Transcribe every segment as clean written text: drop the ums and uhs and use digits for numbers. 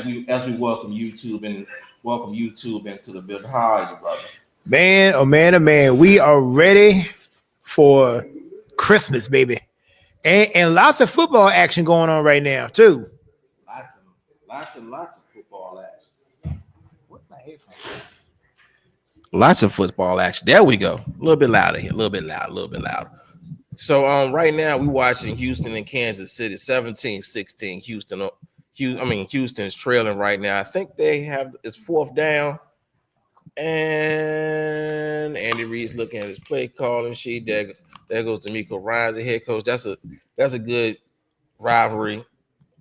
we welcome YouTube into the building. How are you, brother? Man, oh man, oh man, we are ready for Christmas, baby, and lots of football action going on right now too. Lots of football action. What my headphones? Lots of football action. There we go. A little bit louder here. A little bit louder. So right now we're watching Houston and Kansas City, 17-16. Houston's trailing right now. I think they have it's fourth down. And Andy Reid's looking at his play calling sheet. There goes D'Amico Ryans, the head coach. That's a good rivalry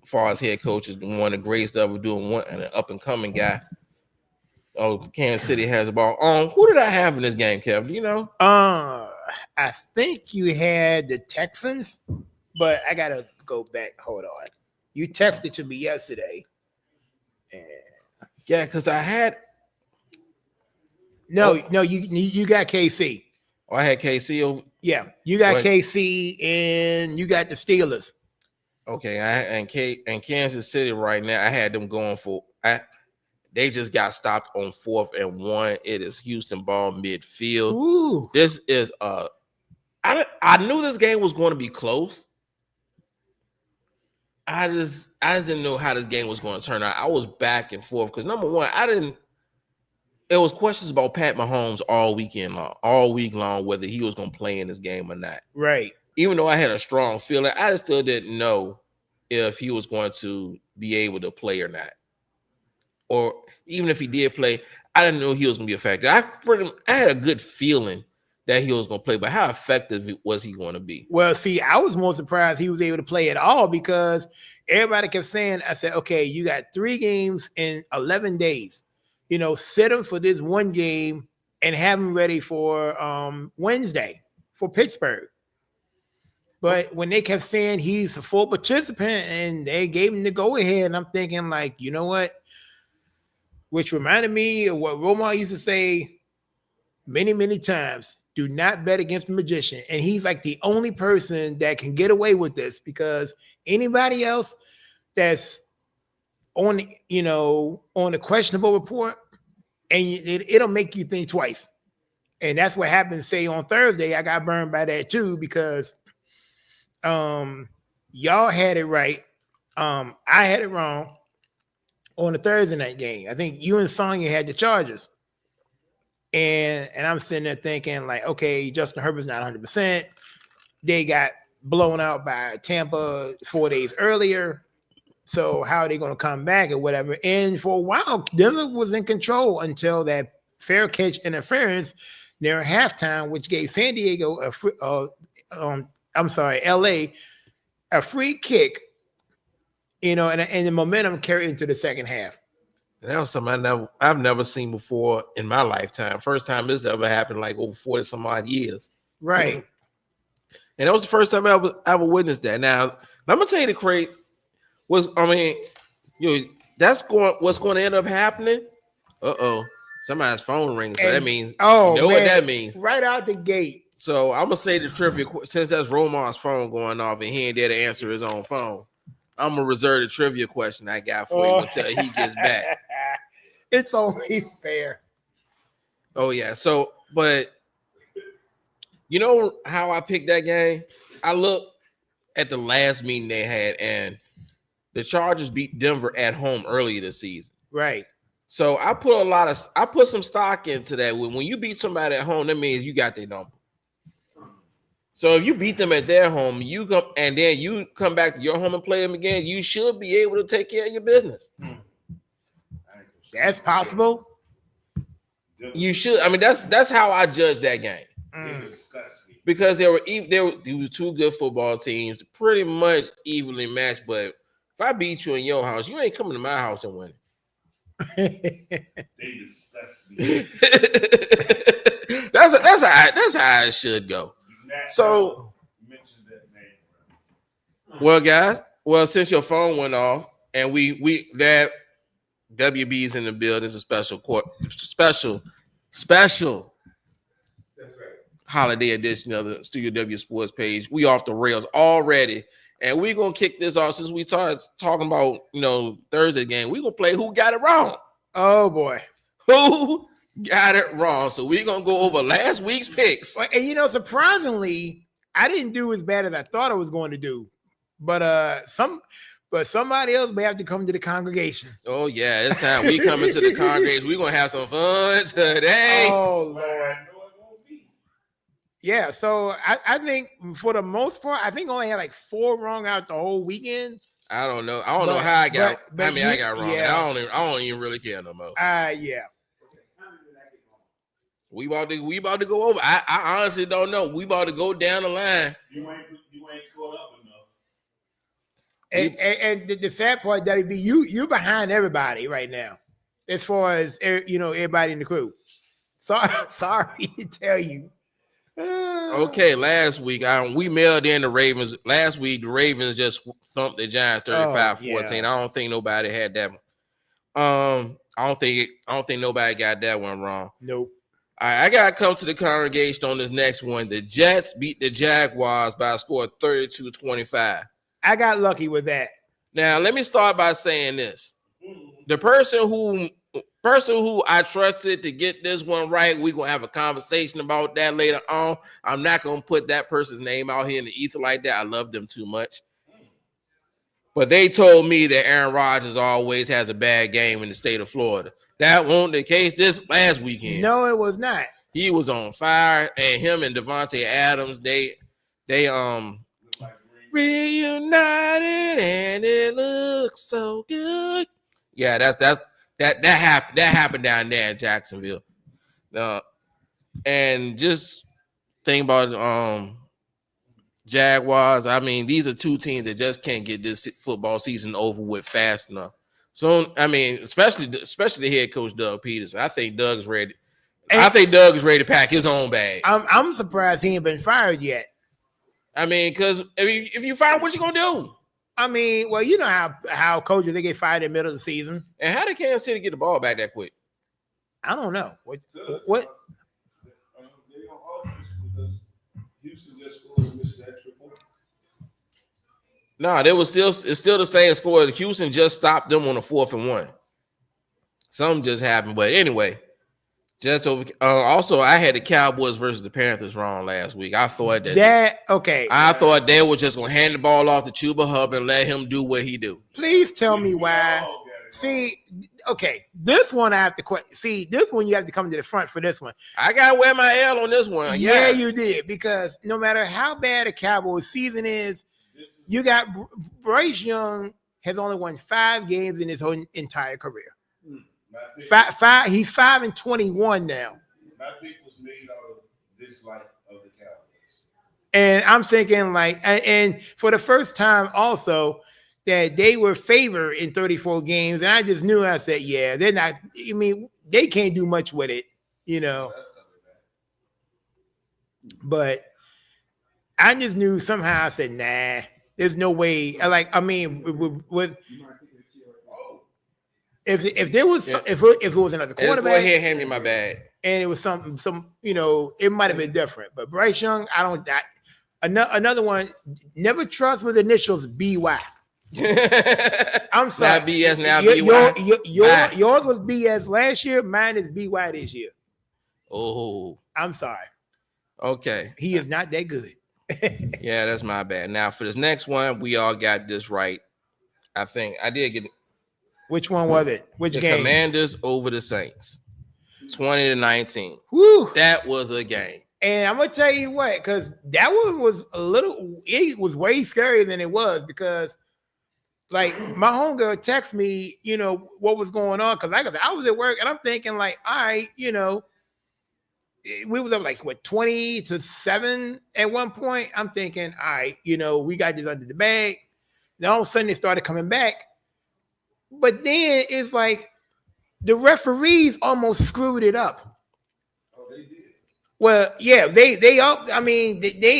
as far as head coaches. One of the greatest ever doing one and an up and coming guy. Oh, Kansas City has the ball. Who did I have in this game, Kevin? Do you know? I think you had the Texans, but I gotta go back. Hold on. You texted to me yesterday. Yeah, because I had. No, you got KC. Oh, I had KC over. Yeah, you got KC and you got the Steelers. Okay, and Kansas City right now, I had them going for. They just got stopped on 4th and 1. It is Houston ball midfield. Ooh. This is I knew this game was going to be close. I just didn't know how this game was going to turn out. I was back and forth because number one, it was questions about Pat Mahomes all week long, whether he was going to play in this game or not. Right. Even though I had a strong feeling, I still didn't know if he was going to be able to play or not. Or even if he did play, I didn't know he was going to be effective. I had a good feeling that he was going to play, but how effective was he going to be? Well, see, I was more surprised he was able to play at all because everybody kept saying, I said, okay, you got 3 games in 11 days. Set him for this one game and have him ready for Wednesday for Pittsburgh. But when they kept saying he's a full participant and they gave him the go-ahead, and I'm thinking like, you know what? Which reminded me of what Roman used to say many, many times. Do not bet against the magician. And he's like the only person that can get away with this because anybody else that's on a questionable report, and it'll make you think twice. And that's what happened, say, on Thursday. I got burned by that too because y'all had it right. I had it wrong on the Thursday night game. I think you and Sonya had the Chargers. And I'm sitting there thinking, like, okay, Justin Herbert's not 100%. They got blown out by Tampa 4 days earlier. So how are they going to come back or whatever? And for a while, Denver was in control until that fair catch interference near halftime, which gave San Diego LA a free kick, and the momentum carried into the second half. That was something I've never seen before in my lifetime. First time this ever happened, like over 40 some odd years. Right. And that was the first time I ever witnessed that. Now, I'm gonna tell you the crazy what's going to end up happening. Somebody's phone rings. So that means what that means. Right out the gate. So I'm gonna say the trivia since that's Romar's phone going off and he ain't there to answer his own phone. I'm gonna reserve the trivia question I got for him until he gets back. It's only fair. Oh yeah. So, but you know how I picked that game? I looked at the last meeting they had, and the Chargers beat Denver at home earlier this season. Right. So I put some stock into that. When you beat somebody at home, that means you got their number. So if you beat them at their home, you come back to your home and play them again, you should be able to take care of your business. That's possible. You should. I mean, that's how I judge that game. Because they were two good football teams, pretty much evenly matched. But if I beat you in your house, you ain't coming to my house and winning. That's how it should go. So, well, guys, since your phone went off and we that WB's in the building, it's a special holiday edition of the Studio W Sports page. We off the rails already, And we're gonna kick this off since we started talking about Thursday game. We're gonna play who got it wrong. Oh boy. Who got it wrong? So we're gonna go over last week's picks. And surprisingly, I didn't do as bad as I thought I was going to do. But somebody else may have to come to the congregation. Oh yeah, it's time we coming to the congregation. We're gonna have some fun today. Oh Lord. Yeah, so I think for the most part, I think I only had like 4 wrong out the whole weekend. I don't know. I don't know how I got. I got wrong. Yeah. I don't even really care no more. Yeah. We about to go over. I honestly don't know. We about to go down the line. You ain't caught up enough. And the sad part, WB, you're behind everybody right now, as far as everybody in the crew. Sorry to tell you. Okay, last week we mailed in the Ravens. Last week the Ravens just thumped the Giants 35-14. I don't think nobody had that one. I don't think nobody got that one wrong. Nope. All right, I gotta come to the congregation on this next one. The Jets beat the Jaguars by a score of 32-25. I got lucky with that. Now let me start by saying this: the person who I trusted to get this one right, we're gonna have a conversation about that later on. I'm not gonna put that person's name out here in the ether like that. I love them too much. But they told me that Aaron Rodgers always has a bad game in the state of Florida. That wasn't the case this last weekend. No, it was not. He was on fire, and him and Devontae Adams, they reunited, and it looks so good. Yeah, that happened down there in Jacksonville. And just think about Jaguars. I mean, these are two teams that just can't get this football season over with fast enough. So I mean, especially the head coach Doug Peterson. I think Doug is ready. I think Doug is ready to pack his own bag. I'm surprised he ain't been fired yet. I mean, because if you fire, what you gonna do? I mean, well, you know how coaches they get fired in the middle of the season. And how did Kansas City get the ball back that quick? I don't know. What? They on offense because Houston just scored and missed that triple. No, it's still the same score. Houston just stopped them on a 4th and 1. Something just happened, but anyway, just over. Also, I had the Cowboys versus the Panthers wrong last week. I thought okay. I thought they were just gonna hand the ball off to Chuba Hubbard and let him do what he do. Please tell me why. See, okay, this one I have to see. This one you have to come to the front for this one. I gotta wear my L on this one. Yeah, you did, because no matter how bad a Cowboys season is, you got Bryce Young has only won 5 games in his whole entire career. Five. He's 5-21 now. My pick was made out of this life of the Cowboys. And I'm thinking and for the first time also that they were favored in 34 games. And I just knew, I said, yeah, they're not, I mean, they can't do much with it, But I just knew somehow, I said, nah, there's no way. If there was if it was another quarterback, go ahead, hand me my bag. And it was some it might have been different. But Bryce Young, another one, never trust with initials BY. I'm sorry. Not BS now. BY. Yours was BS last year. Mine is BY this year. Oh, I'm sorry. Okay. He is not that good. Yeah, that's my bad. Now for this next one, we all got this right. I think I did get it. Which one was it? Which the game? Commanders over the Saints, 20-19. Whew. That was a game. And I'm gonna tell you what, because that one was it was way scarier than it was, because like my homegirl texted me, what was going on. Cause like I said, I was at work and I'm thinking like, all right, we was up like 20-7 at one point. I'm thinking, all right, we got this under the bag. Then all of a sudden they started coming back. But then it's like the referees almost screwed it up. Oh, they did. Well, yeah, they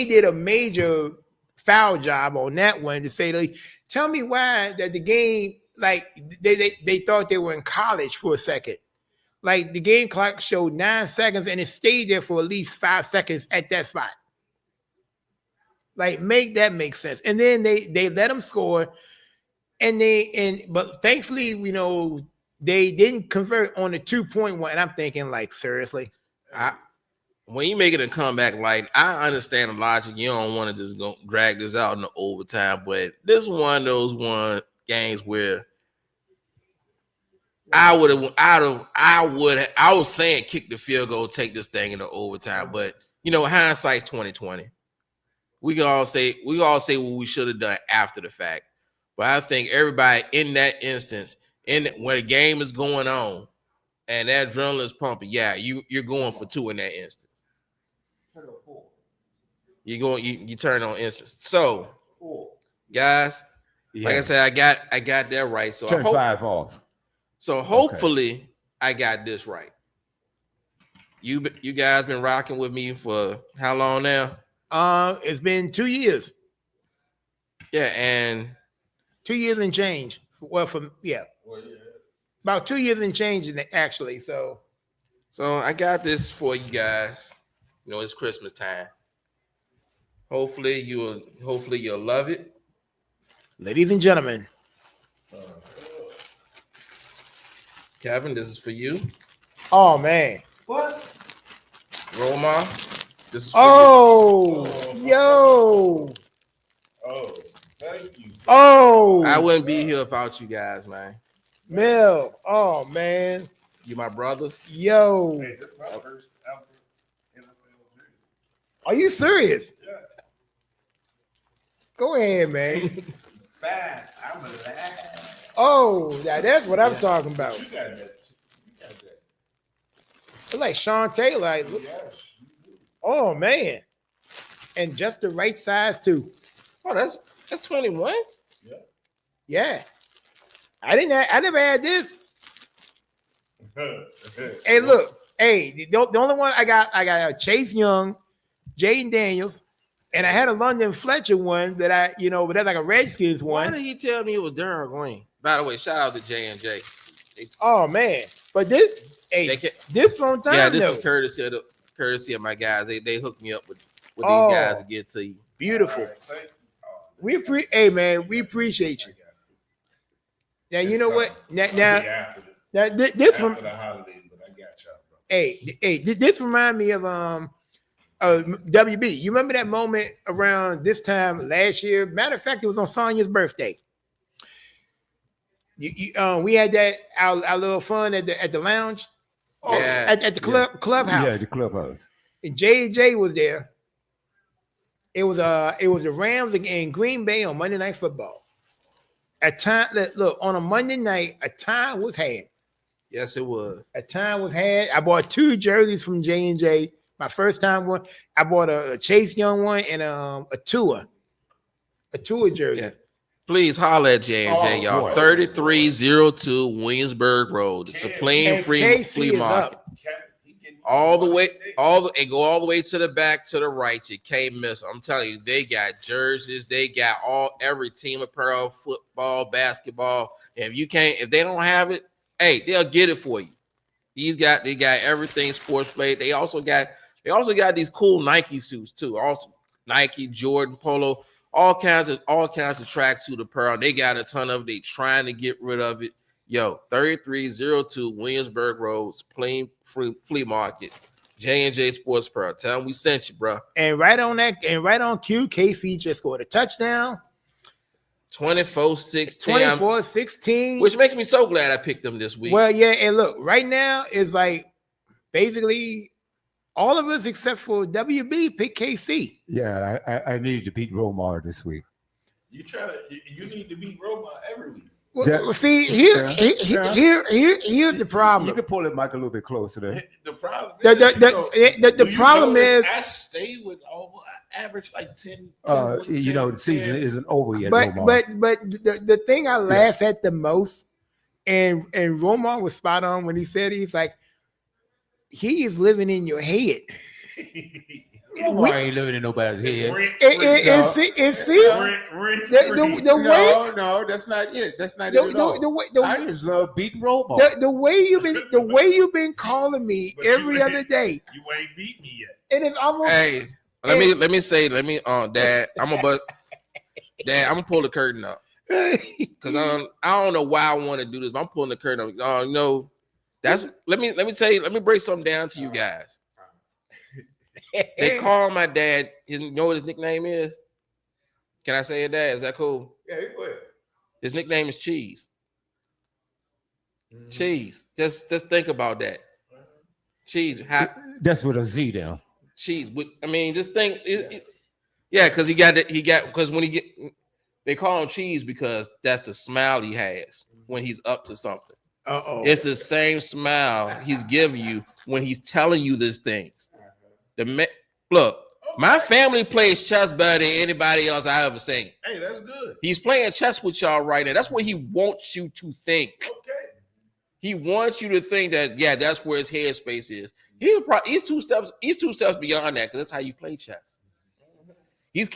did a major foul job on that one to say, like, tell me why that the game, like they thought they were in college for a second. Like the game clock showed 9 seconds and it stayed there for at least 5 seconds at that spot. Like make that make sense. And then they let them score, but thankfully, they didn't convert on the 2-point one. And I'm thinking, like, seriously. When you make it a comeback, like I understand the logic. You don't want to just go drag this out in the overtime, but this is one of those games where I was saying kick the field goal, take this thing into overtime, but hindsight's 2020. We can all say what we should have done after the fact. But I think everybody in that instance, when the game is going on and that adrenaline is pumping, you're going for 2 in that instance. You turn on instance. So, guys, like I said, I got that right. So turn 5 off. So hopefully I got this right. You guys been rocking with me for how long now? It's been 2 years. Yeah, and 2 years and change. Well, about 2 years and change, actually. So I got this for you guys. It's Christmas time. Hopefully you'll love it, ladies and gentlemen. Kevin, this is for you. Oh man. What? Roma, this is for you. Yo. Oh, thank you. Oh. I wouldn't be here without you guys, man. Mel. Oh man. You my brothers. Yo. Hey, this is my first ever NFL jersey. Are you serious? Yeah. Go ahead, man. Fat. I'm alive. Oh, now that's what I'm talking about. You got that. It's like Sean Taylor. Yes, you do. Oh man. And just the right size too. Oh, that's 21. Yeah. Yeah. I never had this. Hey, look. Hey, the only one I got Chase Young, Jaden Daniels, and I had a London Fletcher one that but that's like a Redskins Why one. did he tell me it was Darren Green? By the way, shout out to J&J. Oh man. But this on time. Yeah, this though. is courtesy of my guys. They hooked me up with these Oh. guys to get to you. Beautiful. All right, thank you. We appreciate you. Now you know what? Now After this from the holidays, but I got y'all, bro. hey, this remind me of WB. You remember that moment around this time last year? Matter of fact, it was on Sonia's birthday. We had that our little fun at the lounge. Yeah. At the clubhouse. Yeah, the clubhouse. And J was there. It was the Rams in Green Bay on Monday Night Football. On a Monday night, a time was had. Yes, it was. A time was had. I bought 2 jerseys from J&J. My first time one. I bought a Chase Young one and a Tua jersey. Yeah. Please holler at J&J, y'all. boy. 3302 Williamsburg Road. The Supreme And Free KC is Market. up. All the way, go all the way to the back to the right. You can't miss. I'm telling you, they got jerseys. They got every team apparel, football, basketball. And if they don't have it, hey, they'll get it for you. They got everything sports play. They also got these cool Nike suits too. Also Nike, Jordan, Polo, all kinds of tracksuit apparel. They got a ton of it. They trying to get rid of it. Yo, 3302 Williamsburg Road, Plain Flea Market, J&J Sports Apparel. Tell them we sent you, bro. And right on cue, KC just scored a touchdown. 24-16. 24-16. Which makes me so glad I picked them this week. Well, yeah, and look, right now is like basically all of us except for WB pick KC. Yeah, I needed to beat Romar this week. You need to beat Roma every week. Well, see, here's the problem. You can pull it mic a little bit closer there. The problem The problem is I stay with average like 10. The season isn't over yet. but Romar. the thing I laugh at the most, and Roman was spot on when he said he's like, he is living in your head. Romar ain't living in nobody's head. No, that's not it. That's not it at all. I just love beating Romar. The way you've been calling me every other day. You ain't beat me yet. And it's almost hey, Let me say, Dad, I'm gonna pull the curtain up because I don't know why I want to do this. But I'm pulling the curtain up. No, that's let me let me break something down to you guys. They call my dad. You know what his nickname is? Can I say it, Dad? Is that cool? Yeah, go ahead. His nickname is Cheese. Cheese. Just think about that. Cheese. That's with a Z down. Cheese. I mean, just think. Yeah, because because when they call him Cheese because that's the smile he has when he's up to something. It's the same smile he's giving you when he's telling you these things. Look, my family plays chess better than anybody else I ever seen. Hey, that's good. He's playing chess with y'all right now. That's what he wants you to think. Okay. He wants you to think that, yeah, that's where his headspace is. He's two steps beyond that because that's how you play chess. When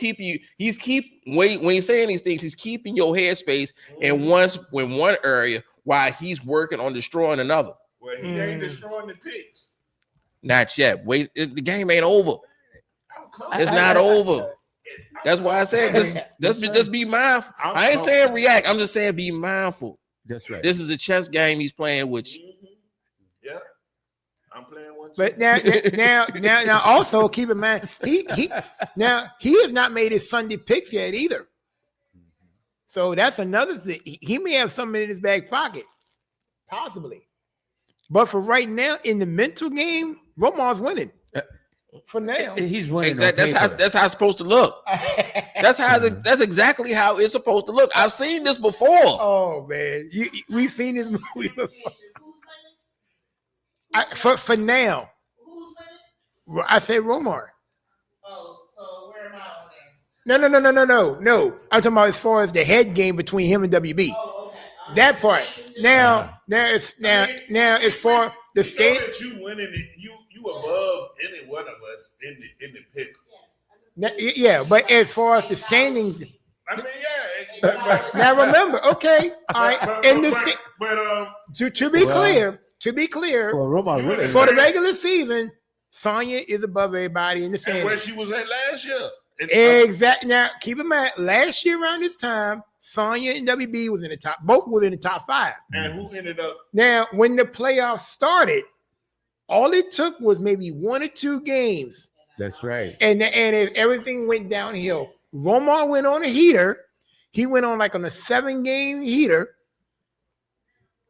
he's saying these things, he's keeping your headspace in one area while he's working on destroying another. Well, he ain't destroying the picks. Not yet. Wait, the game ain't over. It's not over. That's why I said just be mindful. I ain't saying react. I'm just saying be mindful. That's right. This is a chess game he's playing with you. Yeah, I'm playing one. But now also keep in mind he has not made his Sunday picks yet either. So that's another thing. He may have something in his back pocket, possibly. But for right now, in the mental game, Romar's winning. For now, he's winning. Exactly. That's how it's supposed to look. That's exactly how it's supposed to look. I've seen this before. Oh man, we've seen this movie before. For now, I say Romar. Oh, so where am I on there? No. I'm talking about as far as the head game between him and WB. Oh, okay. That part. Now it's for the state. That you winning it, you above any one of us in the pick. Yeah, but as far as the standings, I mean, yeah. now remember, okay, all right. To be clear, well, Roma really for the regular season, Sonya is above everybody in the standings. And where she was at last year. Exactly. Now, keep in mind, last year around this time, Sonya and WB was in the top. Both were in the top 5. And who ended up? Now, when the playoffs started, all it took was maybe 1 or 2 games. That's right. And if everything went downhill, Romar went on a heater. He went on like on a 7-game heater.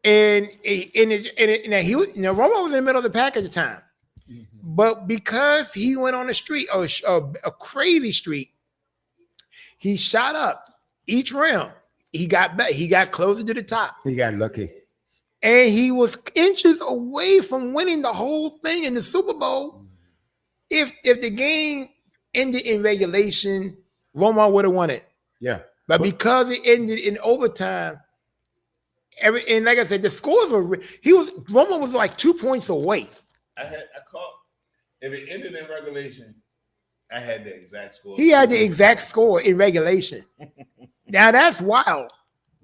And Romar was in the middle of the pack at the time. Mm-hmm. But because he went on a streak, a crazy streak, he shot up each round. He got back. He got closer to the top. He got lucky. And he was inches away from winning the whole thing in the Super Bowl. If the game ended in regulation, Romar would have won it. Yeah. But because it ended in overtime, and like I said, the scores were Romar was like 2 points away. I caught. If it ended in regulation, I had the exact score. He had the exact score in regulation. Now that's wild.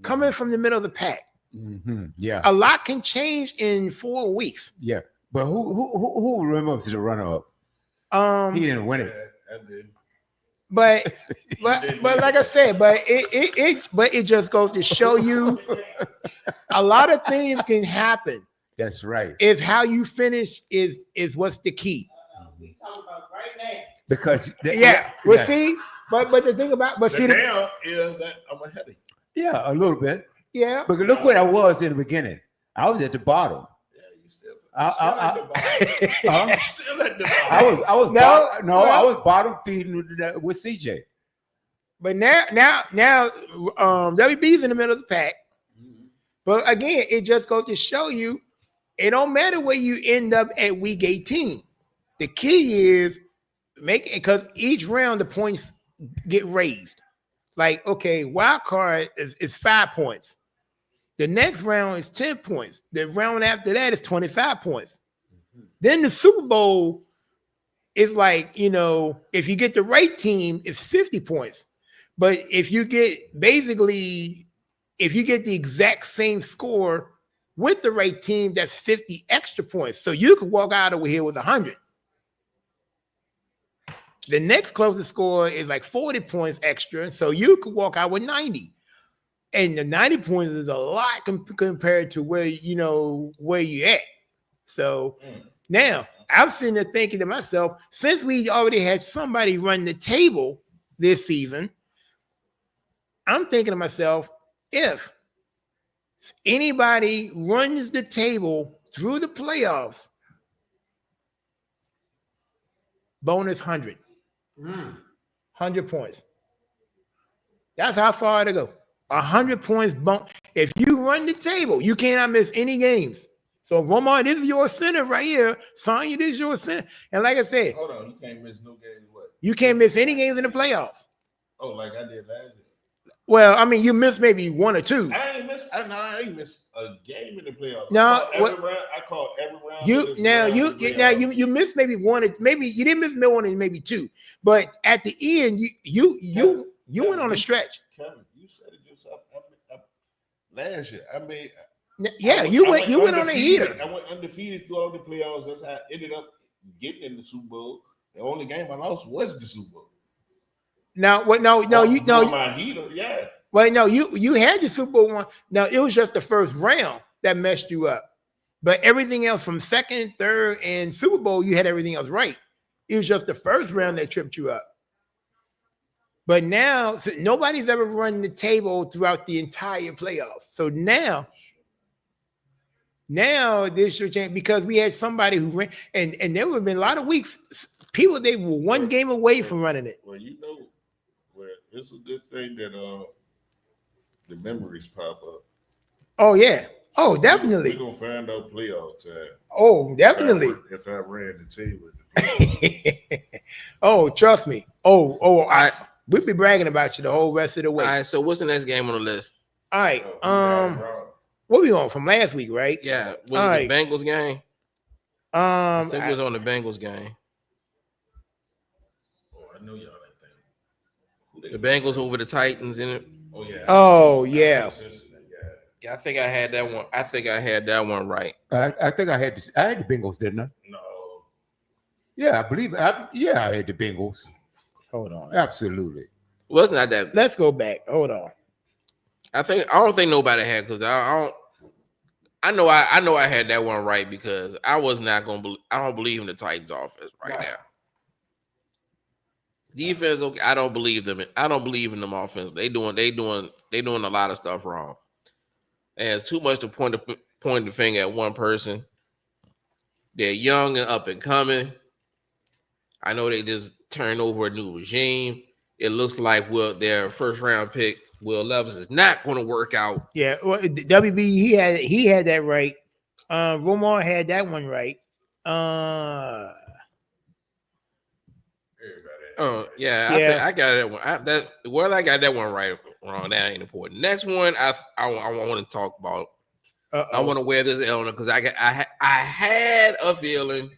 Coming from the middle of the pack. Mm-hmm. Yeah. A lot can change in 4 weeks. Yeah. But who remembers the runner-up? He didn't win it. Yeah, I did. But like I said, but it just goes to show you a lot of things can happen. That's right. Is how you finish is what's the key. We talking about right now. Because see, but the thing about now is that I'm ahead of you. Yeah, a little bit. Yeah. But look where I was in the beginning. I was at the bottom. Yeah, you still at the bottom. Still at the bottom. I was bottom feeding with CJ. But now WB's in the middle of the pack. But again, it just goes to show you, it don't matter where you end up at week 18. The key is making, because each round the points get raised. Like, okay, wild card is 5 points. The next round is 10 points. The round after that is 25 points. Then the Super Bowl is like, if you get the right team, it's 50 points. But if you get the exact same score with the right team, that's 50 extra points. So you could walk out over here with 100. The next closest score is like 40 points extra. So you could walk out with 90. And the 90 points is a lot compared to where you at. So now I'm sitting there thinking to myself, since we already had somebody run the table this season, I'm thinking to myself, if anybody runs the table through the playoffs, bonus 100. 100 points. That's how far to go. 100 points. If you run the table, you cannot miss any games. So, Romar, this is your center right here. Sonya, this is your center. And like I said, hold on, you can't miss no games. What? You can't miss any games in the playoffs. Oh, like I did last year. Well, I mean, you missed maybe one or two. I ain't missed a game in the playoffs. No, I called every round. You missed maybe one, or maybe you didn't miss one and maybe two. But at the end, you went on a stretch. Kevin, you said it yourself. Last year, I mean, you went on a heater. I went undefeated through all the playoffs. That's how I ended up getting in the Super Bowl. The only game I lost was the Super Bowl. My heater, yeah. Well, no, you had the Super Bowl one. Now it was just the first round that messed you up, but everything else from second, third, and Super Bowl, you had everything else right. It was just the first round that tripped you up. But now, nobody's ever run the table throughout the entire playoffs. So now this should change because we had somebody who ran, and there would have been a lot of weeks. People, they were one game away from running it. Well, it's a good thing that the memories pop up. Oh yeah. Oh, definitely. We're gonna find out playoff time. Oh, definitely. If I ran the table. Oh, trust me. We'll be bragging about you the whole rest of the way. All right, so what's the next game on the list? All right. What we on from last week, right? Yeah. Was it the Bengals game? I think it was on the Bengals game. I know y'all ain't think. The Bengals over the Titans in it. Oh yeah. Oh yeah. Yeah, I think I had that one. I think I had that one right. I think I had the Bengals, didn't I? No. Yeah, I believe. I had the Bengals. Hold on. Absolutely. Wasn't that that? Let's go back. Hold on. I don't think nobody had because I know I had that one right because I was not gonna. I don't believe in the Titans offense right now. Defense, okay. I don't believe them. I don't believe in them offense. They doing a lot of stuff wrong. And it's too much to point the finger at one person. They're young and up and coming. I know they just turned over a new regime. It looks like their first round pick, Will Levis, is not going to work out. Yeah, well, WB he had that right. Romar had that one right. I got that one. Whether I got that one right or wrong, that ain't important. Next one, I want to talk about. I want to wear this Elner because I had a feeling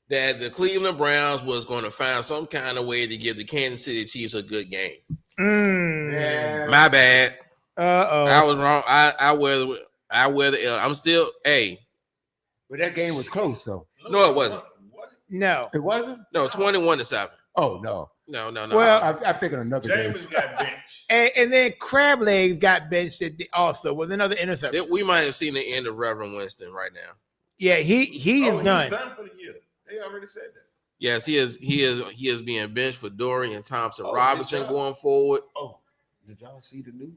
that the Cleveland Browns was going to find some kind of way to give the Kansas City Chiefs a good game. Yeah. My bad. I was wrong. I wear the L. I'm still But that game was close, though. No, it wasn't. No, it wasn't. No, 21-7. Oh no. No. Well, I'm thinking another game. James got benched, and then Crab Legs got benched also with another interception. We might have seen the end of Reverend Winston right now. Yeah, he is done. He's done for the year. They already said that. Yes, he is being benched for Dorian Thompson Robinson going forward. Oh, did y'all see the news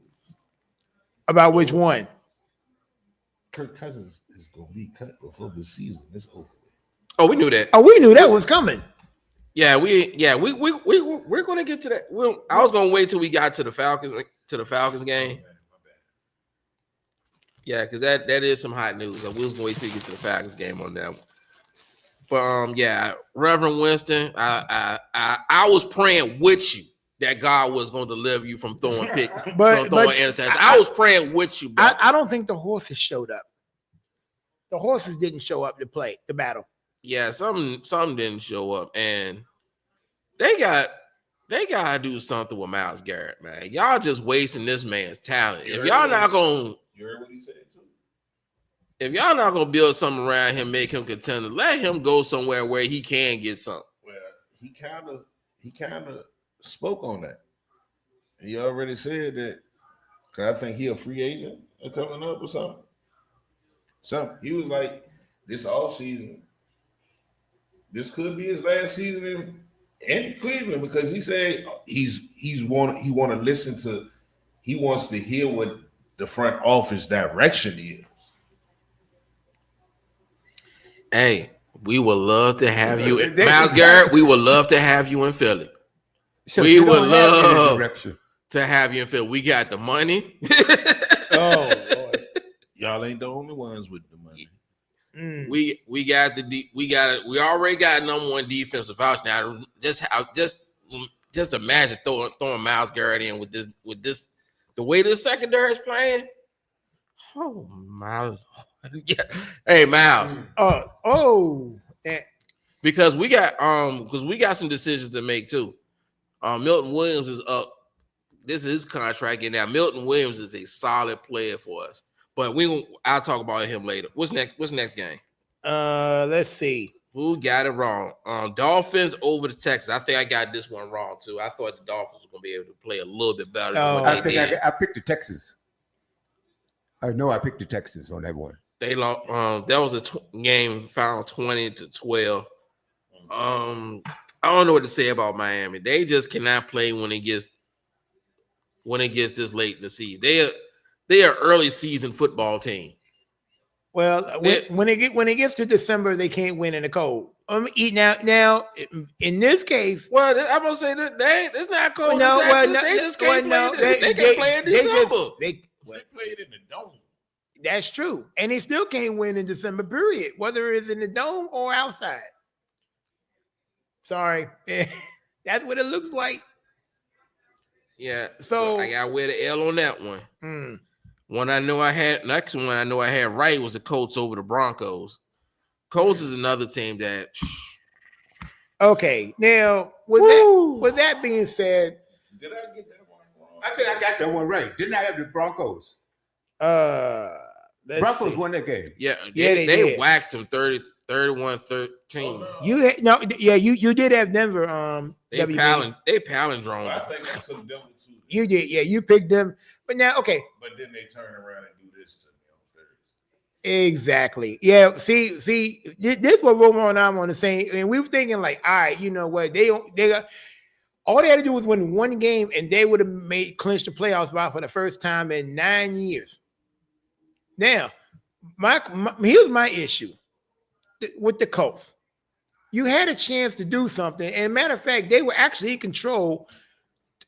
about which one? Kirk Cousins is going to be cut before the season is over. Oh, we knew that. Oh, we knew that was coming. Yeah, we're going to get to that. I was going to wait till we got to the Falcons game. Yeah, because that is some hot news. We was going to wait till you get to the Falcons game on that one. But Reverend Winston, I was praying with you that God was going to deliver you from throwing interceptions. I was praying with you. I don't think the horses showed up. The horses didn't show up to play the battle. Yeah, some didn't show up, and they gotta do something with Myles Garrett, man. Y'all just wasting this man's talent. If y'all not gonna, you heard what he said too. If y'all not gonna build something around him, make him contender, let him go somewhere where he can get something. Well, he kind of spoke on that. He already said that. Cause I think he a free agent coming up or something. So he was like, this all season, this could be his last season in Cleveland because he said he want to listen to, he wants to hear what the front office direction is. Hey, we would love to have you, Miles Garrett. We would love to have you in Philly. So we would love direction to have you in Philly. We got the money. Oh, Lord. Y'all ain't the only ones with the money. We already got number one defensive out now. Just imagine throwing Miles Garrett in with this the way this secondary is playing. Oh my! Yeah. Hey Miles. Because we got some decisions to make too. Milton Williams is up. This is his contract, and now Milton Williams is a solid player for us. But I'll talk about him later. What's next? What's next game? Let's see. Who got it wrong? Dolphins over the Texans. I think I got this one wrong too. I thought the Dolphins were going to be able to play a little bit better than what they did. I picked the Texans. I know I picked the Texans on that one. They lost. That was a game found 20-12. I don't know what to say about Miami. They just cannot play when it gets this late in the season. They are early season football team. Well, when it gets to December, they can't win in the cold. Now in this case, well, I'm gonna say that it's not cold. They just can't play. They can play in December. They played in the dome. That's true, and they still can't win in December. Period, whether it's in the dome or outside. Sorry, that's what it looks like. Yeah, so I got to wear the L on that one. Next one I know I had right was the Colts over the Broncos. Colts is another team that. Okay, now with that being said, did I get that one wrong? I think I got that one right. Didn't I have the Broncos? Broncos won that game. Yeah, they waxed them 31-13. You did have Denver. They palindrome. Well, I think I took Denver too. You did, yeah. You picked them, but now okay. But then they turn around and do this to me on Thursday. Exactly. Yeah. See. This is what Romo and I want to say, and we were thinking like, all right, you know what? They got all they had to do was win one game, and they would have clinched the playoff spot for the first time in 9 years. Now, here's my issue with the Colts. You had a chance to do something, and matter of fact, they were actually in control.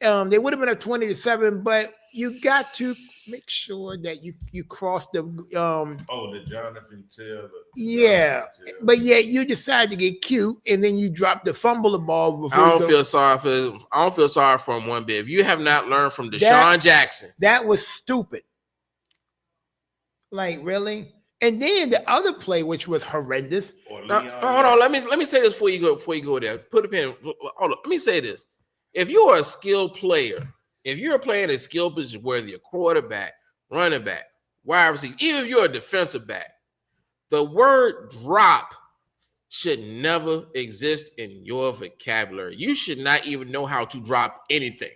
They would have been up 20-7, but you got to make sure that you cross the the Jonathan Taylor. Yeah, but yet you decide to get cute, and then you drop the fumble the ball before. I don't feel sorry for him one bit. If you have not learned from Deshaun Jackson, that was stupid. Like really. And then the other play, which was horrendous. Hold on, let me say this before you go there. Put a pin. Hold on, let me say this. If you are a skilled player, if you're playing a skilled position, whether you're quarterback, running back, wide receiver, even if you're a defensive back, the word drop should never exist in your vocabulary. You should not even know how to drop anything.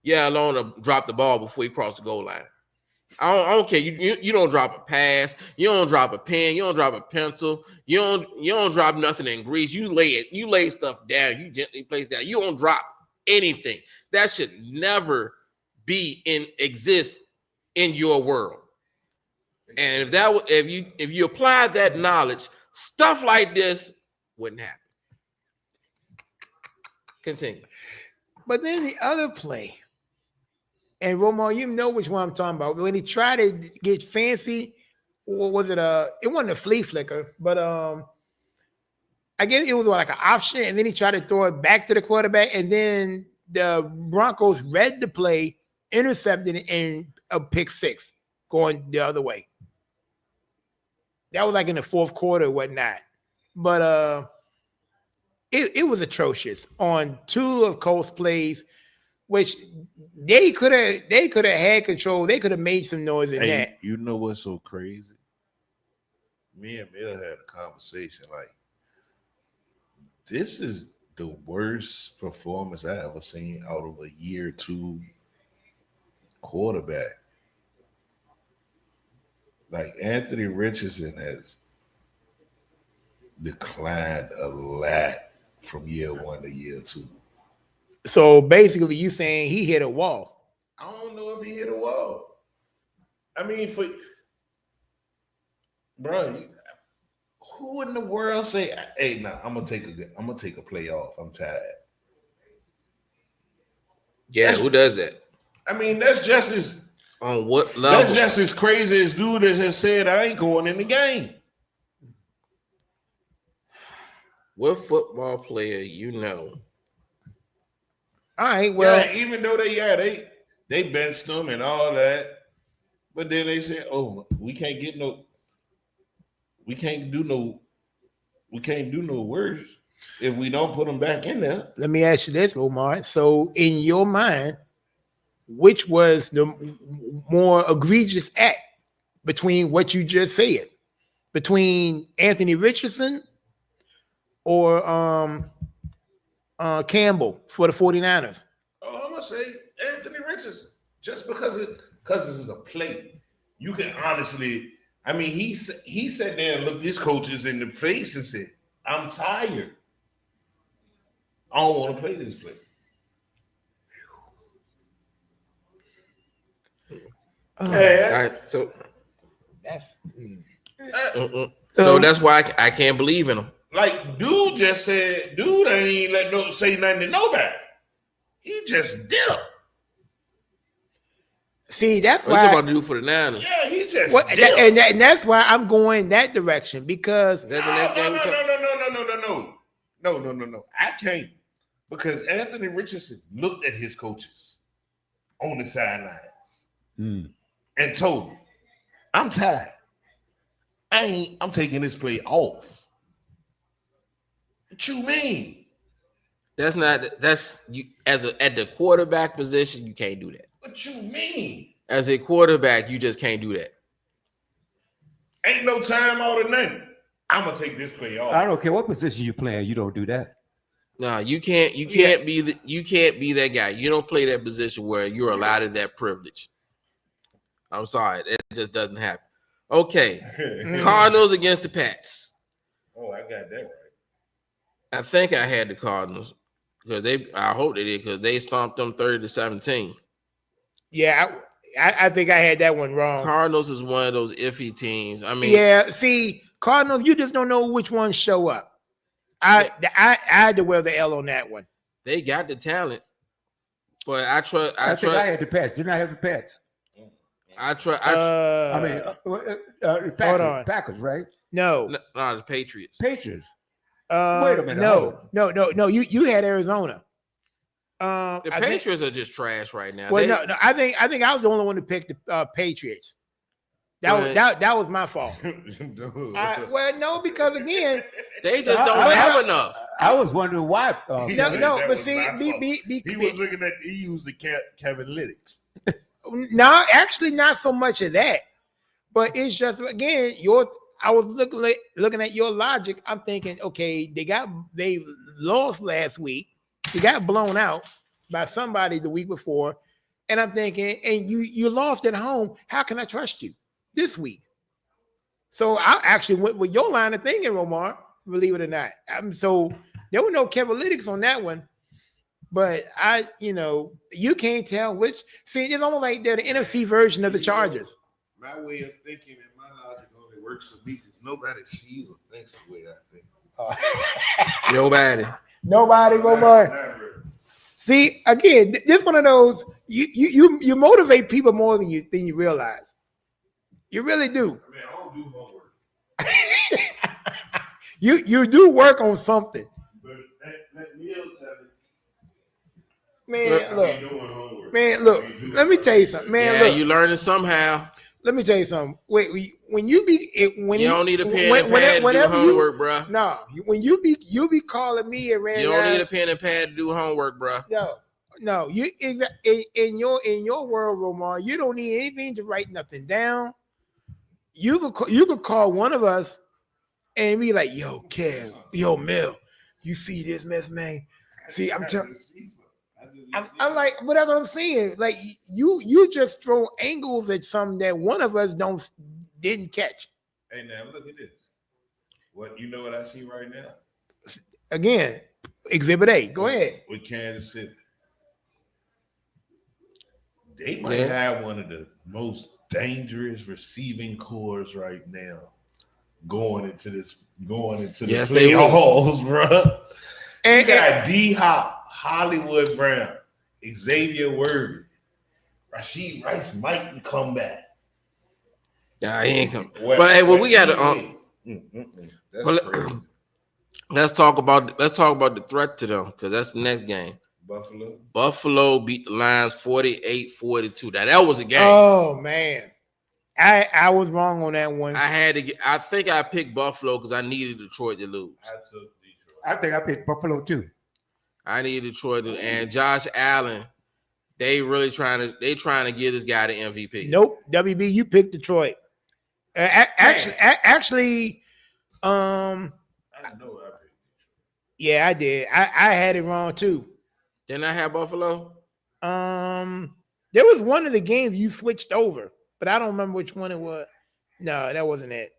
Yeah, alone to drop the ball before you cross the goal line. I don't care. You don't drop a pass. You don't drop a pen. You don't drop a pencil. You don't drop nothing in grease. You lay stuff down. You gently place down. You don't drop anything. That should never exist in your world. And if you apply that knowledge, stuff like this wouldn't happen. Continue. But then the other play. And Romo, you know which one I'm talking about. When he tried to get fancy, or was it it wasn't a flea flicker, but I guess it was like an option, and then he tried to throw it back to the quarterback, and then the Broncos read the play, intercepted it, and a pick six going the other way. That was like in the fourth quarter or whatnot. But it was atrocious on two of Colts plays, which they could have had control. They could have made some noise in that. You know what's so crazy? Me and Bill had a conversation like, this is the worst performance I ever seen out of a year two quarterback. Like Anthony Richardson has declined a lot from year one to year two. So basically, you saying he hit a wall. I don't know if he hit a wall. I mean, bro, who in the world say, "Hey, nah, I'm gonna take a play off. I'm tired." Yeah, who does that? I mean, that's just as on what level? That's just as crazy as dude that has said, "I ain't going in the game." What football player you know? All right, well, yeah, even though they benched them and all that, but then they said, "Oh, we can't do no worse if we don't put them back in there." Let me ask you this, Omar. So, in your mind, which was the more egregious act between what you just said, between Anthony Richardson or Campbell for the 49ers? Oh, I'm gonna say Anthony Richardson, just because it's a play. You can honestly, I mean, he sat there and looked his coaches in the face and said, "I'm tired. I don't want to play this play." So that's so that's why I can't believe in him. Like dude just said, dude ain't let say nothing to nobody. He just dipped. See, that's what why you about to do for the Niners. Yeah, he just and that's why I'm going that direction because is that the next game? No. I can't because Anthony Richardson looked at his coaches on the sidelines and told them, "I'm tired. I'm taking this play off." What you mean? That's you at the quarterback position, you can't do that. What you mean? As a quarterback, you just can't do that. Ain't no time out or nothing. I'm gonna take this play off. I don't care what position you playing, you don't do that. No, you can't be that guy. You don't play that position where you're allowed that privilege. I'm sorry, it just doesn't happen. Okay, Cardinals against the Pats. Oh, I got that right. I think I had the Cardinals because I hope they did because they stomped them 30-17. Yeah, I think I had that one wrong. Cardinals is one of those iffy teams. I mean, yeah. See, Cardinals, you just don't know which ones show up. I had to wear the L on that one. They got the talent, but I think I had the Pats. Didn't I have the Pats? Packers, right? No, the Patriots. Wait a minute. No. You had Arizona. The Patriots are just trash right now. Well, no. I think I was the only one to pick the Patriots. That was my fault. No, because again, they just don't have enough. I was wondering why. But see, he was looking at he used the Cavalytics. No, actually, not so much of that. But it's just again I was looking at your logic. I'm thinking, okay, they lost last week. They got blown out by somebody the week before, and I'm thinking, and you lost at home. How can I trust you this week? So I actually went with your line of thinking, Romar. Believe it or not, so there were no Cavalytics on that one. But you can't tell which. See, it's almost like they're the NFC version of the Chargers. My way of thinking and my logic only works for me because nobody sees or thinks the way I think. Nobody, Romar. See, again, this one of those you motivate people more than you realize. You really do. I mean, I don't do homework. You do work on something. But let Neil tell you. Man, look. Let me tell you something, man. Look, you learning somehow. Let me tell you something. Wait, when you don't need a pen and pad to do homework, bro. No, when you be calling me and you don't need a pen and pad to do homework, bro. No. You in your world, Romar, you don't need anything to write nothing down. You could call one of us and be like, "Yo, Kev, yo, Mel, You see this mess, man? See, I'm telling. I'm I'm like, but that's what I'm saying. Like you just throw angles at something that one of us didn't catch. Hey, now look at this. What you know what I see right now? Again, Exhibit A. Go ahead. With Kansas City. They might have one of the most dangerous receiving cores right now going into the playoffs, bro. And you got D-Hop, Hollywood Brown, Xavier Worthy, Rashid Rice might come back. Yeah, he ain't come. But hey, well, we got to. Let's talk about the threat to them because that's the next game. Buffalo beat the Lions 48-42. Now that was a game. Oh man, I was wrong on that one. I think I picked Buffalo because I needed Detroit to lose. I think I picked Buffalo too. I needed Detroit to, and Josh Allen. They really trying to give this guy the MVP. Nope, WB, you picked Detroit. Actually, I know I picked Detroit. Yeah, I did. I had it wrong too. Didn't I have Buffalo? There was one of the games you switched over, but I don't remember which one it was. No, that wasn't it.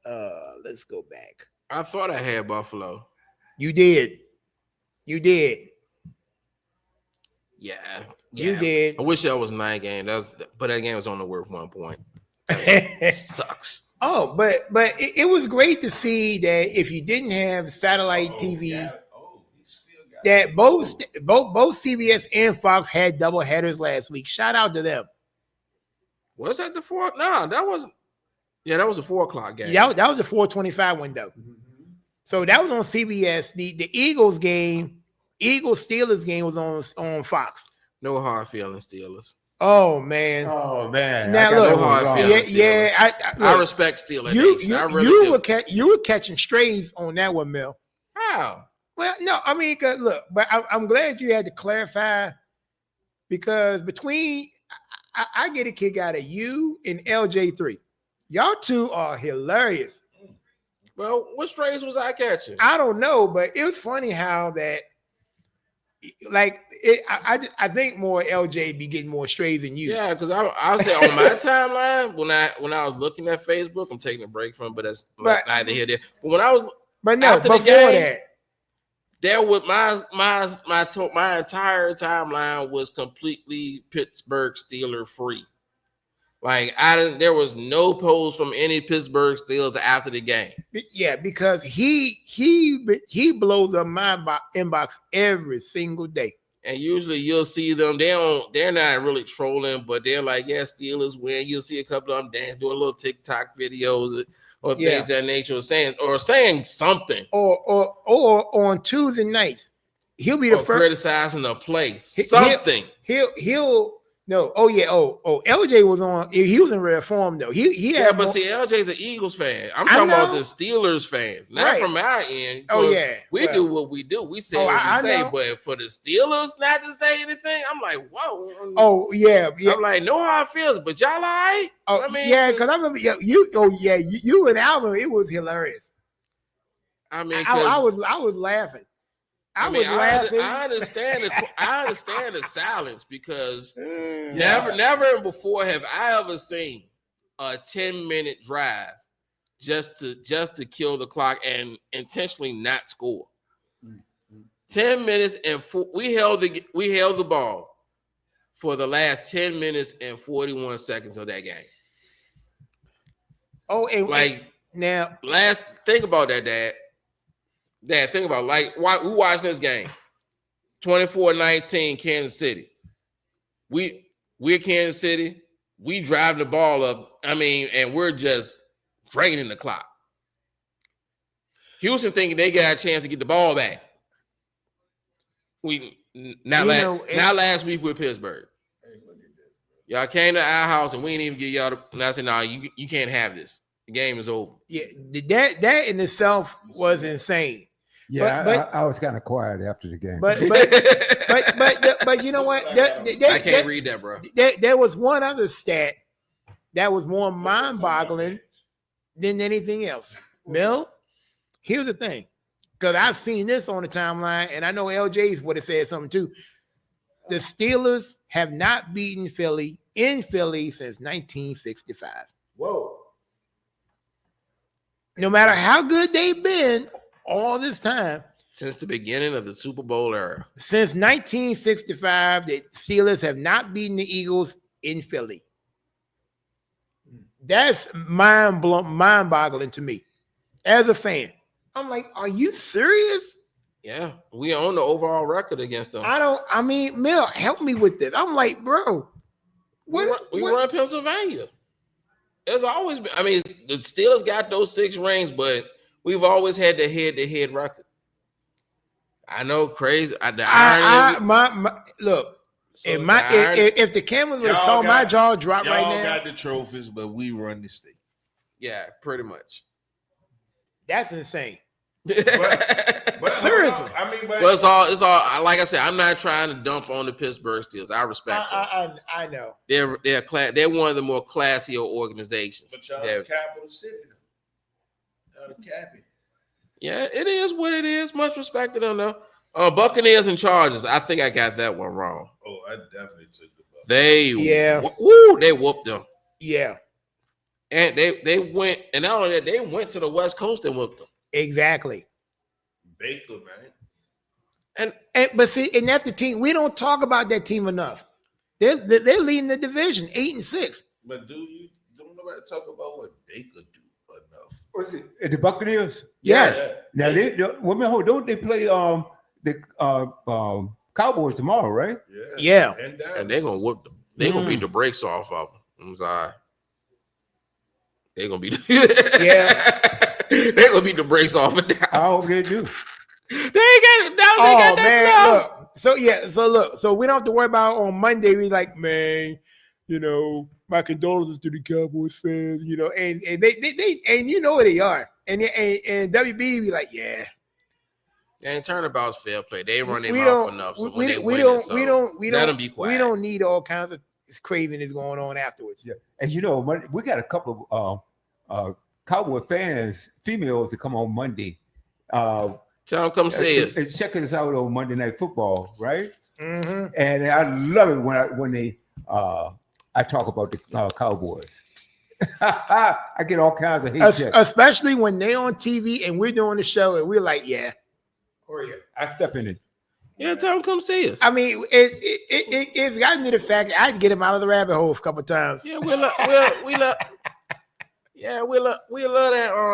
Let's go back. I thought I had Buffalo. You did. Yeah. You did. I wish that was 9 game. But that game was only worth 1 point. Sucks. Oh, but it was great to see that if you didn't have satellite TV, that both CBS and Fox had double headers last week. Shout out to them. Was that the 4? No, that wasn't. Yeah, that was a 4 o'clock game. Yeah, that was a 4:25 window. Mm-hmm. So that was on CBS. The Eagles game, Steelers game was on Fox. No hard feelings, Steelers. Oh man. Now look, no hard feelings. I respect Steelers. You were catching strays on that one, Mel. How? Well, no, I mean, look, but I'm glad you had to clarify because between I get a kick out of you and LJ3. Y'all two are hilarious. Well, what strays was I catching? I don't know, but it was funny how that, like, I think more LJ be getting more strays than you. Yeah, because I say on my timeline when I was looking at Facebook, I'm taking a break from, but that's neither here nor there. But when I was, before that. There was my entire timeline was completely Pittsburgh Steeler free. Like there was no post from any Pittsburgh Steelers after the game. Yeah, because he blows up my inbox every single day. And usually you'll see them. They're not really trolling, but they're like, yeah, Steelers win. You'll see a couple of them dance, doing little TikTok videos or things of that nature, saying something. Or on Tuesday nights, he'll be the first criticizing the play. Something. He'll no. Oh yeah. Oh, LJ was on. He was in rare form though. He had. But see, LJ's an Eagles fan. I'm talking about the Steelers fans, not from our end. Oh yeah. We do what we do. We say what we say. But for the Steelers not to say anything, I'm like, whoa. Oh yeah. I'm like, no hard feels, but y'all all right? Oh I mean, yeah, because I remember you and Alvin. It was hilarious. I mean, I was laughing. I understand the silence because never before have I ever seen a 10-minute drive just to kill the clock and intentionally not score. 10 minutes and we held the ball for the last 10 minutes and 41 seconds of that game. Oh, and now think about that, Dad. Dad, think about we watching this game. 24-19 Kansas City. We're Kansas City. We drive the ball up. I mean, and we're just draining the clock. Houston thinking they got a chance to get the ball back. Last week with Pittsburgh. Y'all came to our house and we didn't even give y'all and I said, no, you can't have this. The game is over. Yeah, that in itself was insane. Yeah, but I was kind of quiet after the game. But you know what? I can't read that, bro. There was one other stat that was more mind-boggling than anything else. Mel, here's the thing. because I've seen this on the timeline, and I know LJ's would have said something too. The Steelers have not beaten Philly in Philly since 1965. Whoa. No matter how good they've been all this time, Since the beginning of the Super Bowl era. since 1965, the Steelers have not beaten the Eagles in Philly. That's mind-boggling to me as a fan. I'm like, are you serious? Yeah, we own the overall record against them. Mel, help me with this. I'm like, bro, We run Pennsylvania. There's always been, the Steelers got those 6 rings, but we've always had the head-to-head record. I know, crazy. Look, if the cameras would have saw my jaw drop right now. Y'all got the trophies, but we run the state. Yeah, pretty much. That's insane. But seriously, but it's all. Like I said, I'm not trying to dump on the Pittsburgh Steelers. I respect them. I know They're one of the more classier organizations. But y'all the capital city. Y'all the capital. Yeah, it is what it is. Much respect to them though. Buccaneers and Chargers. I think I got that one wrong. Oh, I definitely took the Buccaneers. They whooped them. Yeah. And they went, and not only that, they went to the West Coast and whooped them. Exactly. Baker, man. And that's the team. We don't talk about that team enough. They're leading the division 8-6. But don't nobody talk about what Baker do enough? What's it? The Buccaneers? Yes. Now don't they play the Cowboys tomorrow, right? Yeah. And they're gonna whoop them. They're gonna beat the brakes off of them. I'm sorry. They're gonna beat they're gonna beat the brakes off of that. I hope they do. They ain't got that look. So we don't have to worry about on Monday. We like, man, my condolences to the Cowboys fans, and they and you know what they are. And WB be like, yeah. And turnabout's fair play. They run their mouth enough. So we don't let them be quiet. We don't need all kinds of craziness going on afterwards. Yeah. And we got a couple of Cowboy fans, females, that come on Monday. Tell them come see us. And checking us out on Monday Night Football, right? Mm-hmm. And I love it when I talk about the Cowboys. I get all kinds of hate checks. Especially when they on TV and we're doing the show and we're like, yeah. I step in it. Yeah, tell them come see us. It's gotten to the fact that I had to get him out of the rabbit hole a couple of times. Yeah, we love that.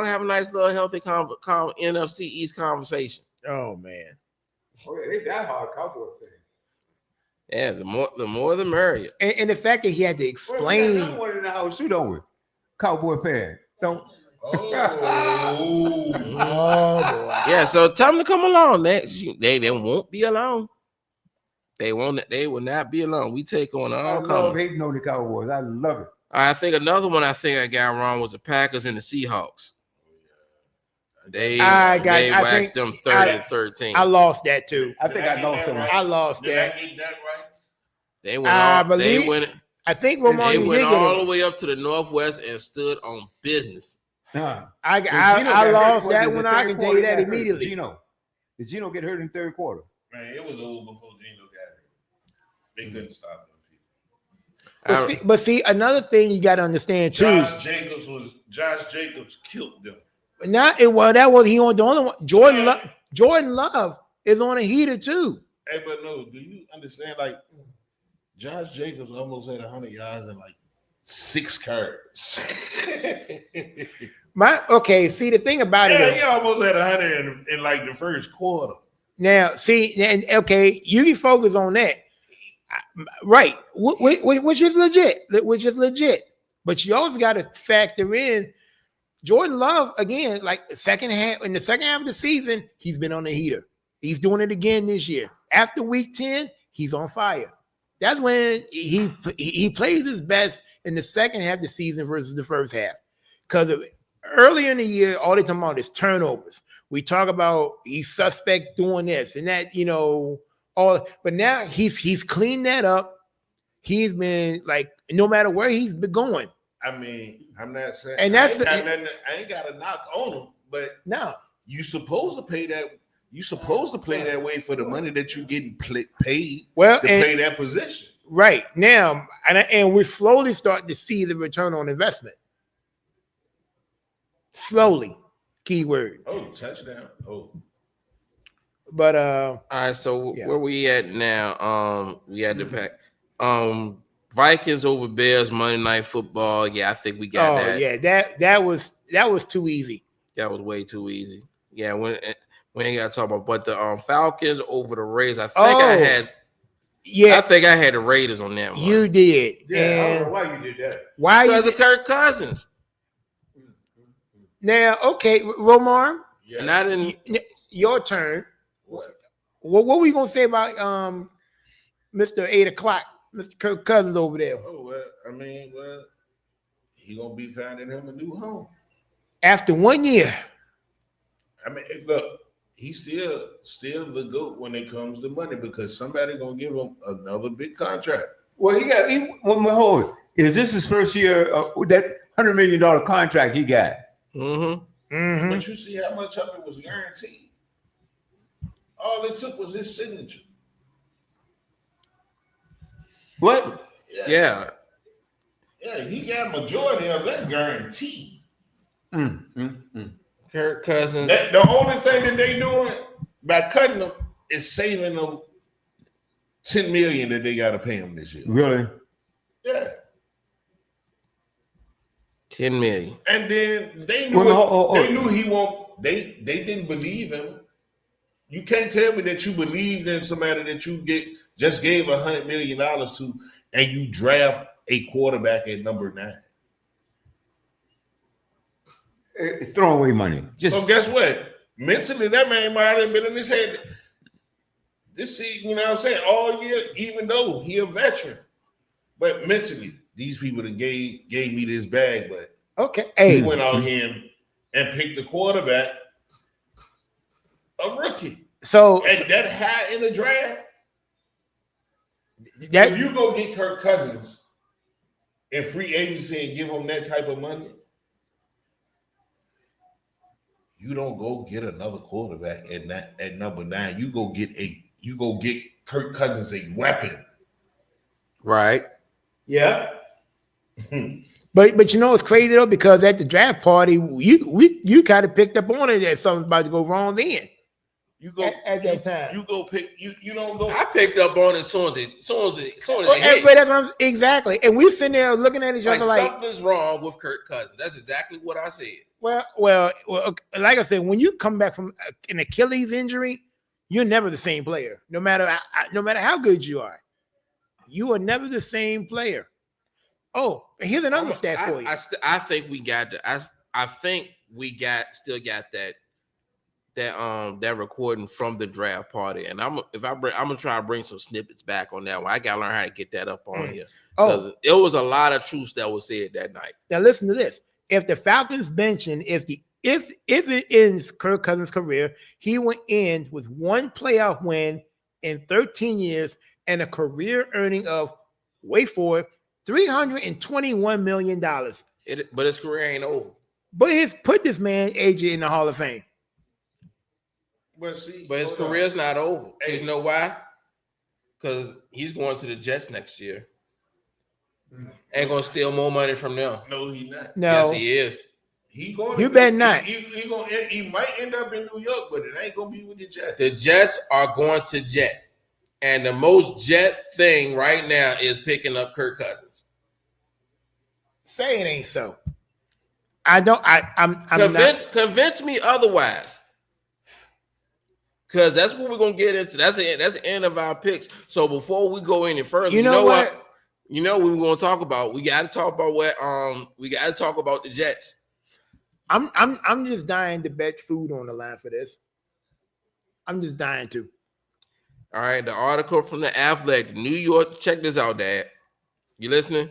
Have a nice little healthy NFC East conversation. Oh man. Oh yeah, they that hard Cowboy fans. Yeah, the more the merrier. And the fact that he had to explain. We got one in the house too, don't we? Cowboy fan. Don't. Oh boy. Yeah, so tell them to come along. They won't be alone. They will not be alone. We take on all. I love hating on the Cowboys. I love it. I think another one I got wrong was the Packers and the Seahawks. They waxed them 30-13. I lost that too. I think I lost something. I lost that. Did I get that right? They went. I think Ramon, they went all the way up to the Northwest and stood on business. I lost that one. I can tell you that immediately. Did Gino get hurt in the third quarter? Man, it was over before Gino got hurt. They couldn't stop them people. But see, another thing you got to understand too. Josh Jacobs killed them. He on the only one. Jordan Love is on a heater too. Hey, but no, do you understand? Like Josh Jacobs almost had 100 yards in like 6 carries. See, the thing about it, he almost had 100 in like the first quarter. Now, see, and you can focus on that, right? Which is legit. But you also got to factor in Jordan Love again. Like in the second half of the season, he's been on the heater. He's doing it again this year. After week 10, he's on fire. That's when he plays his best in the second half of the season versus the first half. Because early in the year, all they talk about is turnovers. We talk about he's suspect doing this and that, but now he's cleaned that up. He's been like, no matter where he's been going. I mean, I'm not saying, and I ain't got a knock on him, but no, You supposed to pay that. You supposed to play that way for the money that you getting paid Well, to and, play that position. right now, and we're slowly starting to see the return on investment. Slowly, keyword. Oh, touchdown! Oh, But All right, so Yeah. where we at now? We had the pack. Vikings over Bears Monday Night Football. Yeah, I think we got oh that. yeah, that was too easy. That was way too easy. Yeah, we ain't got to talk about. But the Falcons over the Raiders. I think I had Yeah, the Raiders on that one. you did. Yeah, I don't know And why you did that. why you because of Kirk Cousins. now? Okay, Romar, yeah. And I didn't. your turn. What? What were you gonna say about Mr. 8 o'clock, Mr. Kirk Cousins over there? Oh well, I mean, he gonna be finding him a new home. After 1 year, I mean, look, he's still the GOAT when it comes to money because somebody gonna give him another big contract. Well, hold on. Is this his first year with that $100 million contract he got? Mm-hmm. But you see how much of it was guaranteed. All it took was his signature. What? Yeah. Yeah, he got majority of that guaranteed. Kirk Cousins. The only thing that they doing by cutting them is saving them $10 million that they got to pay him this year. Really? Yeah, 10 million. and then they knew they knew he won't. They didn't believe him. You can't tell me that you believed in somebody that you just gave $100 million to, and you draft a quarterback at number 9. Throwing away money. So guess what? Mentally, that man might have been in his head. This season, you know what I'm saying, all year, even though he a veteran. But mentally, these people that gave me this bag, but okay. he Hey, went out here and picked a quarterback, a rookie. so And that high in the draft, that if you go get Kirk Cousins in free agency and give him that type of money, you don't go get another quarterback at number 9. You go get Kirk Cousins a weapon. Right. Yeah. But you know it's crazy though, because at the draft party, you kind of picked up on it that something's about to go wrong then. You go At that time. You go pick. You don't go. I picked up on it as soon as it Well, hit. but that's what I'm exactly. And we sitting there looking at each Like other like, something's wrong with Kirk Cousins. That's exactly what I said. well, like I said, when you come back from an Achilles injury, you're never the same player. No matter how good you are, you are never the same player. Oh, here's another stat for you. I think we got I think we still got that recording from the draft party, and I'm gonna try to bring some snippets back on that one. I gotta learn how to get that up on here. Oh, It was a lot of truths that was said that night. now listen to this. If the Falcons benching if it ends Kirk Cousins' career, he will end with one playoff win in 13 years and a career earning of, wait for it, $321 million. But his career ain't over. But he's put this man, AJ, in the Hall of Fame. But see, But his career's not over. You know why? Because he's going to the Jets next year. Ain't gonna steal more money from them. No, he's not. No, Yes, he is. He going. You better not. He might end up in New York, but it ain't gonna be with the Jets. The Jets are going to Jet, and the most Jet thing right now is picking up Kirk Cousins. say it ain't so. I'm Convince me otherwise. Because that's what we're gonna get into. That's the end of our picks. So before we go any further, You know what? You know what we're gonna talk about. We gotta talk about the Jets. I'm just dying to bet food on the line for this. I'm just dying to. All right, the article from the Athletic, New York. Check this out, Dad. You listening?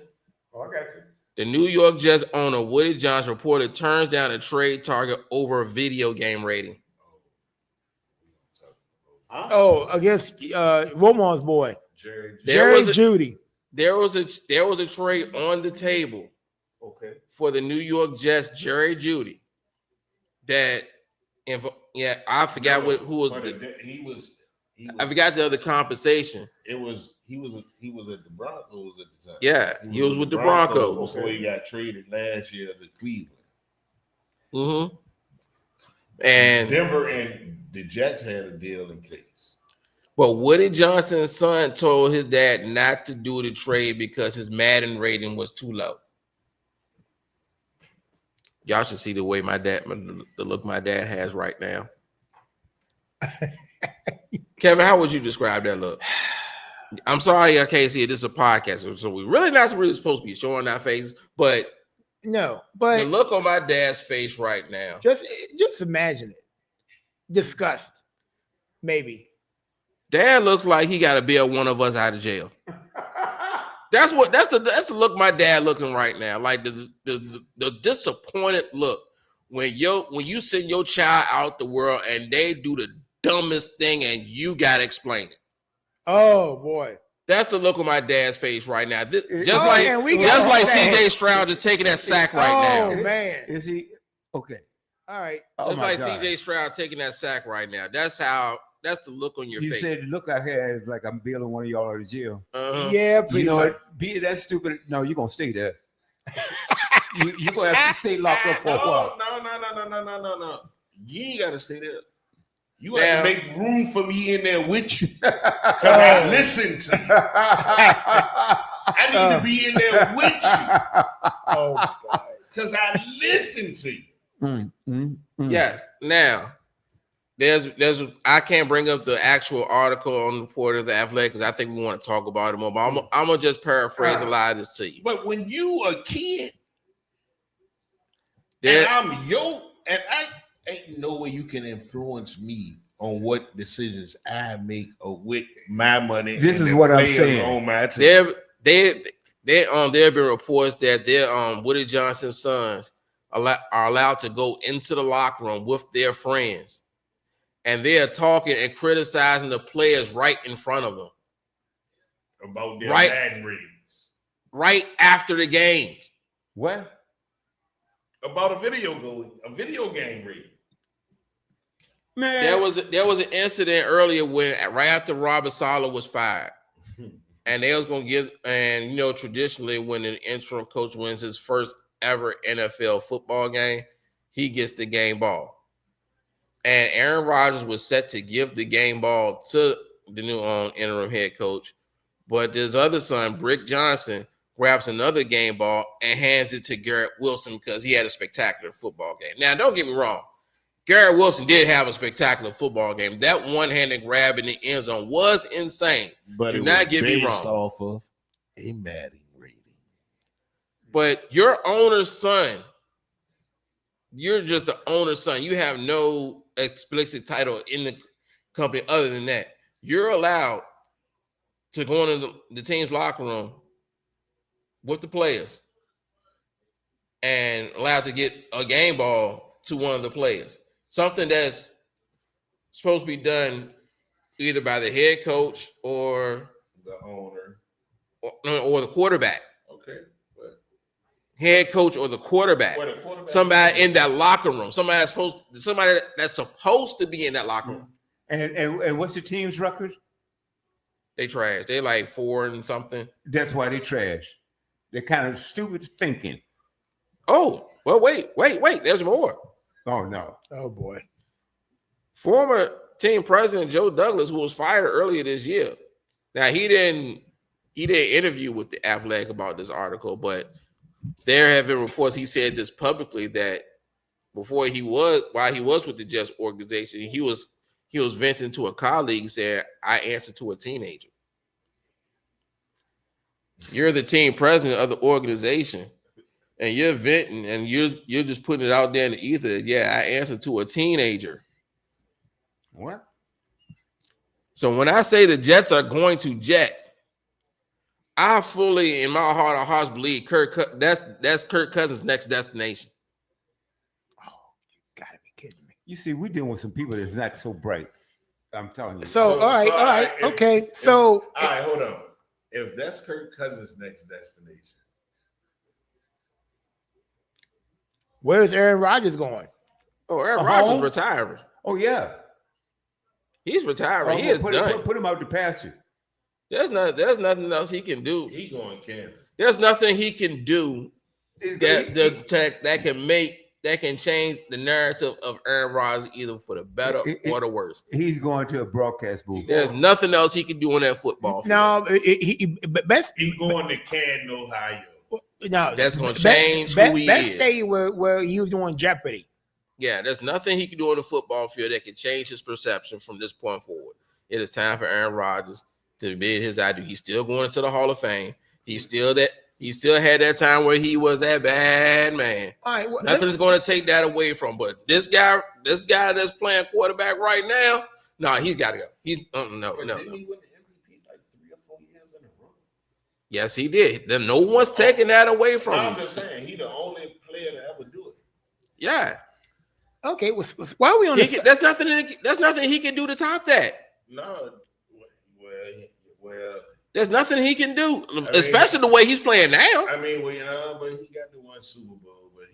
Oh, I got you. The New York Jets owner Woody Johnson reported turns down a trade target over a video game rating. Oh, against Roman's boy, Jerry. Jerry Judy. There was a trade on the table. Okay. For the New York Jets, Jerry Judy, that Yeah, I forgot who was he was. I forgot the other compensation. He was at the Broncos at the time. Yeah, he was with the Broncos before he got traded last year to Cleveland. Mm-hmm. And Denver and the Jets had a deal in place. But Woody Johnson's son told his dad not to do the trade because his Madden rating was too low. Y'all should see the way the look my dad has right now. Kevin, how would you describe that look? I'm sorry I can't see it. This is a podcast, so we're really not really supposed to be showing our faces, but no, but the look on my dad's face right now. Just imagine it. Disgust, maybe. Dad looks like he got to bail one of us out of jail. That's the look my dad looking right now. Like the disappointed look when you send your child out the world and they do the dumbest thing and you gotta explain it. Oh boy. That's the look on my dad's face right now. Just man, like CJ Stroud is taking that sack right now. Oh man. Is he okay? All right. Just like CJ Stroud taking that sack right now. That's the look on your face. You said look out here like I'm bailing one of y'all out of jail. Yeah, you know what? Be that stupid. No, you're gonna stay there. you're gonna have to stay locked up for a while. No. You ain't gotta stay there. You have to make room for me in there with you. Because I listen to you. I need to be in there with you. Oh my God. Because I listen to you. Yes. Now, there's I can't bring up the actual article on the report of the Athletic because I think we want to talk about it more. But I'm gonna just paraphrase a lot of this to you. But when you a kid, and I'm and I ain't no way you can influence me on what decisions I make or with my money. This is what I'm saying. On my team. There have been reports that their Woody Johnson's sons are allowed to go into the locker room with their friends, and they are talking and criticizing the players right in front of them about their Madden ratings, right after the games. What? About a video game rating. Man. There was an incident earlier when right after Robert Saleh was fired, and they was gonna give, and traditionally when an interim coach wins his first ever NFL football game, he gets the game ball. And Aaron Rodgers was set to give the game ball to the new interim head coach, but his other son, Brick Johnson, grabs another game ball and hands it to Garrett Wilson because he had a spectacular football game. Now, don't get me wrong. Garrett Wilson did have a spectacular football game. That one-handed grab in the end zone was insane. But do not get me wrong. Off of a Madden rating. But your owner's son, you're just the owner's son. You have no explicit title in the company other than that. You're allowed to go into the team's locker room with the players and allowed to get a game ball to one of the players. Something that's supposed to be done either by the head coach or the owner or the quarterback. Okay. Head coach or the quarterback. Somebody in that locker room. Somebody that's supposed to be in that locker room. And what's the team's record? They trash. They like 4 and something. That's why they trash. They're kind of stupid thinking. Oh, well, wait. There's more. Oh, no. Oh, boy. Former team president Joe Douglas, who was fired earlier this year. Now, he didn't interview with the Athletic about this article, but there have been reports he said this publicly that while he was with the Jets organization, he was venting to a colleague saying, I answer to a teenager. You're the team president of the organization, and you're venting, and you're just putting it out there in the ether. Yeah, I answer to a teenager. What? So when I say the Jets are going to jet, I fully, in my heart of hearts, believe that's Kirk Cousins' next destination. Oh, you gotta be kidding me! You see, we're dealing with some people that's not so bright. I'm telling you. So all right, okay. So all right, hold on. If that's Kirk Cousins' next destination, where's Aaron Rodgers going? Oh, Aaron A Rodgers home? retiring. Oh yeah. He's retiring. He Oh, is done. put him out the pasture. There's nothing else he can do. He going Kansas. There's nothing he can do that can change the narrative of Aaron Rodgers either for the better or the worse. He's going to a broadcast booth. There's nothing else he can do on that football field. No, He going to Canton, Ohio. No, that's going to change who he best is. say where he was doing Jeopardy. Yeah, there's nothing he can do on the football field that can change his perception from this point forward. It is time for Aaron Rodgers to admit his idea. He's still going into the Hall of Fame. He still had that time where he was that bad man. All right, well, nothing's going to take that away from. But this guy that's playing quarterback right now, he's got to go. He's no. Didn't he win the MVP like 3 or 4 years in a row? Yes, he did. Then no one's taking that away from him. I'm just saying, he the only player to ever do it. Yeah. Okay, why are we on this? There's nothing he can do to top that. No, well, there's nothing he can do, especially the way he's playing now. I mean, but he got the one Super Bowl, but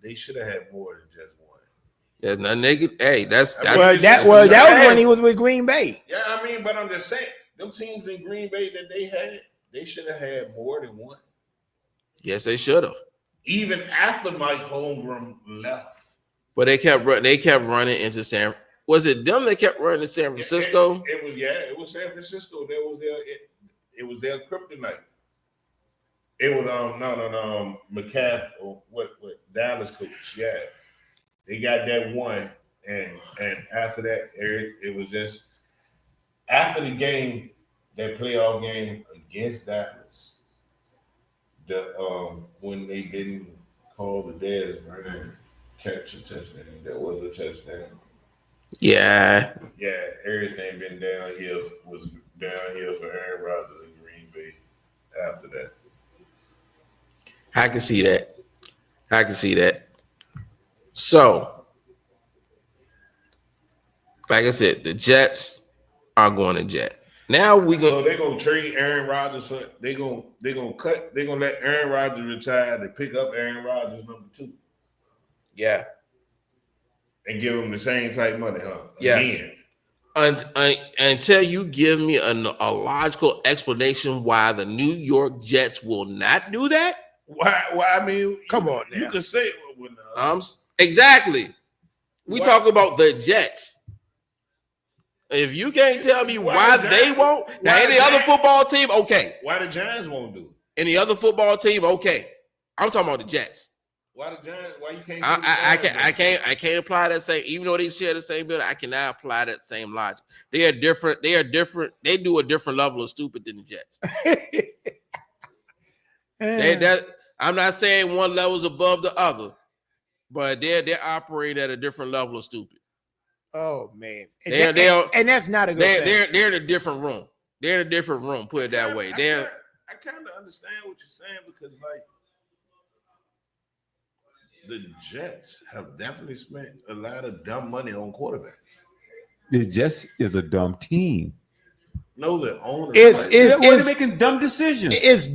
they should have had more than just one. There's nothing they could. Hey, that was when he was with Green Bay. Yeah, I mean, but I'm just saying, them teams in Green Bay that they should have had more than one. Yes, they should have. Even after Mike Holmgren left. But they kept running into San. Was it them that kept running to San Francisco? It was San Francisco. It was their kryptonite. It was McCaffrey, what Dallas coach. Yeah, they got that one, and after that, it was just after the game, that playoff game against Dallas. When they didn't call the Dez Bryant catch a touchdown, that was a touchdown. Yeah, everything been downhill for Aaron Rodgers in Green Bay after that. I can see that. So, like I said, the Jets are going to jet. Now so they're gonna trade Aaron Rodgers for they're gonna let Aaron Rodgers retire to pick up Aaron Rodgers number 2. Yeah. And give him the same type money, huh? Yes. Until you give me a logical explanation why the New York Jets will not do that. Why? I mean, come on, you can say exactly. We talk about the Jets. If you can't tell me why they won't, now any other football team, okay. Why the Giants won't do it? Any other football team, okay. I'm talking about the Jets. Why the Giants? Why you can't? I can't apply that same. Even though they share the same building, I cannot apply that same logic. They are different. They do a different level of stupid than the Jets. I'm not saying one level is above the other, but they operate at a different level of stupid. Oh man, and that's not a good thing. They're in a different room. They're in a different room. Put it that way. I kind of understand what you're saying because like. The Jets have definitely spent a lot of dumb money on quarterbacks. The Jets is a dumb team. No, the owner. They're making dumb decisions. It's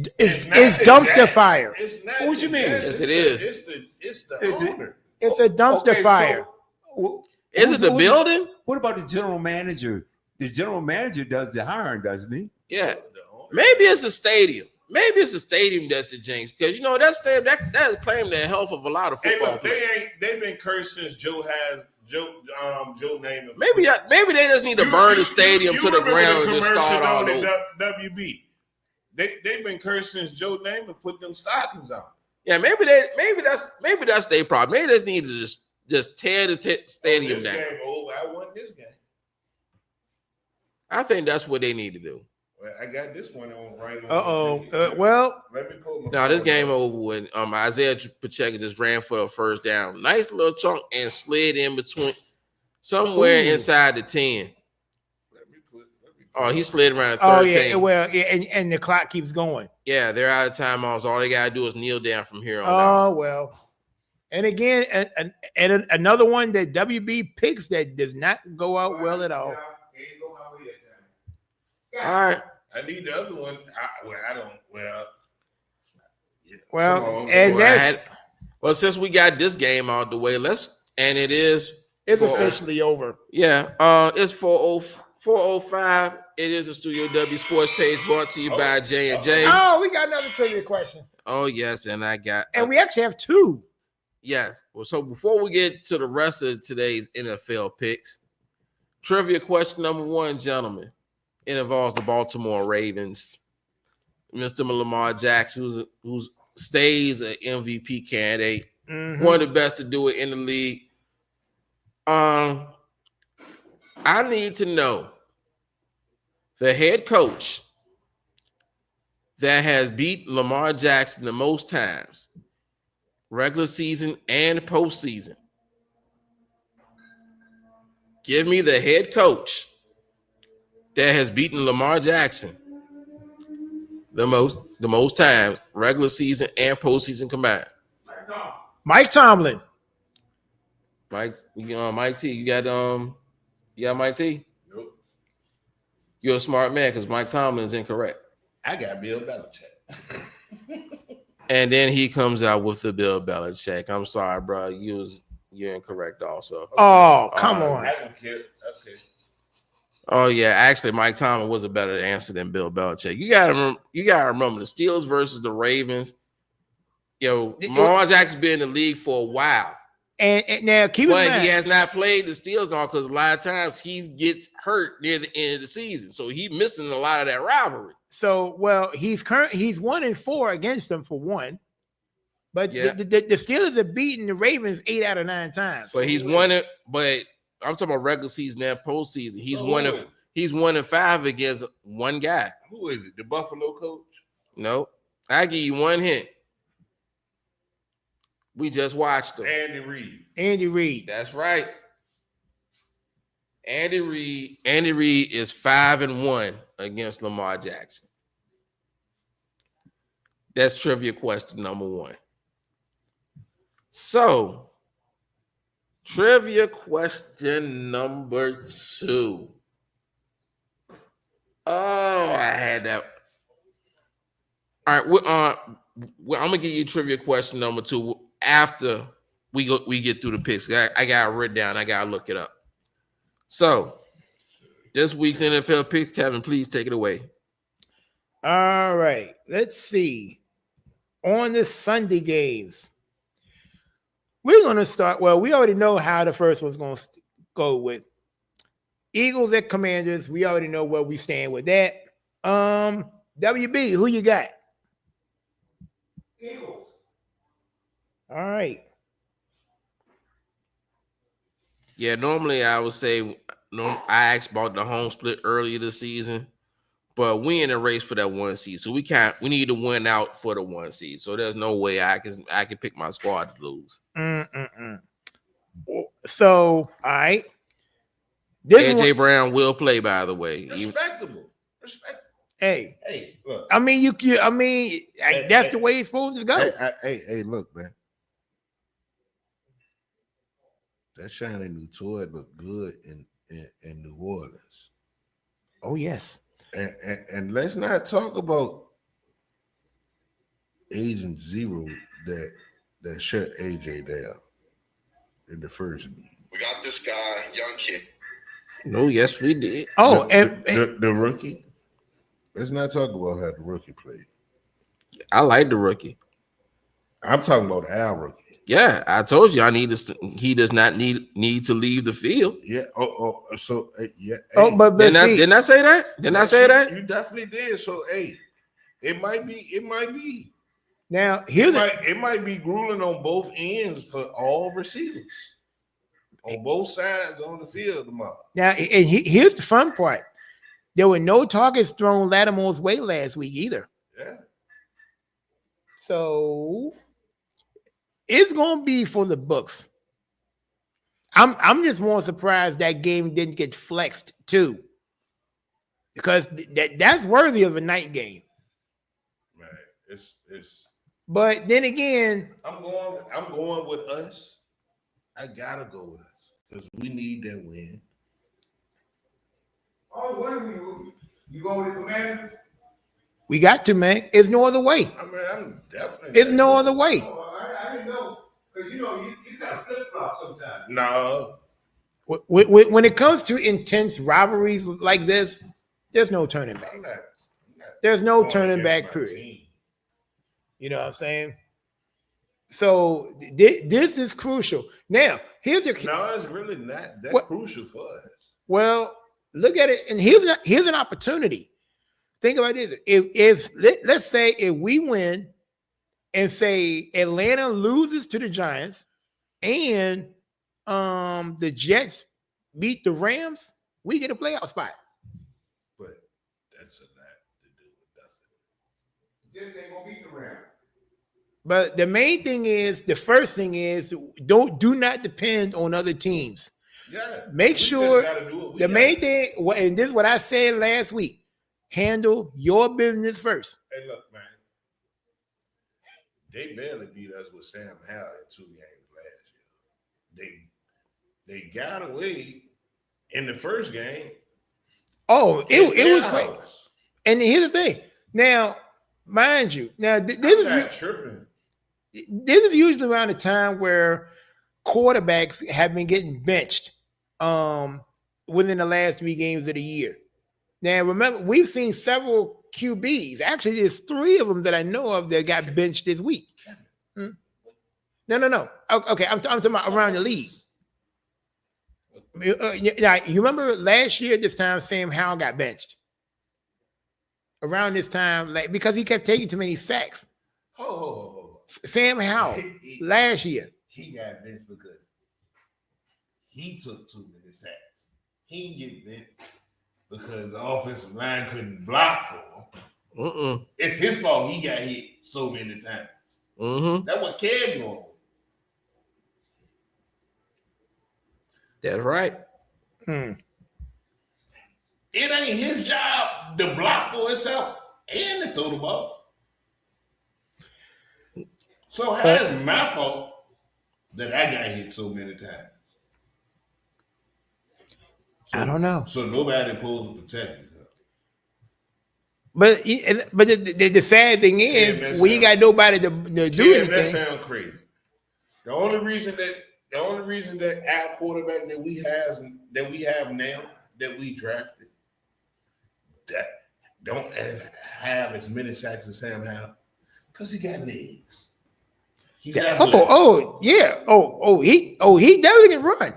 dumpster fire. What you mean? Yes, it is. It's the owner. It's a dumpster fire. So, is it the building? What about the general manager? The general manager does the hiring, doesn't he? Yeah. Maybe it's a stadium. Maybe it's a stadium that's the jinx because that stadium that has claimed the health of a lot of football players. They've been cursed since Joe Namath. Maybe they just need to burn the stadium to the ground and just start all over. WB. They've been cursed since Joe Namath put them stockings on. Yeah, maybe that's their problem. Maybe they just need to just tear the stadium down. Game over. I won this game. I think that's what they need to do. Well, I got this one on right. Well, let me pull my. Now this game over when Isaiah Pacheco just ran for a first down, nice little chunk, and slid in between somewhere inside the 10. He slid around 13. Oh yeah, well, and the clock keeps going. Yeah, they're out of timeouts. All they gotta do is kneel down from here on. Oh well, and again, and another one that WB picks that does not go out well at all. All right. I need the other one. I don't. Well, and well, since we got this game out the way, let's And it is It's 40 officially over. Yeah, it's 4:05. It is a Studio W Sports page brought to you by J&J. Oh, we got another trivia question. Oh, yes, and I got And we actually have two. yes. Well, so before we get to the rest of today's NFL picks, trivia question number one, gentlemen. It involves the Baltimore Ravens. Mr. Lamar Jackson, who stays an MVP candidate, one of the best to do it in the league. I need to know the head coach that has beat Lamar Jackson the most times, regular season and postseason. Give me the head coach that has beaten Lamar Jackson the most times, regular season and postseason combined. Mike Tomlin. Mike T. You got Mike T. Nope. You're a smart man because Mike Tomlin is incorrect. I got Bill Belichick. And then he comes out with the Bill Belichick. I'm sorry, bro. You're incorrect also. Oh, come on. I don't care. Okay. Oh yeah, actually, Mike Tomlin was a better answer than Bill Belichick. You gotta remember the Steelers versus the Ravens. Lamar Jackson's been in the league for a while, And now keep in mind, he has not played the Steelers on because a lot of times he gets hurt near the end of the season, so he's missing a lot of that rivalry. so well, he's 1-4 against them for one. But Yeah. the Steelers have beaten the Ravens 8 out of 9 times. But he's won it. But I'm talking about regular season and postseason. He's 1-5 against one guy. Who is it? The Buffalo coach? No, I give you one hint. We just watched him. Andy Reid. That's right. Andy Reid is 5-1 against Lamar Jackson. That's trivia question number one. So, trivia question number two. Oh, I had that. All right, I'm gonna give you trivia question number two after we get through the picks. I got it written down. I gotta look it up. So, this week's NFL picks, Kevin, please take it away. All right, let's see. On the Sunday games, we're going to start. Well, we already know how the first one's going to go with Eagles at Commanders. We already know where we stand with that. WB, who you got? Eagles. All right. Yeah, normally I would say I asked about the home split earlier this season, but we in a race for that 1 seed, so we need to win out for the 1 seed. So there's no way I can pick my squad to lose. So, all right. AJ Brown will play, by the way. Respectable. Hey, Look. I mean, that's the way it's supposed to go. Hey, look, man. That shiny new toy looked good in New Orleans. Oh, yes. And let's not talk about Agent Zero that shut AJ down in the first meeting. We got this guy, young kid. No, yes, we did. Oh, the rookie. Let's not talk about how the rookie played. I like the rookie. I'm talking about our rookie. Yeah, I told you he does not need to leave the field. Yeah. So yeah. Oh, but didn't I say that? Didn't I say that? You definitely did. So it might be. Now It might be grueling on both ends for all receivers on both sides on the field tomorrow. Now, and here's the fun part: there were no targets thrown Lattimore's way last week either. Yeah. So it's gonna be for the books. I'm just more surprised that game didn't get flexed too, because that's worthy of a night game. Man, it's. But then again, I'm going with us. I gotta go with us because we need that win. Oh, what are we? You going with the Commanders? we got to, man. There's no other way. I mean, I'm definitely. There's no other way. Oh, I didn't know. Because you got to flip flop sometimes. No, When it comes to intense rivalries like this, there's no turning back. I'm not There's no going turning against back, my period. team. You know what I'm saying? So this is crucial. Now, here's your No, it's really not that What- crucial for us. well, look at it, and here's an opportunity. Think about this. Let's say if we win and say Atlanta loses to the Giants and the Jets beat the Rams, we get a playoff spot. But that's a lot to do with nothing. Just ain't gonna beat the Rams. But the first thing is do not depend on other teams. Yeah, Make we sure just gotta do what we the gotta main do. thing, and this is what I said last week, handle your business first. Hey, look, man. They barely beat us with Sam Howell in 2 games last year. They got away in the first game. Oh, it was great. house. And here's the thing. Now, mind you, now I'm not tripping. this is usually around the time where quarterbacks have been getting benched within the last 3 games of the year. Now, remember, we've seen several QBs. Actually, there's 3 of them that I know of that got benched this week. No. Okay, I'm talking about around the league. Yeah, you remember last year, this time, Sam Howell got benched. Around this time, like because he kept taking too many sacks. Oh, Sam Howell last year. he got benched because he took too many sacks. He didn't get benched because the offensive line couldn't block for him. It's his fault he got hit so many times. That's what carried him on. That's right. Hmm. It ain't his job to block for himself and to throw the ball. So how is it my fault that I got hit so many times? I don't know. So nobody supposed to protect himself. But the sad thing is, that when you got nobody to do That anything. sounds crazy. The only reason that our quarterback that we have now that we drafted that don't have as many sacks as Sam Howell because he got legs. He's athletic. He definitely can run.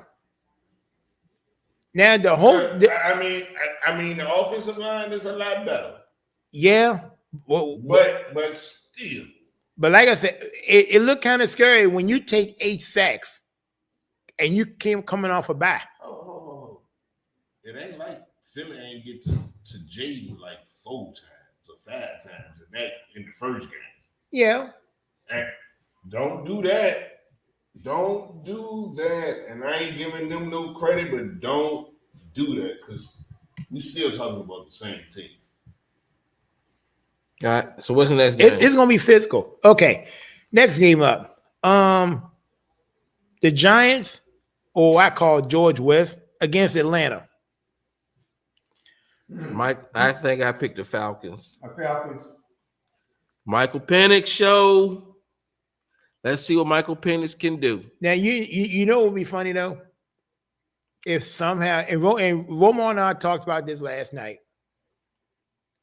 Now the whole, I mean, the offensive line is a lot better. yeah, well, but still. But like I said, it looked kind of scary when you take 8 sacks and you came coming off a bye. Oh, it ain't like Philly ain't get to Jaden like 4 times or 5 times in the first game. Yeah. And don't do that. Don't do that. And I ain't giving them no credit, but don't do that because we still talking about the same team. All right. So what's the next game? It's gonna be physical. Okay. Next game up. The Giants, or I call George With, against Atlanta. Mike, I think I picked the Falcons. Falcons. Michael Penix show. Let's see what Michael Penix can do. Now you know what would be funny though? If somehow and Romo and I talked about this last night.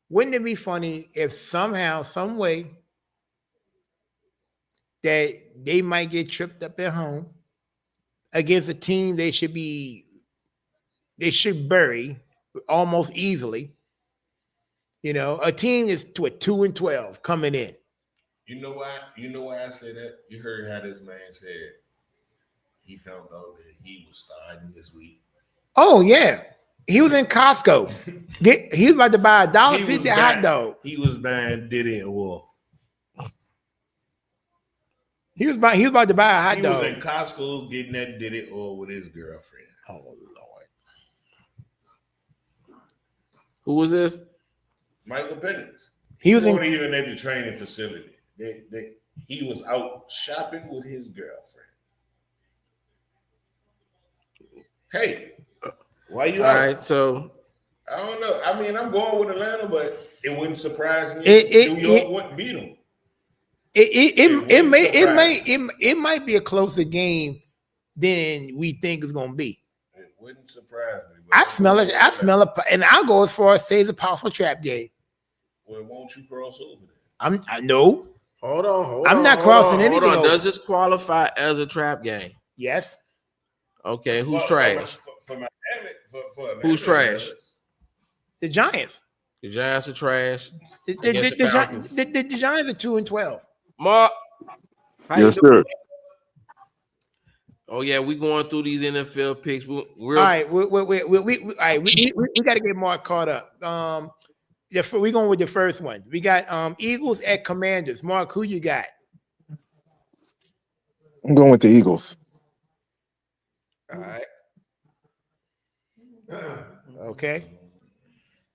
Wouldn't it be funny if somehow, some way, that they might get tripped up at home against a team they should bury almost easily. You know, a team is to a 2-12 coming in. You know why? You know why I say that? You heard how this man said he found out that he was starting this week. Oh yeah, he was in Costco. He was about to buy $1.50 hot dog. He was buying Diddy and Wolf. He was about to buy a hot He dog. was in Costco getting that Diddy oil with his girlfriend. Oh Lord. Who was this? Michael Penix. He was wasn't even at the training facility. He was out shopping with his girlfriend. Hey, why you All out? right. So I don't know. I mean, I'm going with Atlanta, but it wouldn't surprise me if New York wouldn't beat them. It might be a closer game than we think it's gonna be. It wouldn't surprise me. I smell it. And I'll go as far as say it's a possible trap game. Well, won't you cross over there? I know. Hold on. I'm not crossing anything over. Does this qualify as a trap game? Yes. Okay, who's trash? For Miami, Who's trash? The Giants. The Giants are trash. The Against the Falcons. Giants are 2-12. Mark. Yes, sir. Oh yeah, we going through these NFL picks. All right, we got to get Mark caught up. We're going with the first one. We got Eagles at Commanders. Mark, who you got? I'm going with the Eagles. All right. Okay.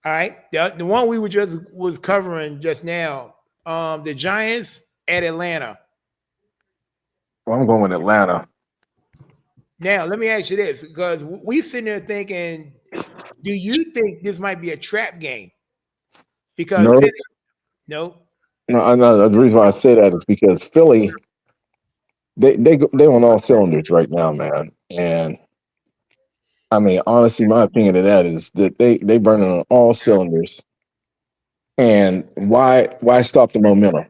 All right. The one we was covering just now. The Giants at Atlanta. Well, I'm going with Atlanta. Now, let me ask you this, because we sitting there thinking, do you think this might be a trap game? Because no. The reason why I say that is because Philly, they on all cylinders right now, man. And I mean, honestly, my opinion of that is that they burning on all cylinders. And why stop the momentum?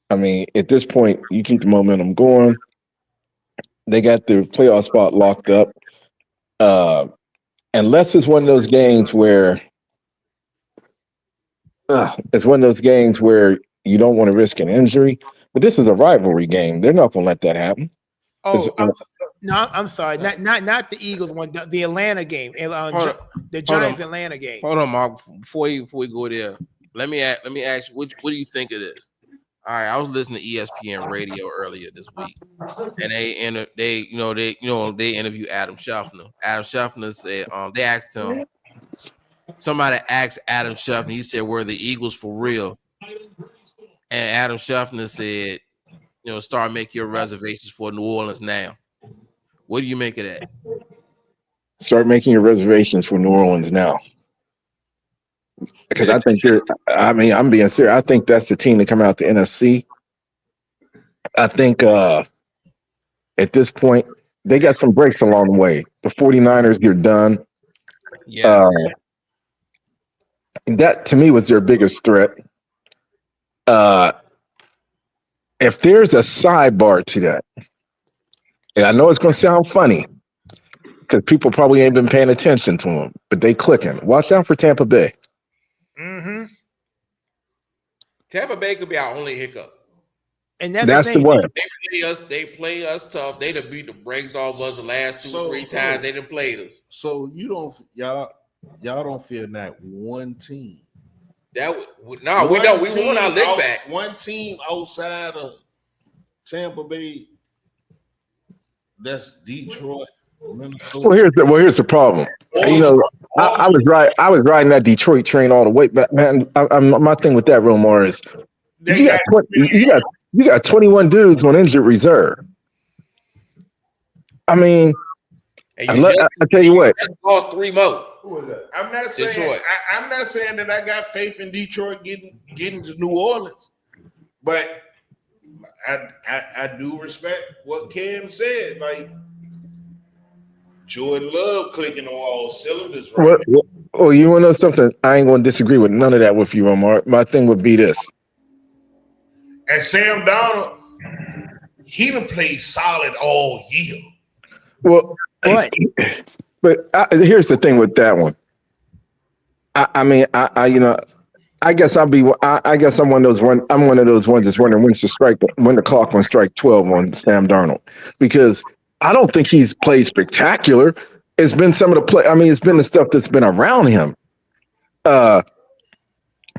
I mean, at this point, you keep the momentum going. They got the playoff spot locked up. Unless it's one of those games where you don't want to risk an injury. But this is a rivalry game. They're not going to let that happen. Oh, I'm sorry. Not the Eagles one. The Atlanta game. The Giants Atlanta game. Hold on, Mark. Before we go there, let me ask you, what do you think of this? All right, I was listening to ESPN radio earlier this week, and they interviewed Adam Scheffner. Adam Scheffner said they asked him. Somebody asked Adam Scheffner. He said, "Were the Eagles for real?" And Adam Scheffner said, start making your reservations for New Orleans now. What do you make of that? Start making your reservations for New Orleans now. Because I think I'm being serious. I think that's the team to come out the NFC. I think at this point, they got some breaks along the way. The 49ers, you're done. Yeah. That, to me, was their biggest threat. If there's a sidebar to that, and I know it's going to sound funny because people probably ain't been paying attention to them, but they clicking. Watch out for Tampa Bay. Mm-hmm. Tampa Bay could be our only hiccup. And that's the one. They play us tough. They done beat the brakes off us the last 2-3 times they done played us. So y'all don't fear that one team. We don't. We want our lick back. One team outside of Tampa Bay. That's Detroit, Minnesota. Well, here's the problem. I was riding that Detroit train all the way, but man, my thing with that, Romar, is you got 21 dudes on injured reserve. I mean, I tell you what. Lost 3 more. Who is that? I'm not saying that I got faith in Detroit getting to New Orleans, but I do respect what Cam said. Like Jordan Love clicking on all cylinders right now. Well, you want to know something? I ain't going to disagree with none of that with you, Omar. My thing would be this. And Sam Darnold, he done played solid all year. Well, but here's the thing with that one. I guess I'm one of those ones that's wondering when the clock will strike 12 on Sam Darnold, because I don't think he's played spectacular. It's been some of the play. I mean, it's been the stuff that's been around him.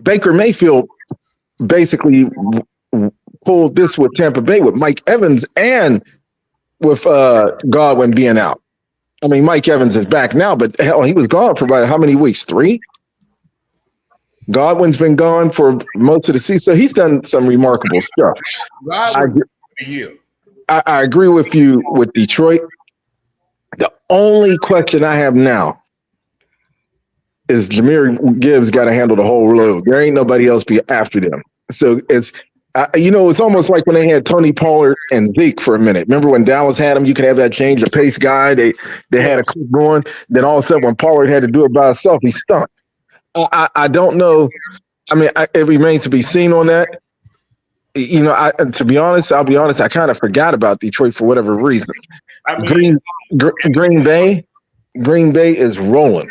Baker Mayfield basically pulled this with Tampa Bay with Mike Evans and with Godwin being out. I mean, Mike Evans is back now, but hell, he was gone for about how many weeks? 3? Godwin's been gone for most of the season, so he's done some remarkable stuff. I agree with you with Detroit. The only question I have now is Jahmyr Gibbs got to handle the whole load. There ain't nobody else be after them. So It's almost like when they had Tony Pollard and Zeke for a minute. Remember when Dallas had him? You could have that change of pace guy. They had a clip going. Then all of a sudden, when Pollard had to do it by himself, he stunk. I don't know. I mean, it remains to be seen on that. To be honest, I'll be honest. I kind of forgot about Detroit for whatever reason. I mean, Green Bay is rolling.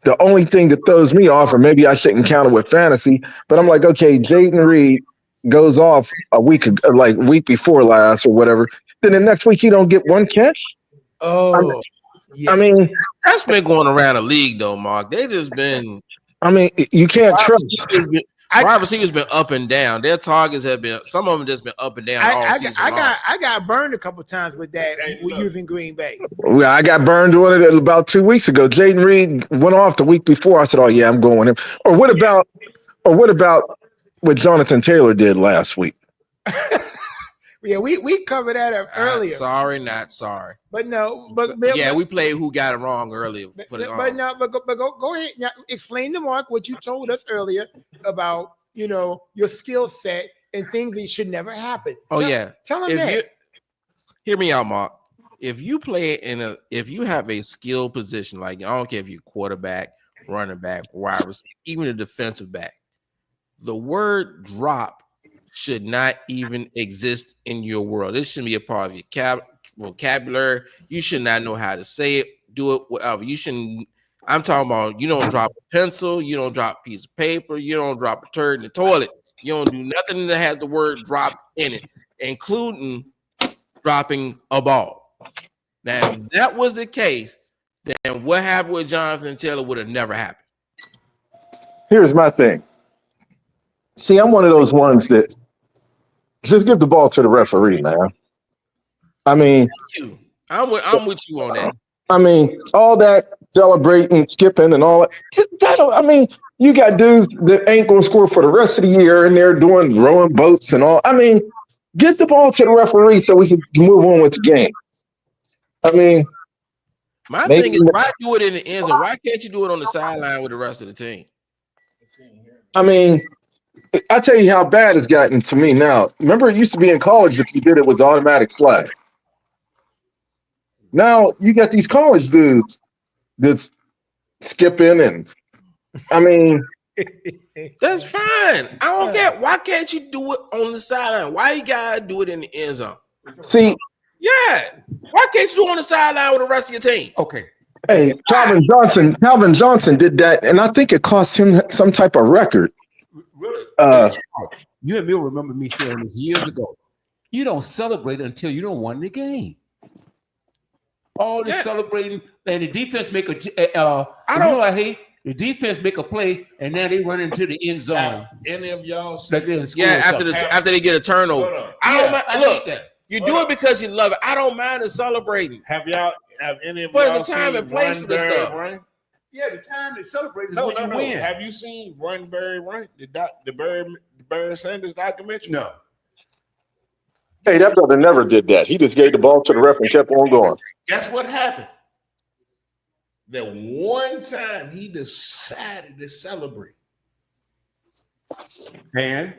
The only thing that throws me off, or maybe I shouldn't count it with fantasy, but I'm like, okay, Jaden Reed goes off week before last or whatever. Then the next week he don't get one catch. Oh, I mean, that's been going around the league though, Mark. They just been. I mean, you can't trust. Wide receivers been up and down. Their targets have been. Some of them just been up and down all season long. I got burned a couple times with that. We're using Green Bay. Well, I got burned on it about 2 weeks ago. Jaden Reed went off the week before. I said, "Oh yeah, I'm going with him." Or what about what Jonathan Taylor did last week? Yeah, we covered that up earlier. Not sorry. But no, we played who got it wrong earlier. Go ahead now. Explain to Mark what you told us earlier about your skill set and things that should never happen. Tell him that. Hear me out, Mark. If you play if you have a skill position, like I don't care if you're quarterback, running back, wide receiver, even a defensive back, the word drop should not even exist in your world. This shouldn't be a part of your vocabulary. You should not know how to say it, do it, whatever. You shouldn't. I'm talking about you don't drop a pencil, you don't drop a piece of paper, you don't drop a turd in the toilet. You don't do nothing that has the word drop in it, including dropping a ball. Now, if that was the case, then what happened with Jonathan Taylor would have never happened. Here's my thing. See, I'm one of those ones that just give the ball to the referee, man. I mean, I'm with you on that. I mean, all that celebrating, skipping, and all that. I mean, you got dudes that ain't going to score for the rest of the year, and they're doing rowing boats and all. I mean, get the ball to the referee so we can move on with the game. I mean, my thing is, why do it in the end zone? Why can't you do it on the sideline with the rest of the team? I mean, I tell you how bad it's gotten to me now. Remember, it used to be in college, if you did it was automatic flag. Now you got these college dudes that's skipping, and I mean, that's fine. I don't get why can't you do it on the sideline? Why you gotta do it in the end zone? See, why can't you do it on the sideline with the rest of your team? Okay. Hey, Calvin Johnson did that, and I think it cost him some type of record. Really? You and me will remember me saying this years ago. You don't celebrate until you don't win the game. All this celebrating, and the defense make I hate the defense make a play, and now they run into the end zone. Any of y'all? After they get a turnover. I don't mind. You do it because you love it. I don't mind the celebrating. Have any of y'all seen time and place for this stuff? Run? Yeah, the time to celebrate is when you win. Have you seen Run Barry Run? The Barry Sanders documentary? No. Hey, that brother never did that. He just gave the ball to the ref and kept on going. Guess what happened? That one time he decided to celebrate. And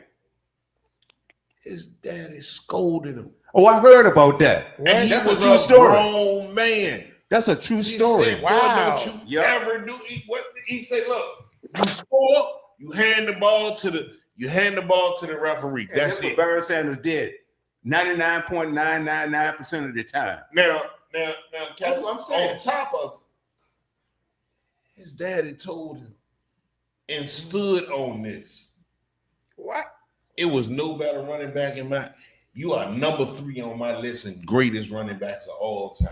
his daddy scolded him. Oh, I heard about that. And he was a true a story. grown man. That's a true story. Said, wow. Don't you ever do what he said, look, you score, you hand the ball to the referee. That's what Barry Sanders did 99.999% of the time. Now, that's what I'm saying. On top of his daddy told him and stood on this. What? It was no better running back in my. You are number 3 on my list and greatest running backs of all time.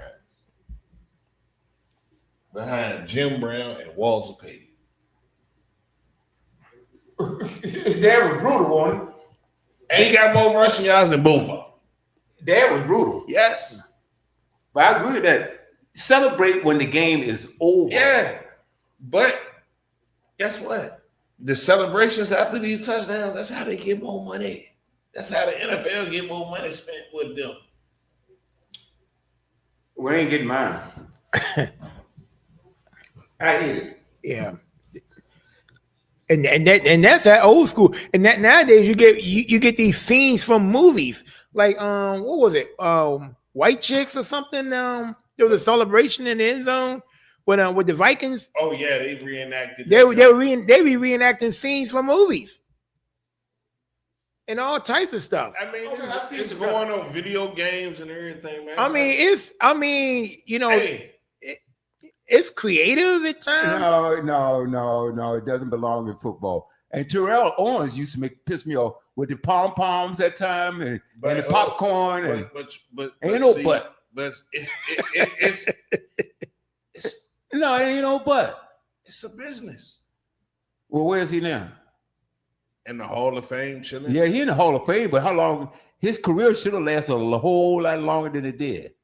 Behind Jim Brown and Walter Payton. His dad was brutal on him. And he got more rushing yards than both of them. Dad was brutal. Yes. But I agree with that. Celebrate when the game is over. Yeah. But guess what? The celebrations after these touchdowns, that's how they get more money. That's how the NFL get more money spent with them. We ain't getting mine. I need it. Yeah. And that's that old school. And that nowadays you get these scenes from movies. Like what was it? White Chicks or something. There was a celebration in the end zone with the Vikings. Oh yeah, they reenacted. They be reenacting scenes from movies. And all types of stuff. I mean, it's going on video games and everything, man. Hey. It's creative at times. No. It doesn't belong in football. And Terrell Owens used to piss me off with the pom poms that time and the popcorn but ain't no see, but. But it's no, it ain't no but. It's a business. Well, where is he now? In the Hall of Fame, chilling. Yeah, he in the Hall of Fame, but how long? His career should have lasted a whole lot longer than it did.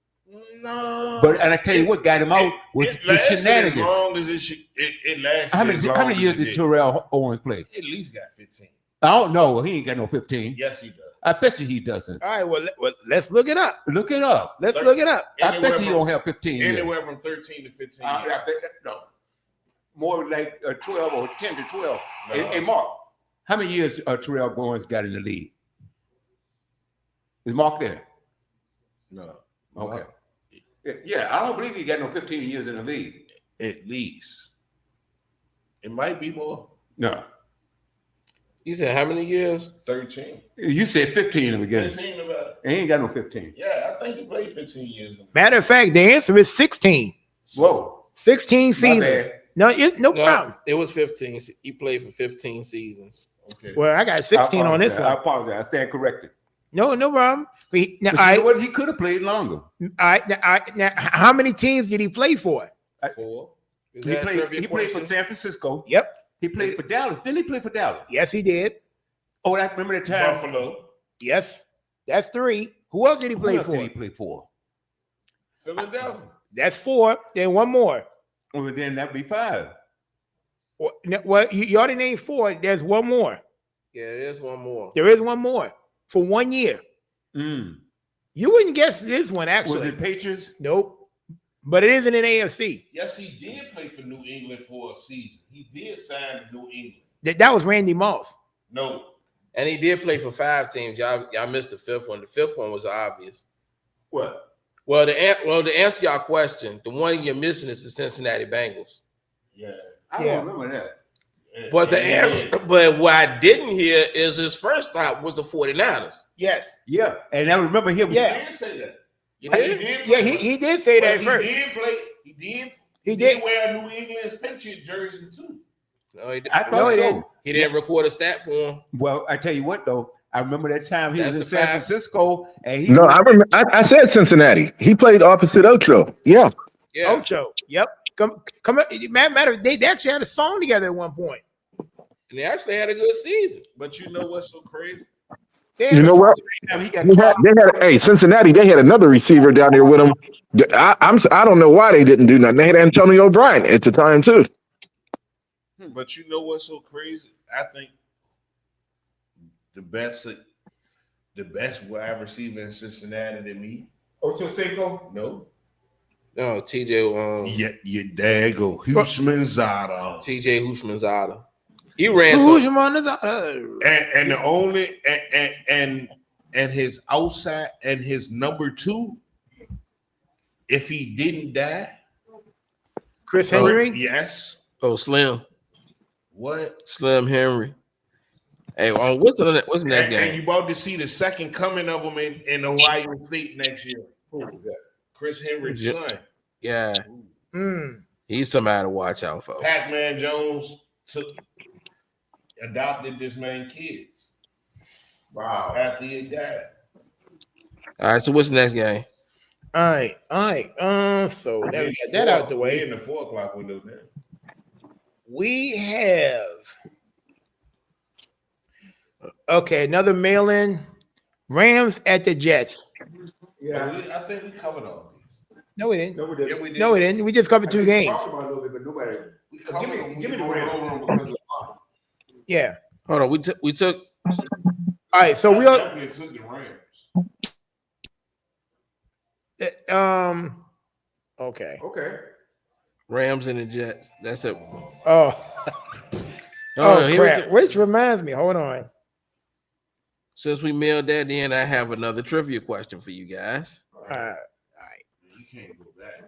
No, and I tell you what got him out was the shenanigans. As long as it lasted. How many years did Terrell Owens play? At least got 15. I don't know. He ain't got no 15. Yes, he does. I bet you he doesn't. All right, well, let's look it up. Look it up. Let's look it up. I bet you don't have 15 years. Anywhere from 13 to 15 I bet no. More like 12 or 10 to 12. No. Hey, Mark, how many years Terrell Owens got in the league? Is Mark there? No. Okay. Yeah, I don't believe he got no 15 years in the league. At least. It might be more. No. You said how many years? 13. You said 15 in the beginning. 15 about. He ain't got no 15. Yeah, I think he played 15 years. Matter of fact, the answer is 16. Whoa. 16 seasons. No, no problem. It was 15. He played for 15 seasons. Okay. Well, I got 16 on this one. I apologize. I stand corrected. No problem. But you know what? He could have played longer. Now, how many teams did he play for? 4. He played for San Francisco. Yep. He played for Dallas. Didn't he play for Dallas? Yes, he did. Oh, I remember that time. Buffalo. Yes. That's 3. Who else did he play for? Did he play for? Philadelphia. That's 4. Then one more. Well, then that'd be 5. Well, you already named 4. There's one more. Yeah, there's one more. There is one more for 1 year. You wouldn't guess this one, actually. Was it Patriots? Nope. But it is in an AFC. Yes, he did play for New England for a season. He did sign to New England. That was Randy Moss. No. And he did play for 5 teams. Y'all missed the 5th one. The 5th one was obvious. What? Well, to answer y'all question, the one you're missing is the Cincinnati Bengals. Yeah. I don't remember that. But the answer, but what I didn't hear is his first stop was the 49ers. Yes. Yeah. And I remember him. Yeah. He did say that. You did? Yeah, he did say that first. He did play. He did wear New England's Patriot jersey too. No, he didn't. I thought so. He didn't record a stat for him. Well, I tell you what though, I remember that time he was in San Francisco and he. No, I remember. I said Cincinnati. He played opposite Ocho. Yeah. Ocho. Yep. Come. Matter. They actually had a song together at one point. And they actually had a good season. But you know what's so crazy? You know what? Hey, Cincinnati. They had another receiver down there with them. I don't know why they didn't do nothing. They had Antonio Bryant at the time too. But you know what's so crazy? I think the best wide receiver in Cincinnati than me. Ocho Cinco? No. No, TJ. Yeah, there you go. Hushmanzada. TJ Hushmanzada. He ran and the only and his outside and his number 2, if he didn't die, Chris Henry. Yes. Oh, Slim. What? Slim Henry. Hey, what's the next game? And you about to see the second coming of him in Ohio State next year. Who was that? Chris Henry's son. Yeah. He's somebody to watch out for. Pac-Man Jones adopted this man's kids. Wow. After he died. All right, so what's the next game? All right. So now we got that out the way. In the 4 o'clock window now. We have another mail-in. Rams at the Jets. Yeah, I think we covered all these. No, we didn't. No, we didn't. No, we didn't. We just covered 2 games. Talked about a little bit, but nobody. Give me the Rams. Yeah. Hold on. We took. All right. So we definitely took the Rams. Okay. Okay. Rams and the Jets. That's it. Oh. Oh here we crap! go. Which reminds me. Hold on. Since we mailed that in, I have another trivia question for you guys. You can't go back.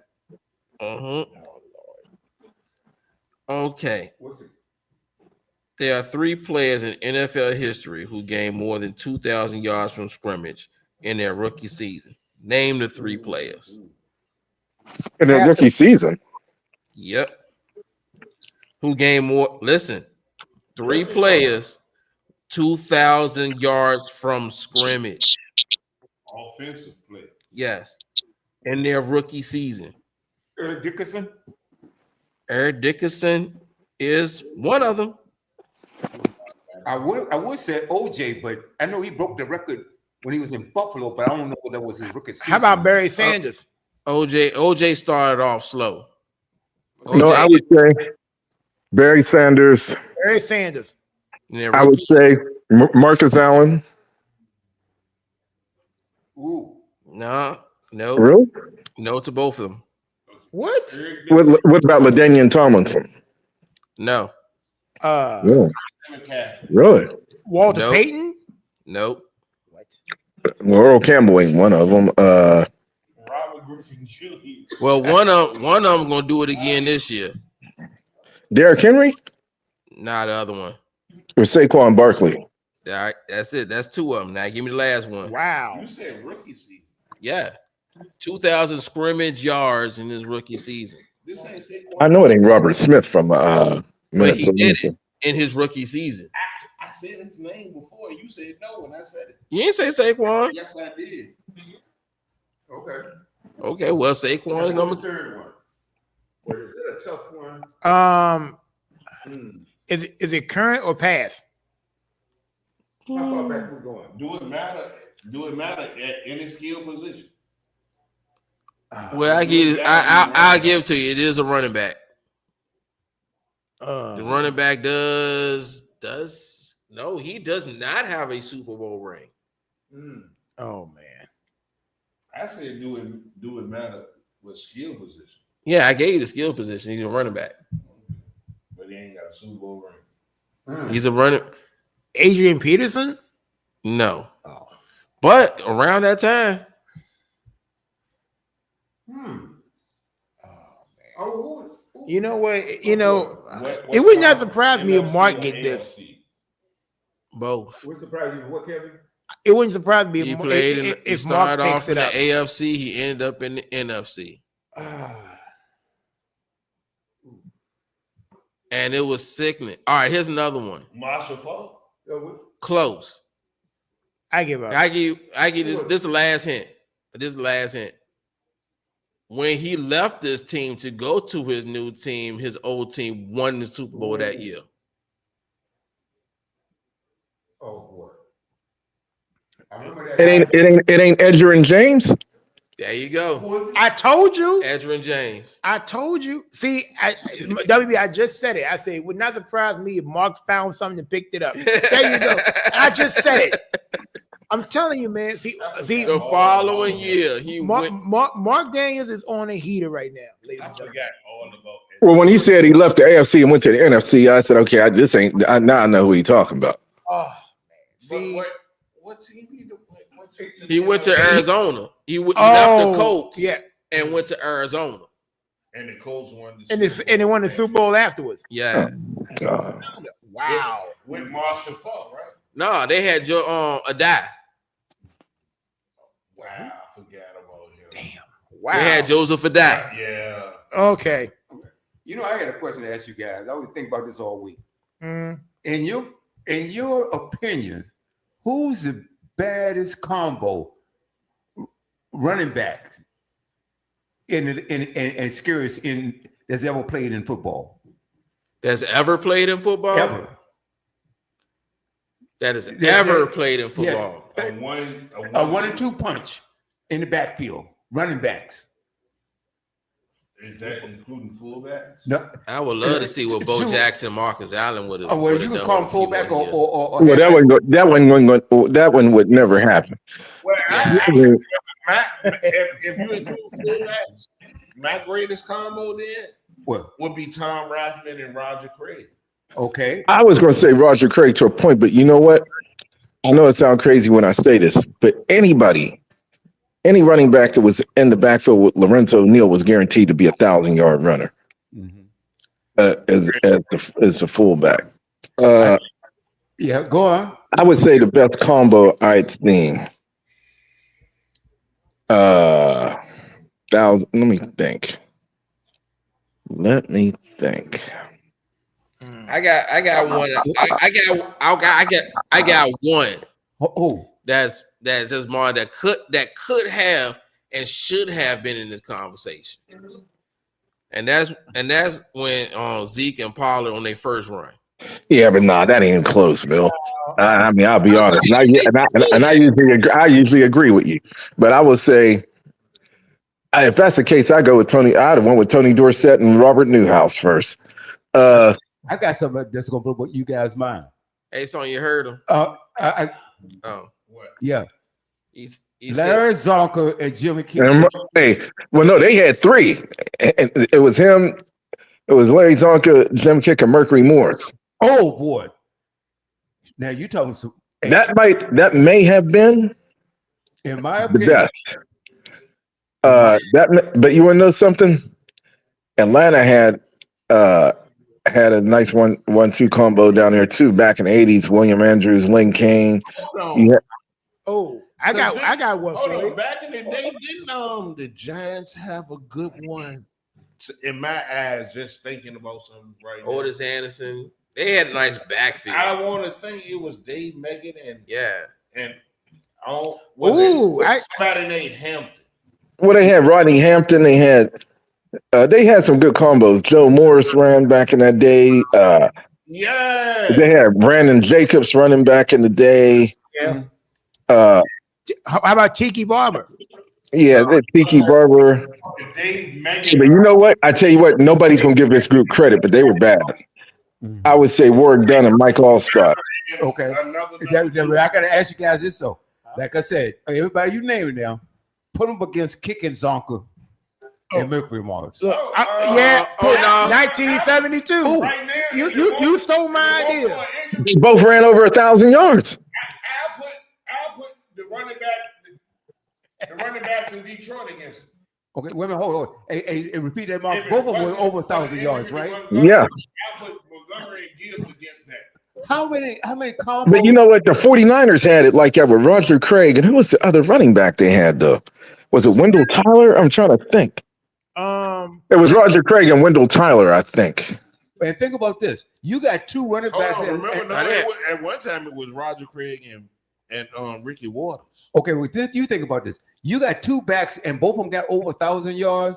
Okay. What's it? There are 3 players in NFL history who gained more than 2,000 yards from scrimmage in their rookie season. Name the 3 players. In their rookie season. Yep. Who gained more? Listen, 3 players, 2,000 yards from scrimmage. Offensive play. Yes. In their rookie season. Eric Dickerson. Eric Dickerson is one of them. I would say OJ, but I know he broke the record when he was in Buffalo, but I don't know if that was his rookie season. How about Barry Sanders? OJ started off slow. No, I would say Barry Sanders. Barry Sanders. I would say Marcus Allen. Ooh. No. Really? No to both of them. What? What about LaDainian Tomlinson? No. Yeah. Really? Walter Payton? Nope. What? Well, Earl Campbell ain't one of them. Robert Griffin Jr. Well, one of them gonna do it again this year. Derrick Henry? Nah, the other one. Or Saquon Barkley? All right, that's it. That's 2 of them. Now give me the last one. Wow. You said rookie season. Yeah. 2,000 scrimmage yards in his rookie season. This ain't Saquon. I know it ain't Robert Smith from But he Minnesota. did it in his rookie season. I said his name before. You said no, and I said it. You ain't say Saquon. Yes, I did. Okay. Okay, well, Saquon is number 3. Third one. But is it a tough one? Is it current or past? How far back we going? Do it matter? Do it matter at any skill position? Well, I'll give it to you. It is a running back. The running back he does not have a Super Bowl ring. Oh man. I said do it matter with skill position. Yeah, I gave you the skill position. He's a running back. But he ain't got a Super Bowl ring. He's a running. Adrian Peterson? No. But around that time. You know what? It would not surprise me if Mark get this. Both. What surprised you? What, Kevin? It wouldn't surprise me He if played. He Mark started picks off in it the up. AFC. He ended up in the NFC. And it was sickening. All right, here's another one. Marshall Falk. Close. I give up. I give this. This is the last hint. This is the last hint. When he left this team to go to his new team, his old team won the Super Bowl that year. Oh boy. I remember that. It ain't Edgerrin James. There you go. I told you. Edgerrin James. I told you. See, WB, I just said it. I said it would not surprise me if Mark found something and picked it up. There you go. I just said it. I'm telling you, man. See, The following year, he went. Mark Daniels is on a heater right now. Ladies and gentlemen. all about it. Well, when he said he left the AFC and went to the NFC, I said, okay, now I know who he's talking about. Oh man. See, What team He went to Arizona. He left the Colts. Yeah. And went to Arizona. And the Colts won And they won the Super Bowl afterwards. Yeah. God. Wow. With Marshall Falk, right? No, they had a die. Wow, I forgot about him. Damn. Wow. They had Joseph Adai. Yeah. Okay. You know, I got a question to ask you guys. I always think about this all week. Mm. In your opinion, who's the baddest combo running back and scariest that's ever played in football? That's ever played in football? Ever. That has ever played in football. Yeah. A 1 and 2 punch in the backfield, running backs. Is that including fullbacks? No. I would love to see what Bo Jackson, Marcus Allen would have. Oh, well, you can call him fullback or Well, that one would never happen. Well, if you include fullbacks, my greatest combo then would be Tom Rathman and Roger Craig. Okay. I was going to say Roger Craig to a point, but you know what? I know it sounds crazy when I say this, but any running back that was in the backfield with Lorenzo Neal was guaranteed to be 1,000-yard runner as a fullback. Yeah, go on. I would say the best combo I'd seen. Let me think. I got one. I got one. Oh, That's just more that could have and should have been in this conversation. And that's when Zeke and Pollard on their first run. Yeah, but nah, that ain't close, Bill. I mean, I'll be honest. And I usually agree with you, but I will say, if that's the case, I go with Tony. I'd have went with Tony Dorsett and Robert Newhouse first. I got something that's gonna blow you guys' mind. Hey, son, you heard him? Yeah. He Larry Zonka and Jimmy King. No, they had three. It was him. It was Larry Zonka, Jim Kick, and Mercury Morris. Oh boy! Now you talking some that may have been, in my opinion, the best. But you want to know something? Atlanta had a nice 1-2 combo down there too back in the 80s. William Andrews, Lynn Kane. I got one for you. Back in the day, didn't the Giants have a good one? In my eyes, just thinking about something right now. Otis Anderson. They had a nice backfield. I want to think it was Dave Meggett and somebody named Hampton. Well, they had Rodney Hampton. They had some good combos. Joe Morris ran back in that day. They had Brandon Jacobs running back in the day. Yeah. How about Tiki Barber? Yeah, Tiki Barber. But you know what? I tell you what, nobody's gonna give this group credit, but they were bad. I would say Ward Dunn and Mike Allstott. Okay. I gotta ask you guys this though. Like I said, everybody you name it now, put them against Kicking Zonka and Mercury Morris. 1972. Right now, you stole my idea. They both ran over 1,000 yards. I'll put the running backs in Detroit against them. Okay, wait a minute, hold on. Hey, repeat that, Mark. Both of them were over 1,000 yards, right? Yeah. I'll put Montgomery and Gibbs against that. How many combos? But you know what? The 49ers had it like that with Roger Craig. And who was the other running back they had, though? Was it Wendell Tyler? I'm trying to think. It was Roger Craig and Wendell Tyler, I think. And think about this. You got two running backs. At one time it was Roger Craig and Ricky Waters. Okay, well, you think about this. You got two backs, and both of them got over 1,000 yards.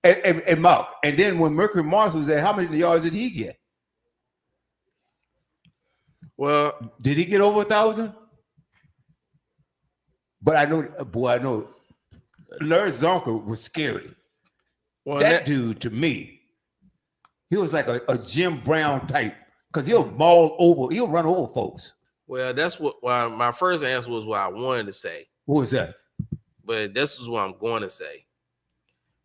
And Mark, and then when Mercury Morris was there, how many yards did he get? Well, did he get over 1,000? But I know Larry Zonka was scary. Well, that dude, to me, he was like a Jim Brown type because he'll run over folks. Well, that's what my first answer was what I wanted to say. What was that? But this is what I'm going to say.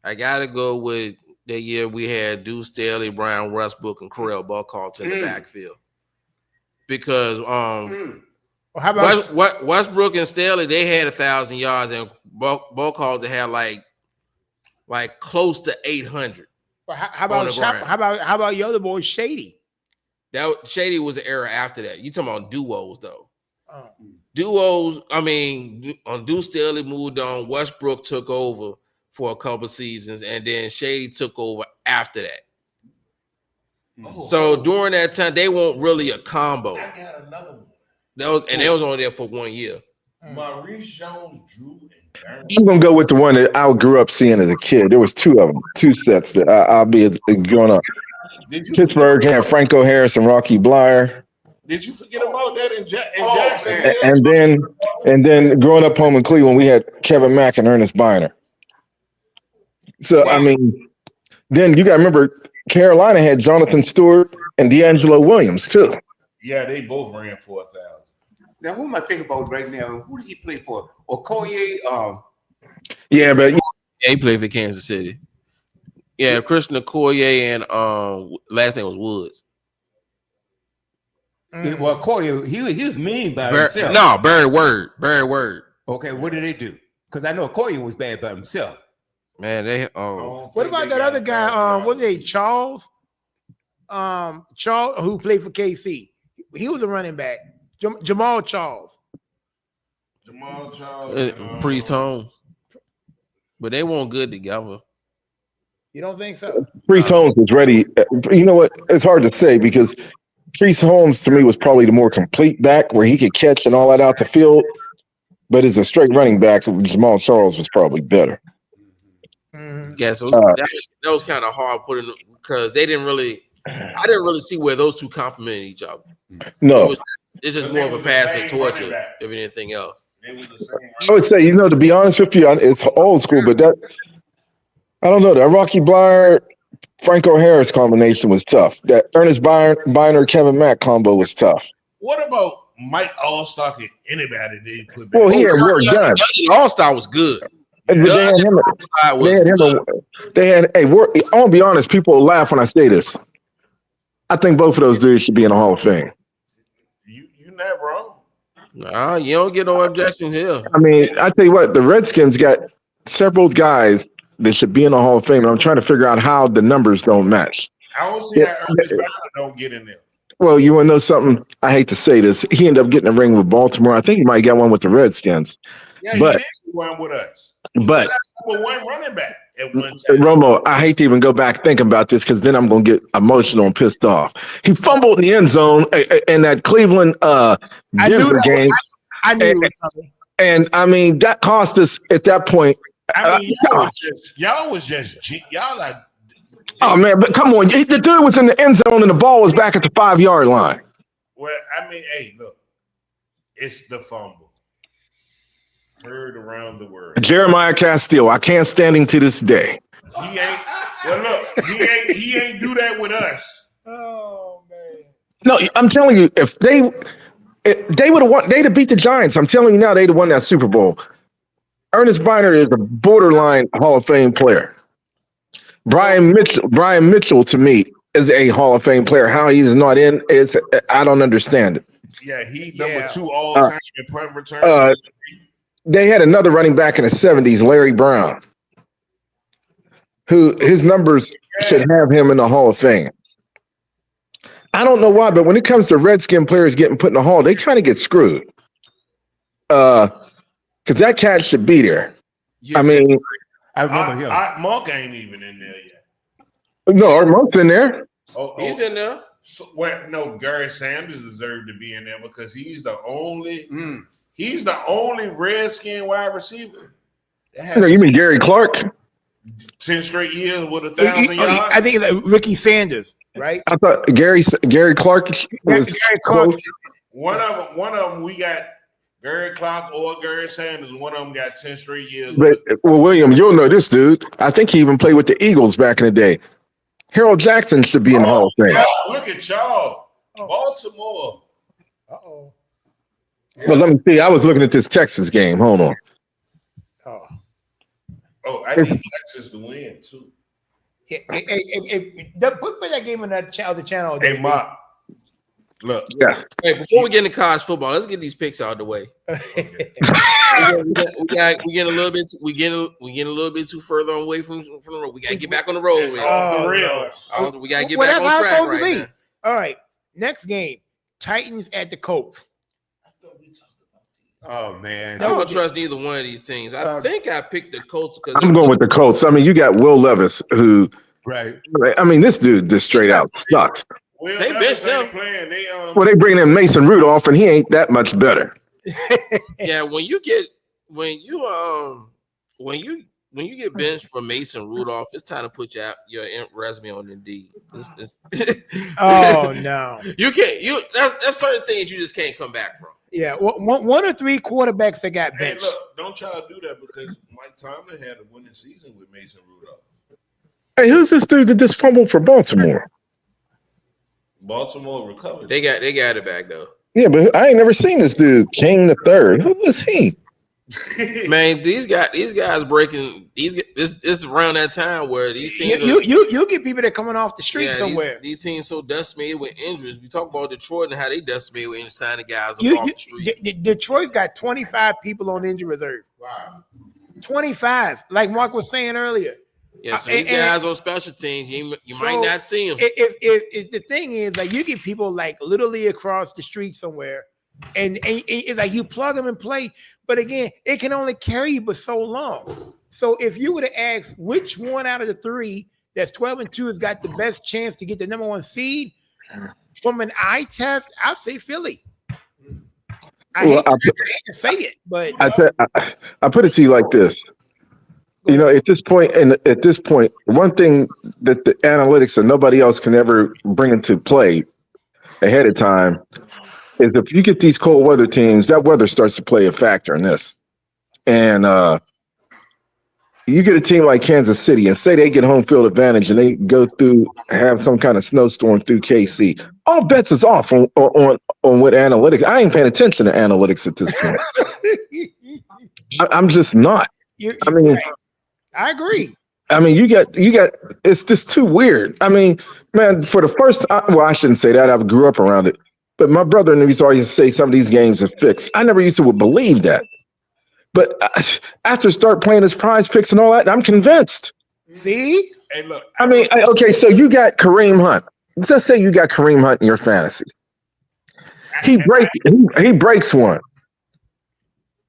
I got to go with that year we had Deuce Staley, Brian Westbrook, and Correll Buckhalter in the backfield. Because how about Westbrook and Staley, they had 1,000 yards, and Buckhalter had like close to 800. Well, how about your other boy Shady? Shady was the era after that. You talking about duos though? Duos. I mean, on Deuce Staley moved on. Westbrook took over for a couple seasons, and then Shady took over after that. So during that time, they weren't really a combo. I got another one. They was only there for 1 year. Maurice Jones, Drew, and Darren. I'm gonna go with the one that I grew up seeing as a kid. There was two of them, two sets that I'll be going up. Pittsburgh had Franco Harris and Rocky Blyer. Did you forget about that in Jackson? And then growing up home in Cleveland, we had Kevin Mack and Ernest Biner. So I mean, then you got to remember Carolina had Jonathan Stewart and D'Angelo Williams too. Yeah, they both ran for 1,000. Now, who am I thinking about right now? Who did he play for? Okoye? Yeah, but he played for Kansas City. Yeah, Christian Okoye and last name was Woods. Well, Corey, he was mean by himself. No, Barry Word. Okay, what did they do? Because I know Corey was bad by himself. Man, they What about that other guy? What's his name? Charles? Charles, who played for KC. He was a running back. Jamal Charles. Priest Holmes. But they weren't good together. You don't think so? Priest Holmes was ready. You know what? It's hard to say because Priest Holmes to me was probably the more complete back where he could catch and all that out the field. But as a straight running back, Jamal Charles was probably better. Yeah, so that was kind of hard putting because they didn't really. I didn't really see where those two complemented each other. No, it's just more of a pass than torture, if anything else. I would say, to be honest with you, it's old school, but I don't know. That Rocky Bleier, Franco Harris combination was tough. That Ernest Biner, Kevin Mack combo was tough. What about Mike Allstock and anybody they put back? Well, he had Will Dunn. All-Star was good. They had him. Hey, I want to be honest. People will laugh when I say this. I think both of those dudes should be in the Hall of Fame. You're not wrong. Nah, you don't get no objections here. I mean, I tell you what, the Redskins got several guys that should be in the Hall of Fame, and I'm trying to figure out how the numbers don't match. I don't see how Ernest Biner don't get in there. Well, you want to know something? I hate to say this. He ended up getting a ring with Baltimore. I think he might get one with the Redskins. Yeah, but, he did one with us. But number one running back at one time. Romo, I hate to even go back thinking about this because then I'm going to get emotional and pissed off. He fumbled in the end zone in that Cleveland Denver game. I knew it was something. And I mean, that cost us at that point. I mean, y'all was just like. Oh man, but come on, the dude was in the end zone and the ball was back at the 5-yard line. Well, I mean, hey, look, it's the fumble. Heard around the world. Jeremiah Castile, I can't stand him to this day. He ain't. Well, look, he ain't do that with us. Oh man. No, I'm telling you, if they would have won, they'd have beat the Giants. I'm telling you now, they'd have won that Super Bowl. Ernest Biner is a borderline Hall of Fame player. Brian Mitchell to me is a Hall of Fame player. How he's not in is I don't understand it. Yeah, he number 2 all time in punt return. They had another running back in the 70s, Larry Brown, who his numbers should have him in the Hall of Fame. I don't know why, but when it comes to Redskin players getting put in the Hall, they kind of get screwed. Because that cat should be there. Yeah, I mean, I remember him. Monk ain't even in there yet. No, Art Monk's in there. He's in there. So, no, Gary Sanders deserved to be in there because he's the only Redskin wide receiver. You mean Gary Clark? 10 straight years with 1,000 yards. I think it's Ricky Sanders, right? I thought Gary Clark was Gary Clark. One of them, we got Gary Clark or Gary Sanders. One of them got 10 straight years. But William, you'll know this dude. I think he even played with the Eagles back in the day. Harold Jackson should be in the Hall of Fame. Yeah, look at y'all, Baltimore. Uh-oh. Well, let me see. I was looking at this Texas game. Hold on. Oh, I need Texas to win too. Put that game on that channel. Hey, Mark. Look. Yeah. Hey, before we get into college football, let's get these picks out of the way. Okay. we get a little bit. We getting a little bit too further away from the road. We gotta get back on the road. It's off the rails. We gotta get back on track right now. All right. Next game: Titans at the Colts. Oh man, I don't trust neither one of these teams. I think I picked the Colts because I'm going with the Colts. I mean, you got Will Levis, who, right? I mean, this dude just straight out sucks. Well, they benched him. They bring in Mason Rudolph, and he ain't that much better. Yeah, when you get benched for Mason Rudolph, it's time to put your resume on Indeed. Oh no, you can't. That's certain things you just can't come back from. Yeah, one or three quarterbacks that got benched. Hey, look, don't try to do that because Mike Tomlin had a winning season with Mason Rudolph. Hey, who's this dude that just fumbled for Baltimore? Baltimore recovered. They got it back though. Yeah, but I ain't never seen this dude, King the Third. Who was he? Man, these guys breaking this around that time where these teams you get people that coming off the street somewhere. These teams so decimated with injuries. We talk about Detroit and how they decimated with injuries, signing guys off the street. Detroit's got 25 people on injury reserve. Wow. 25, like Mark was saying earlier. Yeah, so these guys on special teams, you might not see them. If the thing is, like, you get people like literally across the street somewhere, and it's like you plug them and play. But again, it can only carry you but so long. So if you were to ask which one out of the three that's 12-2 has got the best chance to get the number 1 seed from an eye test, I'll say Philly. I hate to say it, but I put it to you like this. You know, at this point, one thing that the analytics and nobody else can ever bring into play ahead of time is if you get these cold weather teams, that weather starts to play a factor in this. And you get a team like Kansas City and say they get home field advantage and they go through, have some kind of snowstorm through KC. All bets is off on what analytics. I ain't paying attention to analytics at this point. I'm just not. I mean, I agree. I mean, you got. It's just too weird. I mean, man, for the first, well, I shouldn't say that. I grew up around it, but my brother used to always say some of these games are fixed. I never used to believe that, but after start playing his prize picks and all that, I'm convinced. See? Hey, look. I mean, okay, so you got Kareem Hunt. Let's say you got Kareem Hunt in your fantasy. He breaks one.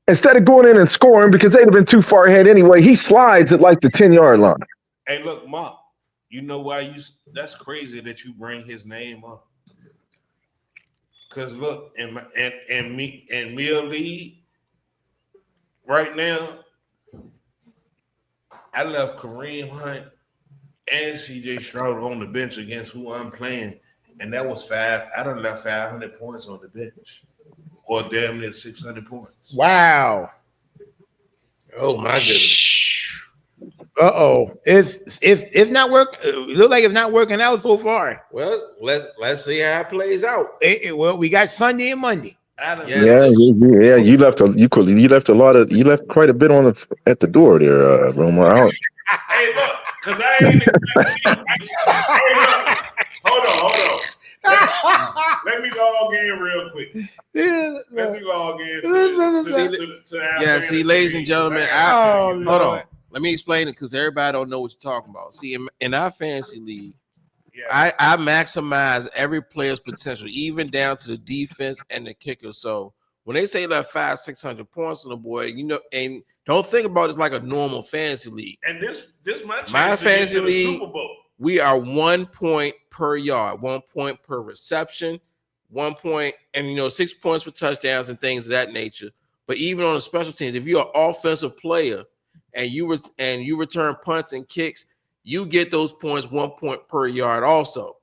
Instead of going in and scoring because they'd have been too far ahead anyway, he slides at like the 10-yard line. Hey, look, Mark, you know why that's crazy that you bring his name up. Because look, in Mill League, right now, I left Kareem Hunt and CJ Stroud on the bench against who I'm playing, and that was I done left 500 points on the bench. Or damn near 600 points. Wow. Oh my goodness. It's not working. It looks like it's not working out so far. Well, let's see how it plays out. Well, we got Sunday and Monday. Yeah. You left quite a bit at the door there, Romo. Hey, look, because I ain't expecting. Hey, look, hold on. Let me log in real quick. Let me log in. See, ladies and gentlemen, hold on. Let me explain it because everybody don't know what you're talking about. See, in our fantasy league, I maximize every player's potential, even down to the defense and the kicker. So when they say like 500-600 points on the board, you know, and don't think about it like a normal fantasy league. And this my fantasy league, Super Bowl. We are 1 point per yard, 1 point per reception, 1 point, and 6 points for touchdowns and things of that nature. But even on the special teams, if you're an offensive player and you return punts and kicks, you get those points 1 point per yard also.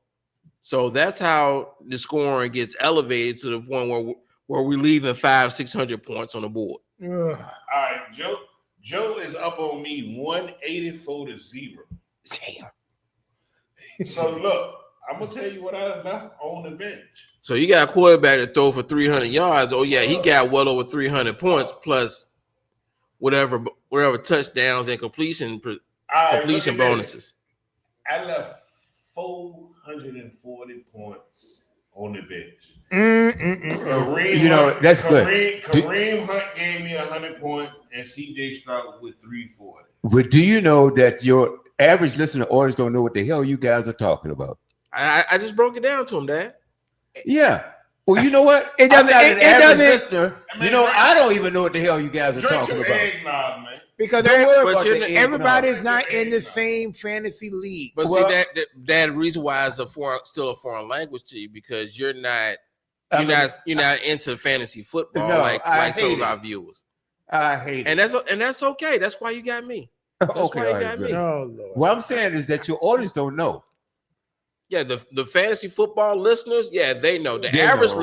So that's how the scoring gets elevated to the point where we're leaving 500-600 points on the board. All right, Joe is up on me 184-0. Damn. So look, I'm gonna tell you what I left on the bench. So you got a quarterback to throw for 300 yards. Oh yeah, he got well over 300 points plus whatever touchdowns and completion bonuses. I left 440 points on the bench. That's good. Kareem Hunt gave me 100 points, and CJ Stroud with 340. But do you know that your average listener audience don't know what the hell you guys are talking about? I just broke it down to him, Dad. Yeah. Well, you know what? It doesn't. Listener. I don't even know what the hell you guys are talking about. Eggnog, man. Because everybody's not in the same fantasy league. But see, that reason why it's still a foreign language to you because you're not into fantasy football like some of our viewers. I hate it, and that's okay. That's why you got me. Me. Oh, Lord. What I'm saying is that your audience don't know. Yeah, the fantasy football listeners, they know. The average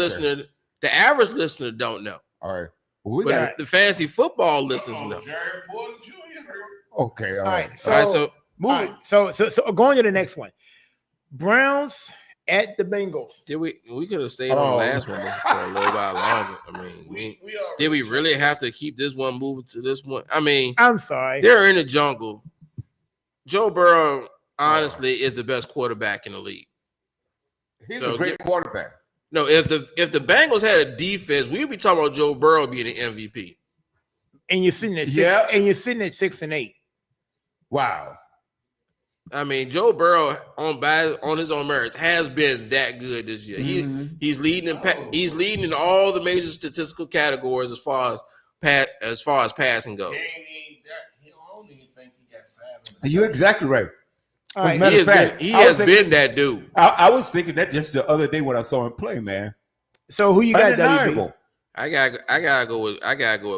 listener don't know. All right. But the fantasy football listeners know. Jared Porter Jr. Okay. All right. So going to the next one. Browns at the Bengals. Did we could have stayed on the last one for a little while longer. I mean, did we really have to keep this one moving to this one? I mean, I'm sorry. They're in the jungle. Joe Burrow, honestly, is the best quarterback in the league. He's a great quarterback. No, if the Bengals had a defense, we'd be talking about Joe Burrow being the MVP. And you're sitting at 6-8. Wow. I mean, Joe Burrow on his own merits has been that good this year. He's leading in all the major statistical categories as far as passing goes. You're exactly right. As a matter of fact, he has been that dude. I was thinking that just the other day when I saw him play, man. So who you got? WB? I gotta go with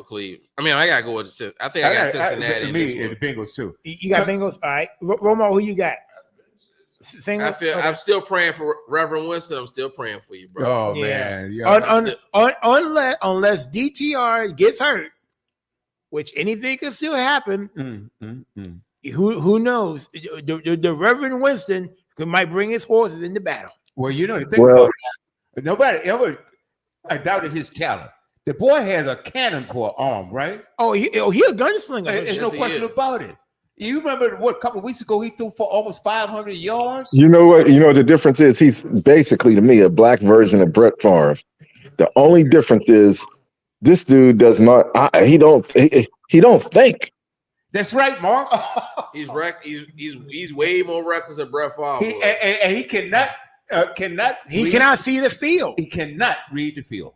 Cleveland. I mean, I gotta go with I think I got Cincinnati. And the Bengals too. You got Bengals. All right, Romo, who you got? I'm still praying for Reverend Winston. I'm still praying for you, bro. Oh man, yeah. Unless DTR gets hurt, which anything can still happen. Who knows? The Reverend Winston might bring his horses into battle. Well, you know the thing about it, nobody ever doubted his talent. The boy has a cannon for an arm, right? Oh, he a gunslinger. There's no question about it. You remember a couple of weeks ago he threw for almost 500 yards? You know what? You know what the difference is? He's basically, to me, a black version of Brett Favre. The only difference is this dude does not. He don't think. That's right, Mark. He's way more reckless than Brett Favre. And he cannot see the field. He cannot read the field.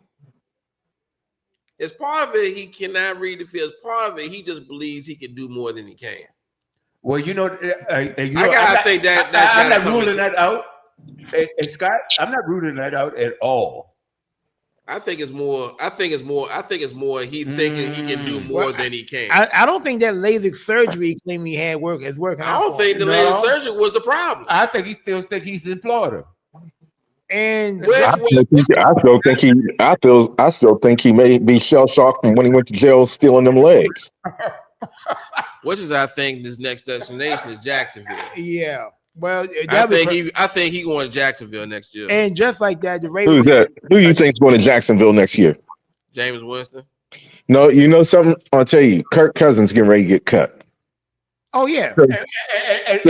As part of it, he cannot read the field. As part of it, he just believes he can do more than he can. Well, I'm not ruling that out. Hey, Scott, I'm not ruling that out at all. I think it's more. He thinking he can do more than he can. I don't think that LASIK surgery claim he had is working. I don't think the LASIK surgery was the problem. I think he still thinks he's in Florida. And I still think he may be shell shocked from when he went to jail stealing them legs. Which is, I think, his next destination is Jacksonville. Yeah. Well, I think he going to Jacksonville next year. And just like that, the Ravens. Who's that? Who you think is going to Jacksonville next year? James Winston. No, you know something? I'll tell you. Kirk Cousins getting ready to get cut. Oh yeah. And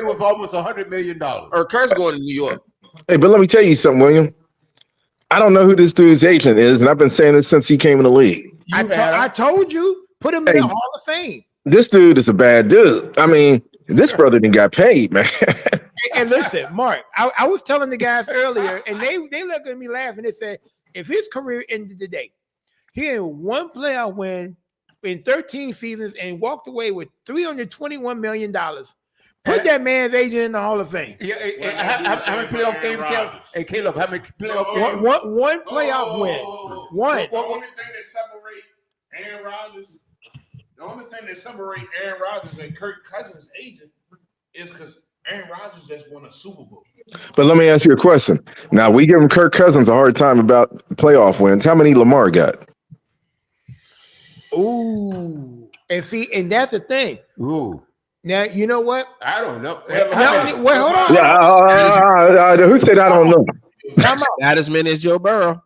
with almost $100 million. Or Kirk's going to New York. Hey, but let me tell you something, William. I don't know who this dude's agent is, and I've been saying this since he came in the league. I told you, put him in the Hall of Fame. This dude is a bad dude. I mean, this brother didn't got paid, man. And listen, Mark, I was telling the guys earlier, and they looked at me laughing. They said, if his career ended today, he had one playoff win in 13 seasons and walked away with $321 million. Put that man's agent in the Hall of Fame. Yeah, how many playoff games, Caleb? Hey, Caleb, how many playoff games? One playoff win. One. The only thing that separates Aaron Rodgers and Kirk Cousins' agent is because Aaron Rodgers just won a Super Bowl. But let me ask you a question. Now, we giving Kirk Cousins a hard time about playoff wins. How many Lamar got? Ooh. And that's the thing. Ooh. Now, you know what? I don't know. Wait, hold on. Yeah, who said I don't know? Not as many as Joe Burrow.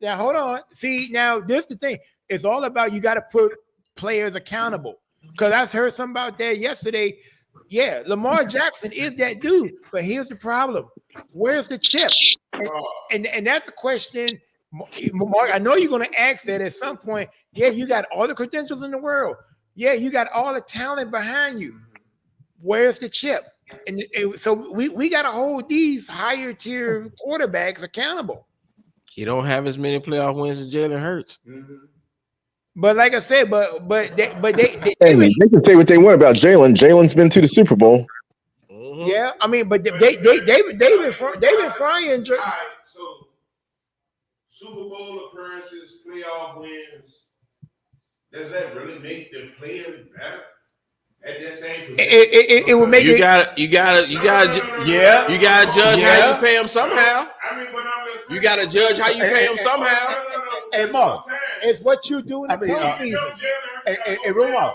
Now, hold on. See, now, this is the thing. It's all about you got to put players accountable. Because I heard something about that yesterday. Yeah, Lamar Jackson is that dude. But here's the problem. Where's the chip? And that's the question, Mark. I know you're going to ask that at some point. Yeah, you got all the credentials in the world. Yeah, you got all the talent behind you. Where's the chip? And so we got to hold these higher tier quarterbacks accountable. He don't have as many playoff wins as Jalen Hurts. Mm-hmm. But like I said, but they can say what they want about Jalen. Jalen's been to the Super Bowl. Mm-hmm. Yeah, I mean, but they've been frying. All right, so Super Bowl appearances, playoff wins. Does that really make the player better? At that same it will make you gotta judge how you pay him somehow. I mean, but I'm just saying, you gotta judge how you pay him somehow. Hey, Mark, it's what you do in the postseason. Hey, Romar,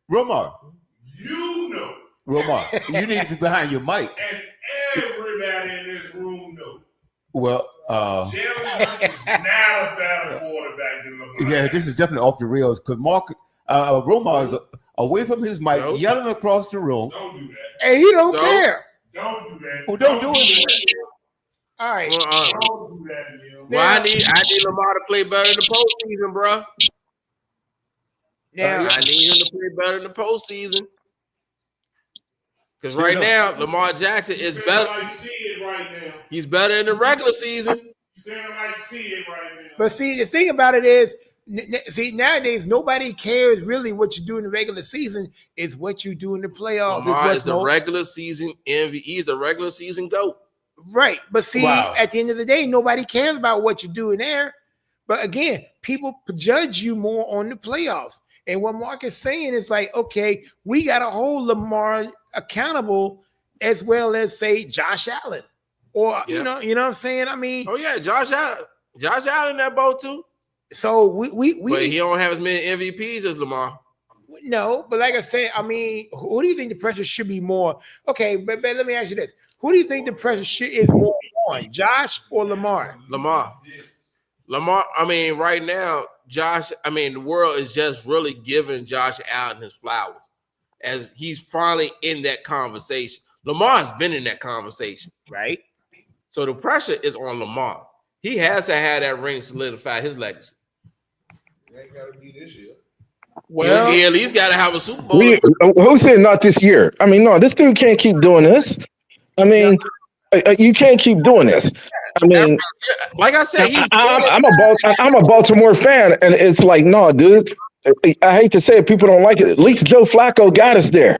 you know, Romar, you need to be behind your mic. And everybody in this room know. Well, Jalen Hurts is not a better quarterback than Lamar. yeah, this is definitely off the rails because Mark Romar is away from his mic, yelling across the room. Don't do that. And he don't care. Don't do that. Well, don't do it. All right. Don't do that, Neil. Well, I need Lamar to play better in the postseason, bro. Now, I need him to play better in the postseason. Because right now, Lamar Jackson is better. I see it right now. He's better in the regular season. You saying I see it right now. but see, the thing about it is, nowadays nobody cares really what you do in the regular season. Is what you do in the playoffs. Lamar is the regular season MVP. He's the regular season GOAT. Right. But see, at the end of the day, nobody cares about what you do in there. But again, people judge you more on the playoffs. And what Mark is saying is like, okay, we got to hold Lamar accountable as well as say Josh Allen. Or you know what I'm saying? I mean, Josh Allen in that boat too. So we but he don't have as many MVPs as Lamar. No, but like I said, I mean, who do you think the pressure should be more? Okay, but let me ask you this: who do you think the pressure is more on, Josh or Lamar? Lamar. I mean, right now, Josh. I mean, the world is just really giving Josh Allen his flowers as he's finally in that conversation. Lamar's been in that conversation, right? So the pressure is on Lamar. He has to have that ring solidify his legacy. It ain't got to be this year. Well, he at least got to have a Super Bowl. Who said not this year? I mean, no, this dude can't keep doing this. I mean, you can't keep doing this. I mean, like I said, I'm a Baltimore fan, and it's like, no, dude. I hate to say it, people don't like it. At least Joe Flacco got us there.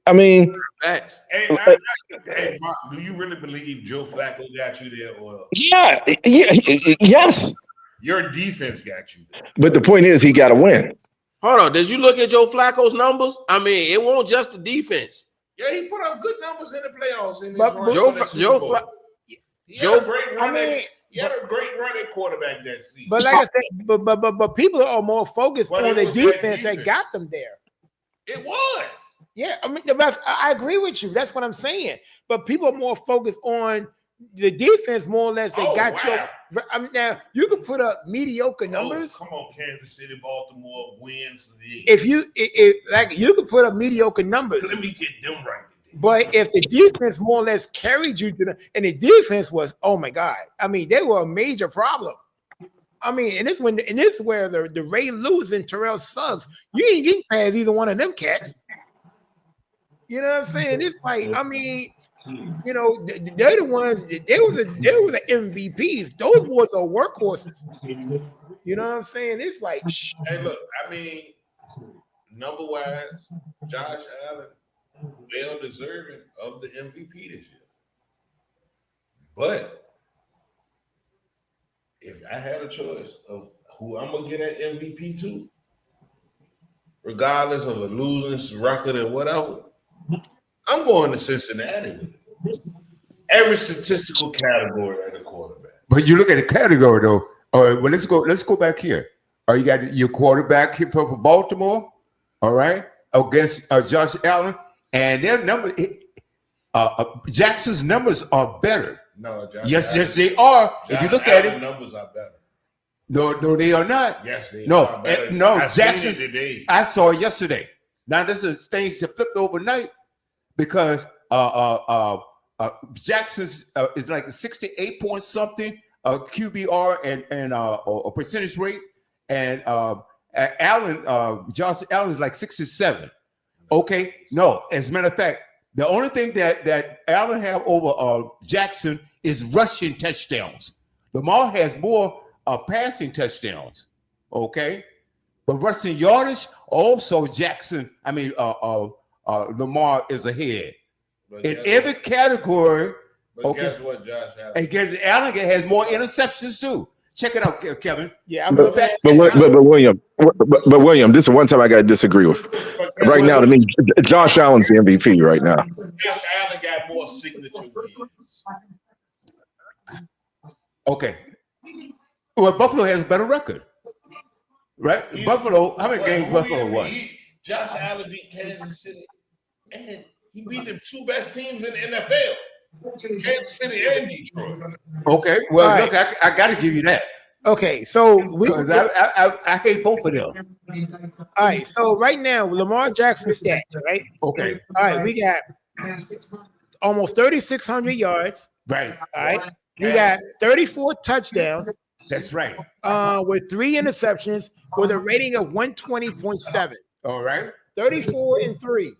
I mean, facts. Hey, Mark, do you really believe Joe Flacco got you there? Or yes. Your defense got you there. But the point is, he got to win. Hold on. Did you look at Joe Flacco's numbers? I mean, it won't just the defense. Yeah, he put up good numbers in the playoffs. He had a great running quarterback that season. But like I said, but people are more focused on the defense that got them there. It was. Yeah, I mean, I agree with you. That's what I'm saying. But people are more focused on the defense, more or less. They got you. I mean, now you could put up mediocre numbers. Come on, Kansas City, Baltimore wins. If you could put up mediocre numbers. Let me get them right. But if the defense more or less carried you to and the defense was, oh my God, I mean, they were a major problem. I mean, and this is where the Ray Lewis and Terrell Suggs, you ain't getting past either one of them cats. You know what I'm saying? It's like, I mean, you know, they're the ones. They were the MVPs. Those boys are workhorses. You know what I'm saying? It's like, hey, look, I mean, number wise, Josh Allen, well deserving of the MVP this year. But if I had a choice of who I'm gonna get that MVP to, regardless of a losing record or whatever, I'm going to Cincinnati with it. Every statistical category at the quarterback. But you look at the category though. All right, well, let's go back here. You got your quarterback here for Baltimore, all right, against Josh Allen, and their number. Jackson's numbers are better. No, Josh yes, they are. Josh if you look Allen at it, numbers are better. No, they are not. Yes, they are. No, Jackson's. I saw it yesterday. Now this is things that flipped overnight because Jackson's is like 68 point something QBR and a percentage rate, and Josh Allen is like 67. Okay, no, as a matter of fact, the only thing that Allen have over Jackson is rushing touchdowns. Lamar has more passing touchdowns. Okay, but rushing yardage also Lamar is ahead in every category. But guess what, Josh Allen? And guess Allen has more interceptions too. Check it out, Kevin. Yeah, but William, this is one time I got to disagree with. Right now, to me, Josh Allen's the MVP right now. Josh Allen got more signature wins. Okay. Well, Buffalo has a better record, right? Buffalo, how many games Buffalo won? Josh Allen beat Kansas City and He beat the two best teams in the NFL, Kansas City and Detroit. Okay, well, All look, I got to give you that. Okay, so Because I hate both of them. all right. So right now, Lamar Jackson stats, right? Okay, All right, we got almost 3,600 yards. right. All right, we got 34 touchdowns. That's right. With 3 interceptions, with a rating of 120.7. All right. 34 and 3.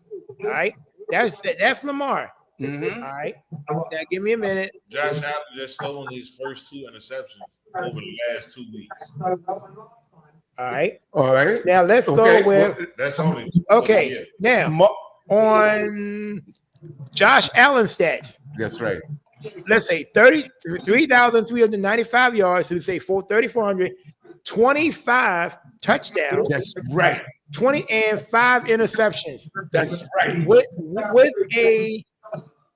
All right, that's Lamar. Mm-hmm. All right, now give me a minute. Josh Allen just stolen his first 2 interceptions over the last 2 weeks. All right, All right. now let's go with. That's only 2 Okay, now on Josh Allen stats. That's right. Let's say 3,395 yards. So we say 3,400, 25 touchdowns. That's right. 20 and 5 interceptions. That's right. With a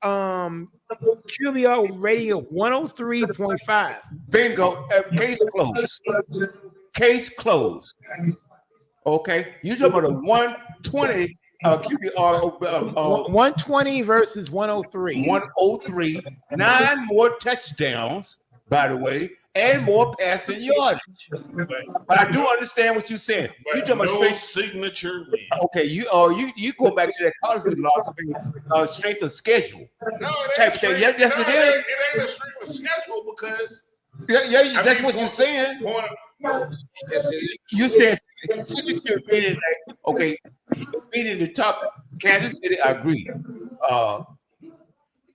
QBR rating of 103.5. Bingo. Case closed. Case closed. Okay. You're talking about a 120 QBR 120 versus 103. 103. 9 more touchdowns, by the way, and more passing yardage. But I do understand what you're saying. You talking about straight signature win. Okay, you go back to that college philosophy, strength of schedule. No, Type thing. Yes, it is. It ain't a strength of schedule because That's what you're saying. You said signature meaning like, okay, beating the top Kansas City, I agree.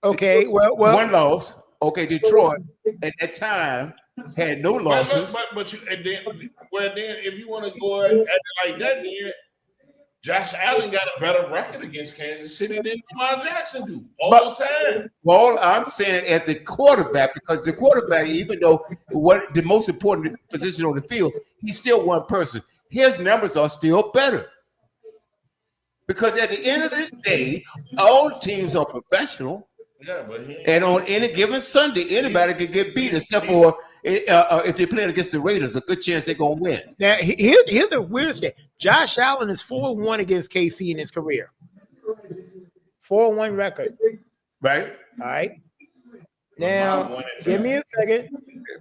Okay, well, one loss. Okay, Detroit at that time had no losses. But then if you want to go at it like that, then Josh Allen got a better record against Kansas City than Lamar Jackson do all the time. Well, I'm saying as the quarterback, because the quarterback, even though what the most important position on the field, he's still one person. His numbers are still better. Because at the end of the day, all teams are professional. Yeah, and on any given Sunday, anybody can get beat except for if they're playing against the Raiders, a good chance they're going to win. Now, here's the weird thing. Josh Allen is 4-1 against KC in his career. 4-1 record. Right. All right. Now, give me a second.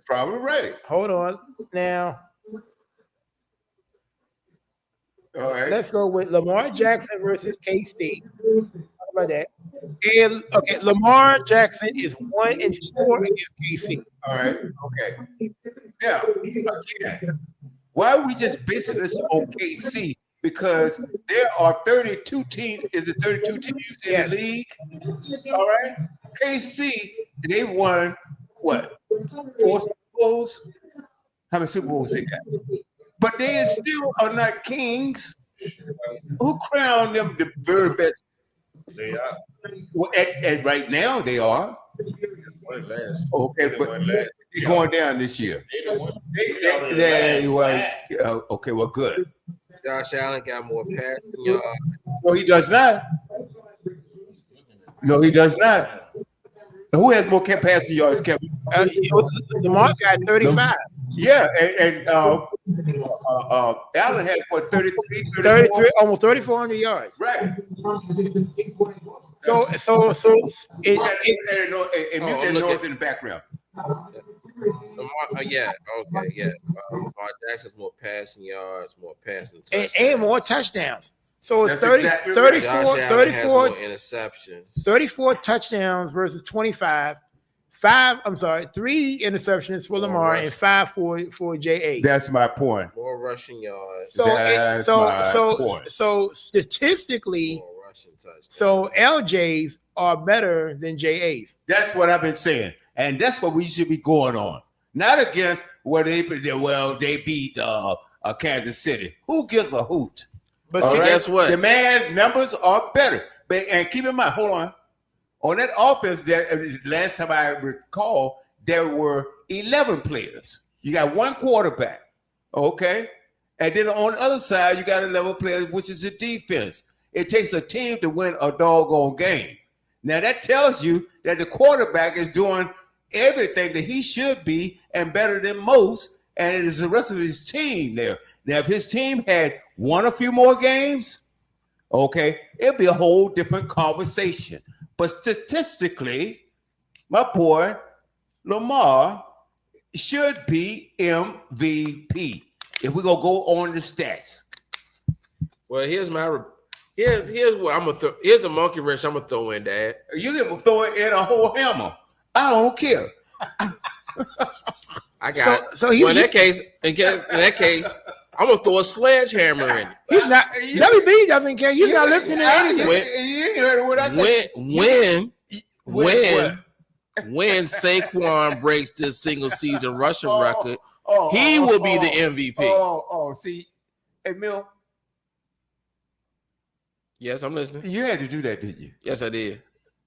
Probably right. Hold on. Now, all right. Let's go with Lamar Jackson versus KC. How about that? And okay, Lamar Jackson is 1-4 against KC. All right. Okay. Now, again, why are we just basing this on KC? Because there are 32 teams. Is it 32 teams in the league? All right. KC, they won what? 4 Super Bowls? How many Super Bowls they got? But they still are not kings. Who crowned them the very best? They are. Well, and right now they are. Okay, but they're going down this year. Okay, well, good. Josh Allen got more passing yards. No, he does not. No, he does not. Who has more passing yards, Kevin? Lamar's got 35. Yeah, and Allen has what, 33, 33, almost 3,400 yards. Right. So mute that noise in the background. Lamar Jackson's more passing yards, more passing touchdowns. And more touchdowns. So it's That's 34 has more interceptions. 34 touchdowns versus 25. 3 interceptions for Lamar and 5 for J.A. That's my point. More rushing yards. So statistically, so LJs are better than JAs. That's what I've been saying, and that's what we should be going on. Not against where they beat Kansas City. Who gives a hoot? But see, guess what? The man's numbers are better. And keep in mind, hold on that offense. That last time I recall, there were 11 players. You got one quarterback, okay, and then on the other side you got 11 players, which is the defense. It takes a team to win a doggone game. Now that tells you that the quarterback is doing everything that he should be and better than most, and it is the rest of his team there. Now, if his team had won a few more games, Okay, it'll be a whole different conversation. But statistically, my boy Lamar should be MVP if we're gonna go on the stats. Well, here's what I'm gonna throw. Here's a monkey wrench I'm gonna throw in, Dad. You can throw it in a whole hammer. I don't care. I got So in that case, I'm gonna throw a sledgehammer in it. he's not. WB doesn't care. He's not listening to anything. When Saquon breaks this single season rushing record, he will be the MVP. See, hey, Mill. Yes, I'm listening. You had to do that, didn't you? Yes, I did.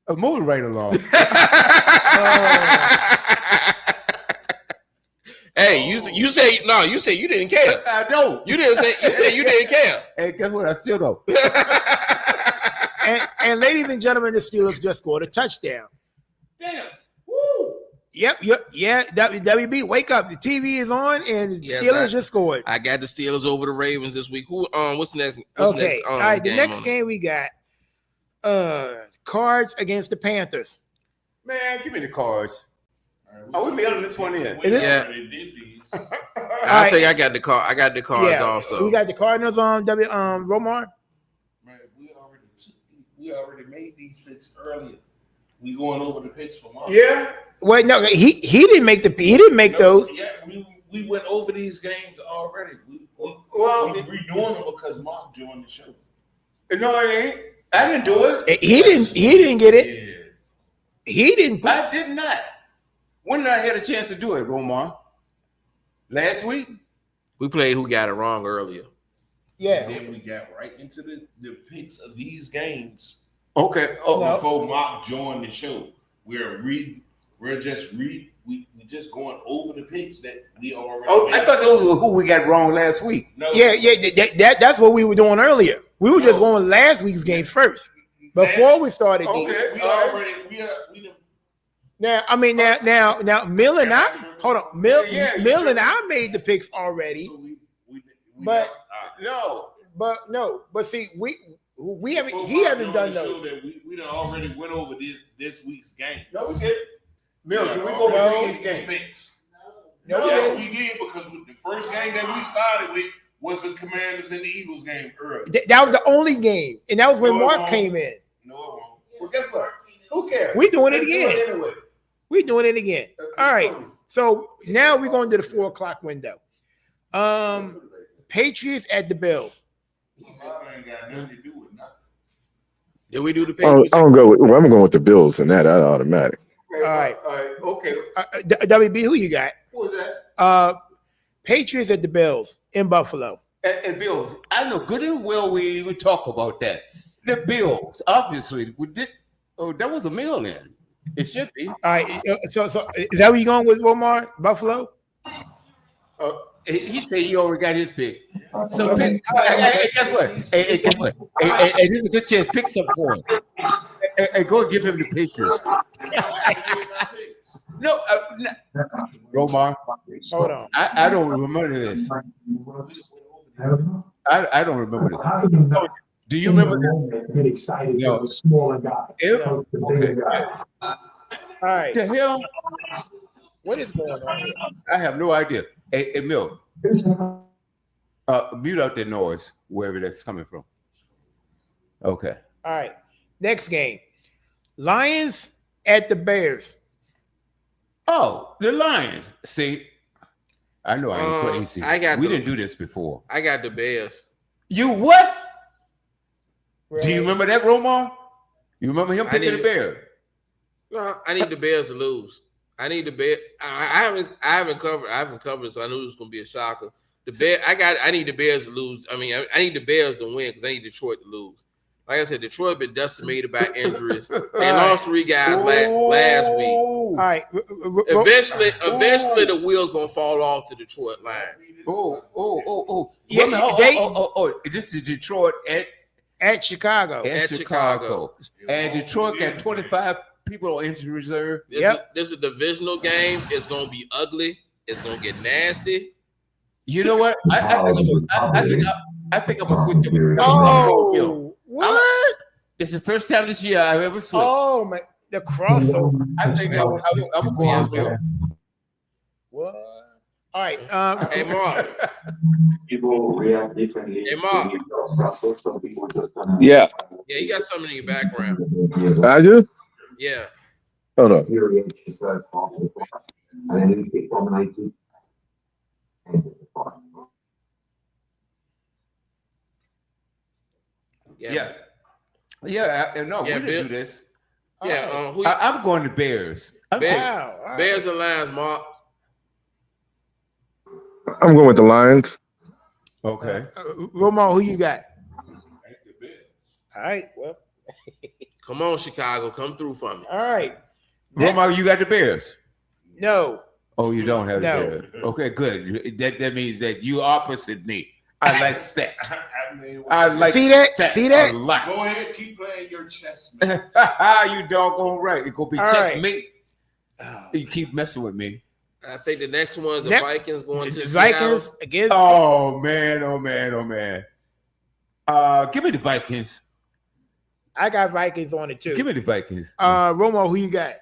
Moving right along. Hey, you say no. You say you didn't care. I don't. You didn't say. You said you didn't care. Hey, guess what? I still don't. and ladies and gentlemen, the Steelers just scored a touchdown. Damn. Woo. Yep. Yeah. WB, wake up. The TV is on, and the Steelers just scored. I got the Steelers over the Ravens this week. Who? What's next? Okay. All right. The next game we got Cards against the Panthers. Man, give me the Cards. We mailing this one in. Yeah. I think I got the card. I got the Cards also. We got the Cardinals on Romar. Man, we already made these picks earlier. We going over the picks for Mark. Yeah. Wait, no, he didn't make those. Yeah, we went over these games already. We redoing them because Mark joined the show. No, it ain't. I didn't do it. He didn't get it. Yeah. He didn't. I did not. When did I have a chance to do it, Romar? Last week? We played who got it wrong earlier. Yeah. And then we got right into the picks of these games. Okay. Before Mark joined the show, we just going over the picks that we already. I thought those were who we got wrong last week. No. Yeah. That's what we were doing earlier. We were just going last week's games first before we started. Okay. We already. Now, I mean, now, Mill and I, hold on, Mill and I made the picks already, but see, we haven't. He hasn't done those. We done already went over this week's game. No, we did. Mill, did we go over these games? No, yes, we did because the first game that we started with was the Commanders and the Eagles game early. That was the only game, and that was when Mark came in. No, it won't. Well, guess what? Who cares? We doing it again. Anyway. We're doing it again. All right. So now we're going to the 4:00 window. Patriots at the Bills. Ain't got nothing to do with nothing. Did we do the Patriots? I'm going with the Bills and that automatic. All right. Okay. WB, who you got? What was that? Patriots at the Bills in Buffalo. And Bills. I know good and well we even talk about that. The Bills, obviously, we did. Oh, that was a mail in. It should be. All right. So is that where you going with, Romar? Buffalo? He said he already got his pick. So pick. Hey, guess what? Hey, guess what? Hey, this is a good chance. Pick some for him. Hey, go give him the Patriots. No, Romar. Hold on. I don't remember this. I don't remember this. Do you remember this? Get excited. No. The smaller guy. No. Okay. All right. The hell? What is going on here? I have no idea. Hey, Mill. Mute out that noise wherever that's coming from. Okay. All right. Next game. Lions at the Bears. Oh, the Lions. See, I know I ain't crazy. We didn't do this before. I got the Bears. You what? Right. Do you remember that, Romar? You remember him picking the Bears? No, I need the Bears to lose. I need the Bears. I haven't covered, so I knew it was gonna be a shocker. I need the Bears to lose. I mean, I need the Bears to win because I need Detroit to lose. Like I said, Detroit been decimated by injuries. They lost 3 guys last week. All right. Eventually, the wheels gonna fall off the Detroit Lions. This is Detroit at Chicago. At Chicago. And Detroit got 25 people on injury reserve. This is a divisional game. It's gonna be ugly. It's gonna get nasty. You know what? I think I'm gonna switch it. What? It's the first time this year I've ever switched. Oh my, the crossover. I think I'm gonna go out there. What? All right. Hey, Mark. People react differently. Hey, Mark. Some people just kind of Yeah, Yeah, you got something in your background. I do. Yeah. Hold on. and then you say formulate it. Yeah. No, Yeah, we didn't Bill. do this. Yeah. Who I'm going to Bears. Bears. Wow. All right. Bears and Lions, Mark. I'm going with the Lions. Okay. Romo, who you got? All right. Well, Come on, Chicago. Come through for me. all right. Roma, you got the Bears. No. Oh, you don't have the No. Bears. Okay, good. That means that you opposite me. I like stat. I like See that? stat See that? a lot. Go ahead, keep playing your chess, man. You doggone right. It gonna be All right. checkmate. You keep messing with me. I think the next one's the Yep. Vikings going to The Seattle. Vikings against. Oh man. Give me the Vikings. I got Vikings on it too. Give me the Vikings. Romo, who you got?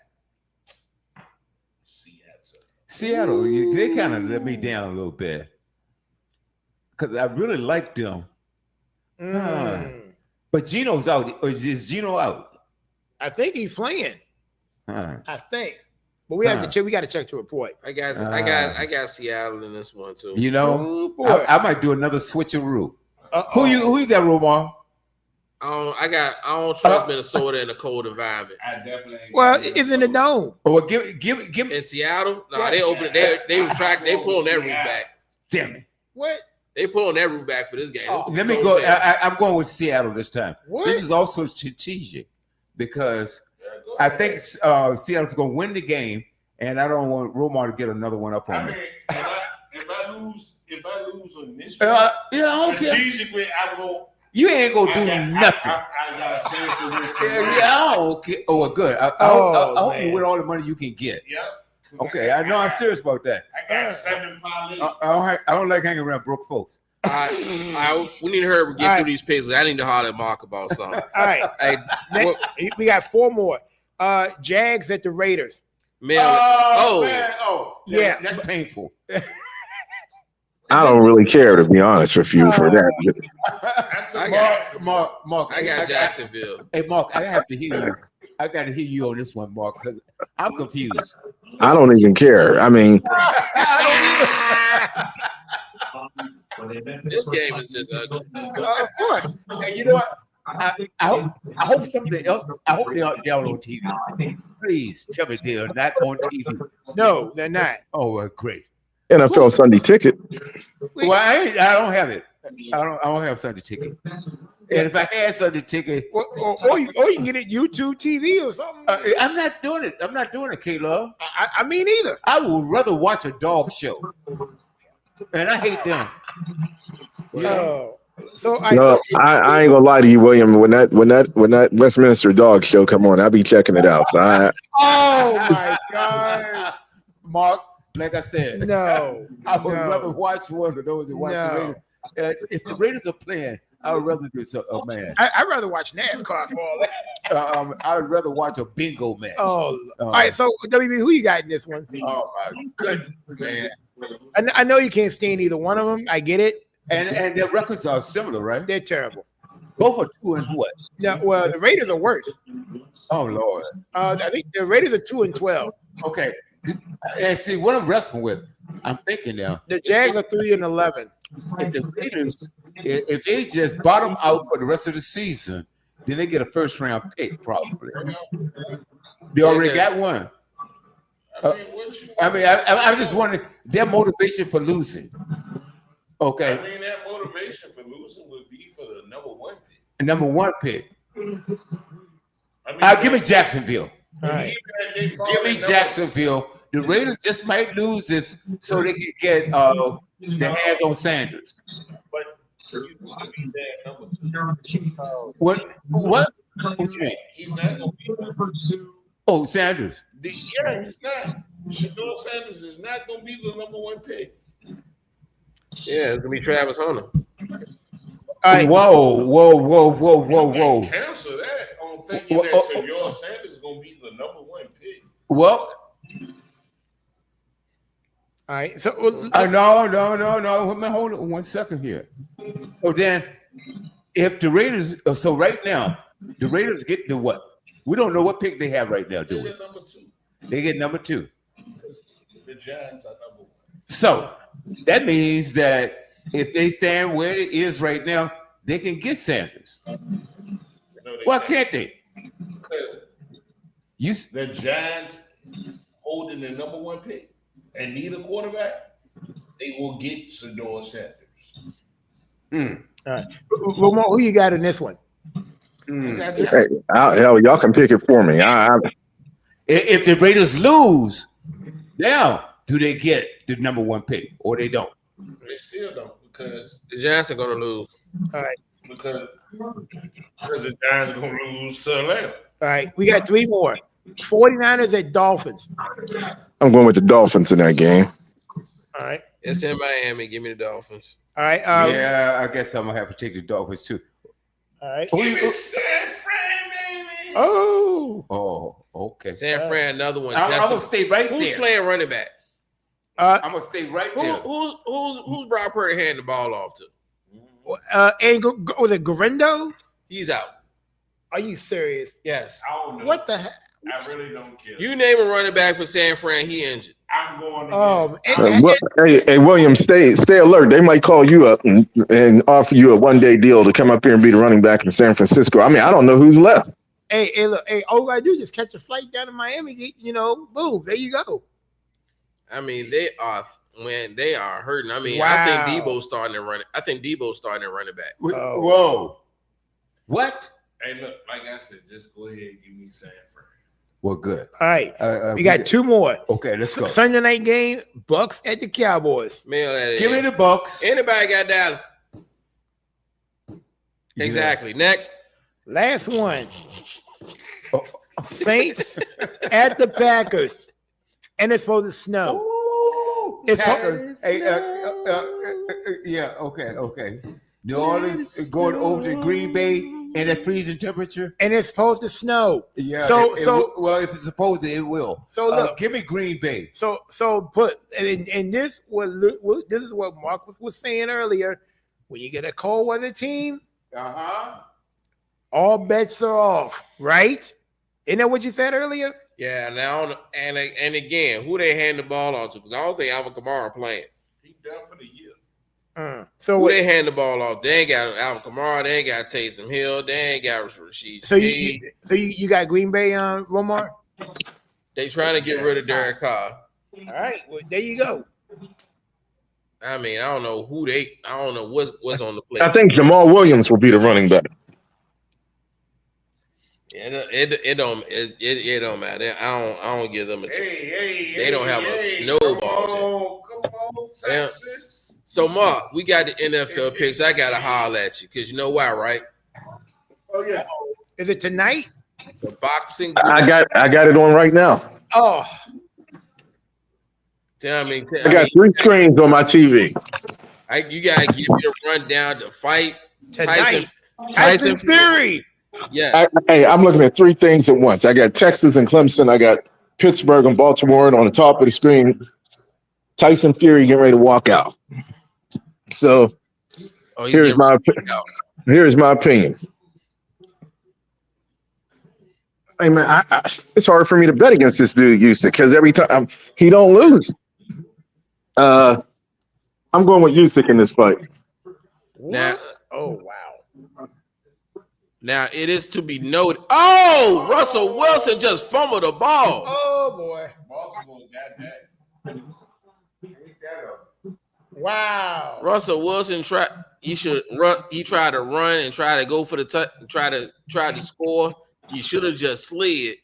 Seattle, they kind of let me down a little bit because I really like them. But Geno's out. Or is Geno out? I think he's playing. Huh. I think, but we have to check. We got to check the report. I got Seattle in this one too. You know, Oh, boy. I might do another switcheroo. Uh-oh. Who you got, Romar? I don't trust Minnesota in a cold environment. I definitely ain't Well, got it's in the dome. Oh, well, give me. In Seattle, no, they open it. They retract. They pulling that roof back. Damn it. What? They pulling that roof back for this game. Oh, Let me go. I'm going with Seattle this time. What? This is also strategic because I think Seattle's going to win the game, and I don't want Romar to get another one up on I me. mean, if I lose on this Yeah, one, I don't care. strategically, I will. You ain't gonna do nothing. I got a chance to win some Yeah, money. I don't care. Oh, well, good. I hope you man. win all the money you can get. Yep. Okay, I know I'm serious about that. I got 7 parlays. I don't like hanging around broke folks. We need to hurry. Get All through right. these pages. I need to holler at Mark about something. All right. Hey, Next, we got 4 more. Jags at the Raiders. man. Man. Yeah. That's painful. I don't really care, to be honest with you, for that. Mark. I got Jacksonville. Hey, Mark, I have to hear you. I got to hear you on this one, Mark, because I'm confused. I don't even care. I mean, This game is just ugly. Of course. Hey, you know what? I hope something else. I hope they aren't down on TV. Please tell me they're not on TV. No, they're not. Oh, well, great. NFL Sunday ticket. Well, I don't have it. I don't have Sunday ticket. And if I had Sunday ticket, Or you can get it YouTube TV or something. I'm not doing it. I'm not doing it, K-Love. I mean, either. I would rather watch a dog show, and I hate them. No. So, No, I ain't gonna lie to you, William. When that Westminster dog show come on, I'll be checking it out. So oh my God. Mark, like I said, No. I would rather watch one of those than watch the Raiders. If the Raiders are playing, I would rather do so. Oh man, I'd rather watch NASCAR for all that. I would rather watch a bingo match. Oh, all right. So, WB, who you got in this one? Oh my goodness, man! I know you can't stand either one of them. I get it. And their records are similar, right? They're terrible. Both are 2 and what? Yeah, well, the Raiders are worse. Oh Lord. I think the Raiders are 2-12. Okay. And see what I'm wrestling with. I'm thinking now. The Jags are 3-11. If the Raiders, if they just bottom out for the rest of the season, then they get a first round pick probably. They already got one. I'm just wondering their motivation for losing. Okay. I mean, that motivation for losing would be for the number 1 pick. Number 1 pick. I mean, Give me Jacksonville. All right. Give me Jacksonville. The Raiders just might lose this so they can get their hands on Sanders. But he's going to be there number 2. What? What you mean? He's not going to be number 2. Oh, Sanders. Yeah, he's not. Shador Sanders is not going to be the number 1 pick. Yeah, it's gonna be Travis Hunter. All right. Whoa. Cancel that on thinking Well, that Senor Sanders is gonna be the number 1 pick. Well, All right. So no. Hold on 1 second here. So then, if the Raiders, so right now, the Raiders get the what? We don't know what pick they have right now, do They we? get number 2. They get number 2. The Giants are number 1. So that means that if they stand where it is right now, they can get Sanders. No, Why can't they? Because You the Giants holding the number 1 pick and need a quarterback, they will get Senor Sanders. all right. Ramon, who you got in this one? Hey, hell, y'all can pick it for me. If the Raiders lose, now do they get the number 1 pick or they don't? They still don't because The Giants are gonna lose. All right. because the Giants are gonna lose to Atlanta. All right. We got 3 more. 49ers at Dolphins. I'm going with the Dolphins in that game. All right. It's in Miami. Give me the Dolphins. All right. Yeah, I guess I'm gonna have to take the Dolphins too. All right. Who you- San Fran, baby. Oh. Okay. San Fran, another one. I'm That's gonna stay right who's there. playing running back? I'm gonna stay right Who, there. who's Brock Purdy handing the ball off to? And was it Gorindo? He's out. Are you serious? Yes. I don't know. What the heck? I really don't care. You name a running back for San Fran, he injured. I'm going to Hey, William, stay alert. They might call you up and offer you a 1-day deal to come up here and be the running back in San Francisco. I mean, I don't know who's left. Hey, look, all you gotta do is just catch a flight down to Miami, boom, there you go. I mean, they are hurting. I mean, Wow. I think Debo's starting to run it. I think Debo's starting to run it back. Whoa. What? Hey, look, like I said, just go ahead and give me San Fran. Well, good. All right. We got 2 more. Okay, let's go. Sunday night game, Bucks at the Cowboys. Mail that Give in. me the Bucks. Anybody got Dallas? Exactly. Next. Last one. Oh. Saints at the Packers. And it's supposed to snow. Ooh, It's Packers. Hey, yeah, okay. New Orleans is going over to Green Bay in a freezing temperature. And it's supposed to snow. Yeah. So well, if it's supposed to, it will. So look, give me Green Bay. So put and this this is what Marcus was saying earlier. When you get a cold weather team, all bets are off, right? Isn't that what you said earlier? Yeah. Now and again, who they hand the ball off to? Because I don't think Alvin Kamara playing. He done for the year. So who what, they hand the ball off? They ain't got Alvin Kamara. They ain't got Taysom Hill. They ain't got Rashid. So you got Green Bay on Romar? They trying to get rid of Derek Carr. All right, well there you go. I mean, I don't know what's on the plate. I think Jamal Williams will be the running back. It don't matter. I don't give them a chance. They don't have a Come snowball. on, Texas. So Mark, we got the NFL picks. I gotta holler at you because you know why, right? Oh yeah. Is it tonight? The boxing. I got it on right now. Oh, I got 3 screens on my TV. You gotta give me a rundown to fight tonight. Tyson Fury. Yeah. I'm looking at 3 things at once. I got Texas and Clemson. I got Pittsburgh and Baltimore, and on the top of the screen, Tyson Fury getting ready to walk out. So here's my opinion. Hey man, it's hard for me to bet against this dude, Usyk, because every time he don't lose. I'm going with Usyk in this fight. Now, oh wow. Now it is to be noted. Oh, Russell Wilson just fumbled the ball. Oh boy. Baltimore got that. Wow. Russell Wilson tried to run and try to go for the try to score. He should have just slid.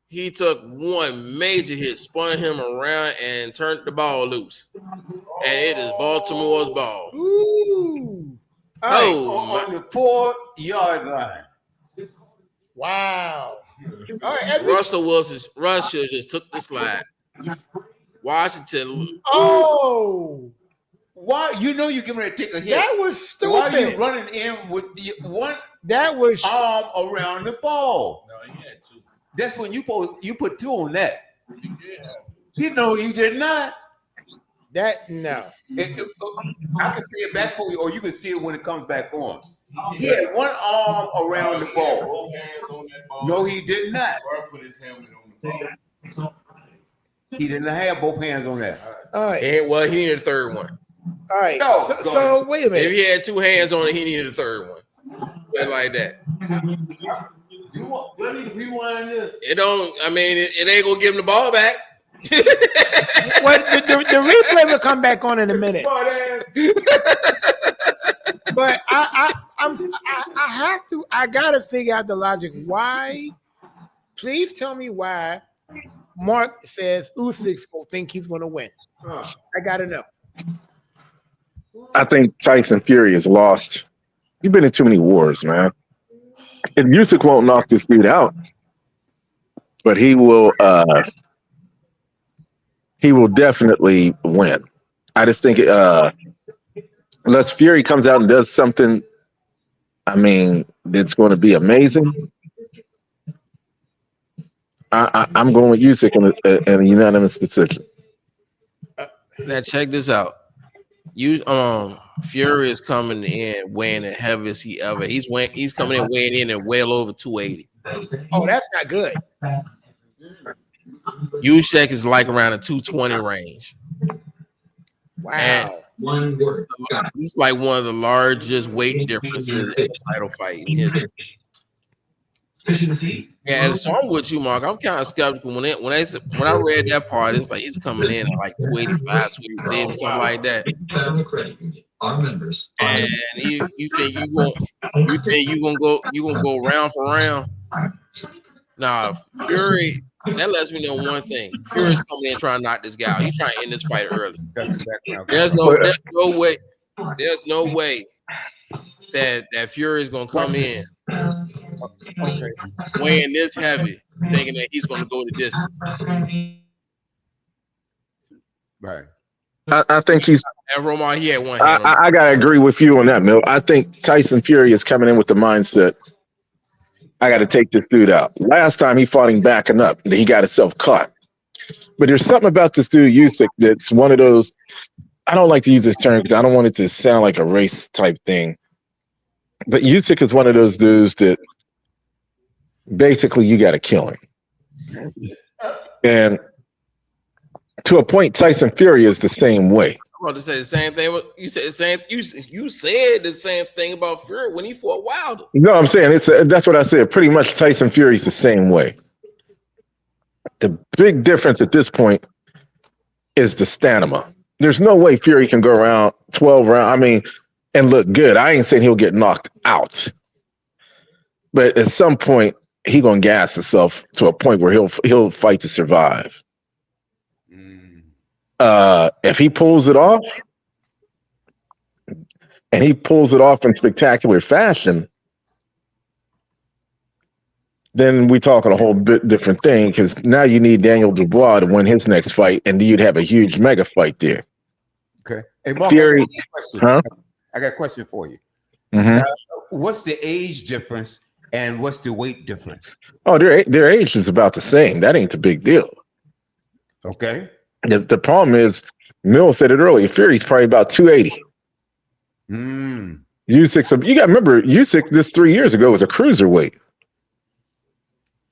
He took one major hit, spun him around, and turned the ball loose. And it is Baltimore's ball. Ooh. On the 4-yard line. Wow. All right, Russ should have just took the slide. Washington. Oh. Why you know you're getting ready to take a hit? That was stupid. Why are you running in with one arm around the ball? No, he had two. That's when you put two on that. Yeah. You know you did not. That no. I can play it back for you, or you can see it when it comes back on. He had one arm around the ball. Both hands on that ball. No, he did not. Or put his helmet on the ball. He didn't have both hands on that. All right. And well, he needed a third one. All right. No, so wait a minute. If he had two hands on it, he needed a third one. But like that. Do you want? Let me rewind this. It don't. I mean, it ain't gonna give him the ball back. Well, the replay will come back on in a minute. But I gotta figure out the logic. Why? Please tell me why Mark says Usyk's gonna think he's gonna win. I gotta know. I think Tyson Fury is lost. You've been in too many wars, man. And Usyk won't knock this dude out, but he will definitely win. I just think unless Fury comes out and does something, I mean, it's going to be amazing. I'm going with Usyk in a unanimous decision. Now check this out. Fury is coming in weighing the heaviest he ever. He's coming in weighing in at well over 280. Oh, that's not good. Usyk is like around the 220 range. Wow. And it's like one of the largest weight differences in the title fight in history. Yeah, so I'm with you, Mark. I'm kind of skeptical when I read that part. It's like he's coming in at like 285, 287, something like that. And you think you gonna go round for round? Nah, Fury. That lets me know one thing. Fury's coming in trying to knock this guy out. He's trying to end this fight early. That's the background. There's no way. There's no way that Fury is gonna come in weighing this heavy, thinking that he's gonna go the distance. Right. I think he's. And Roman, he had one hand. I gotta agree with you on that, Mill. I think Tyson Fury is coming in with the mindset, I got to take this dude out. Last time he fought him backing up, he got himself caught. But there's something about this dude Usyk that's one of those. I don't like to use this term because I don't want it to sound like a race type thing. But Usyk is one of those dudes that basically you got to kill him. And to a point, Tyson Fury is the same way. I'm about to say the same thing. You said the same. You said the same thing about Fury when he fought Wilder. No, I'm saying that's what I said. Pretty much, Tyson Fury's the same way. The big difference at this point is the stamina. There's no way Fury can go around 12 rounds. I mean, and look good. I ain't saying he'll get knocked out, but at some point he gonna gas himself to a point where he'll fight to survive. If he pulls it off, and he pulls it off in spectacular fashion, then we talking a whole bit different thing, because now you need Daniel Dubois to win his next fight, and you'd have a huge mega fight there. Okay. Hey, Mark, Fury, I got a question for you. Mm-hmm. What's the age difference and what's the weight difference? Oh, their age is about the same. That ain't the big deal. Okay. The problem is, Mill said it earlier, Fury's probably about 280. Usyk, you got to remember, Usyk this 3 years ago was a cruiserweight.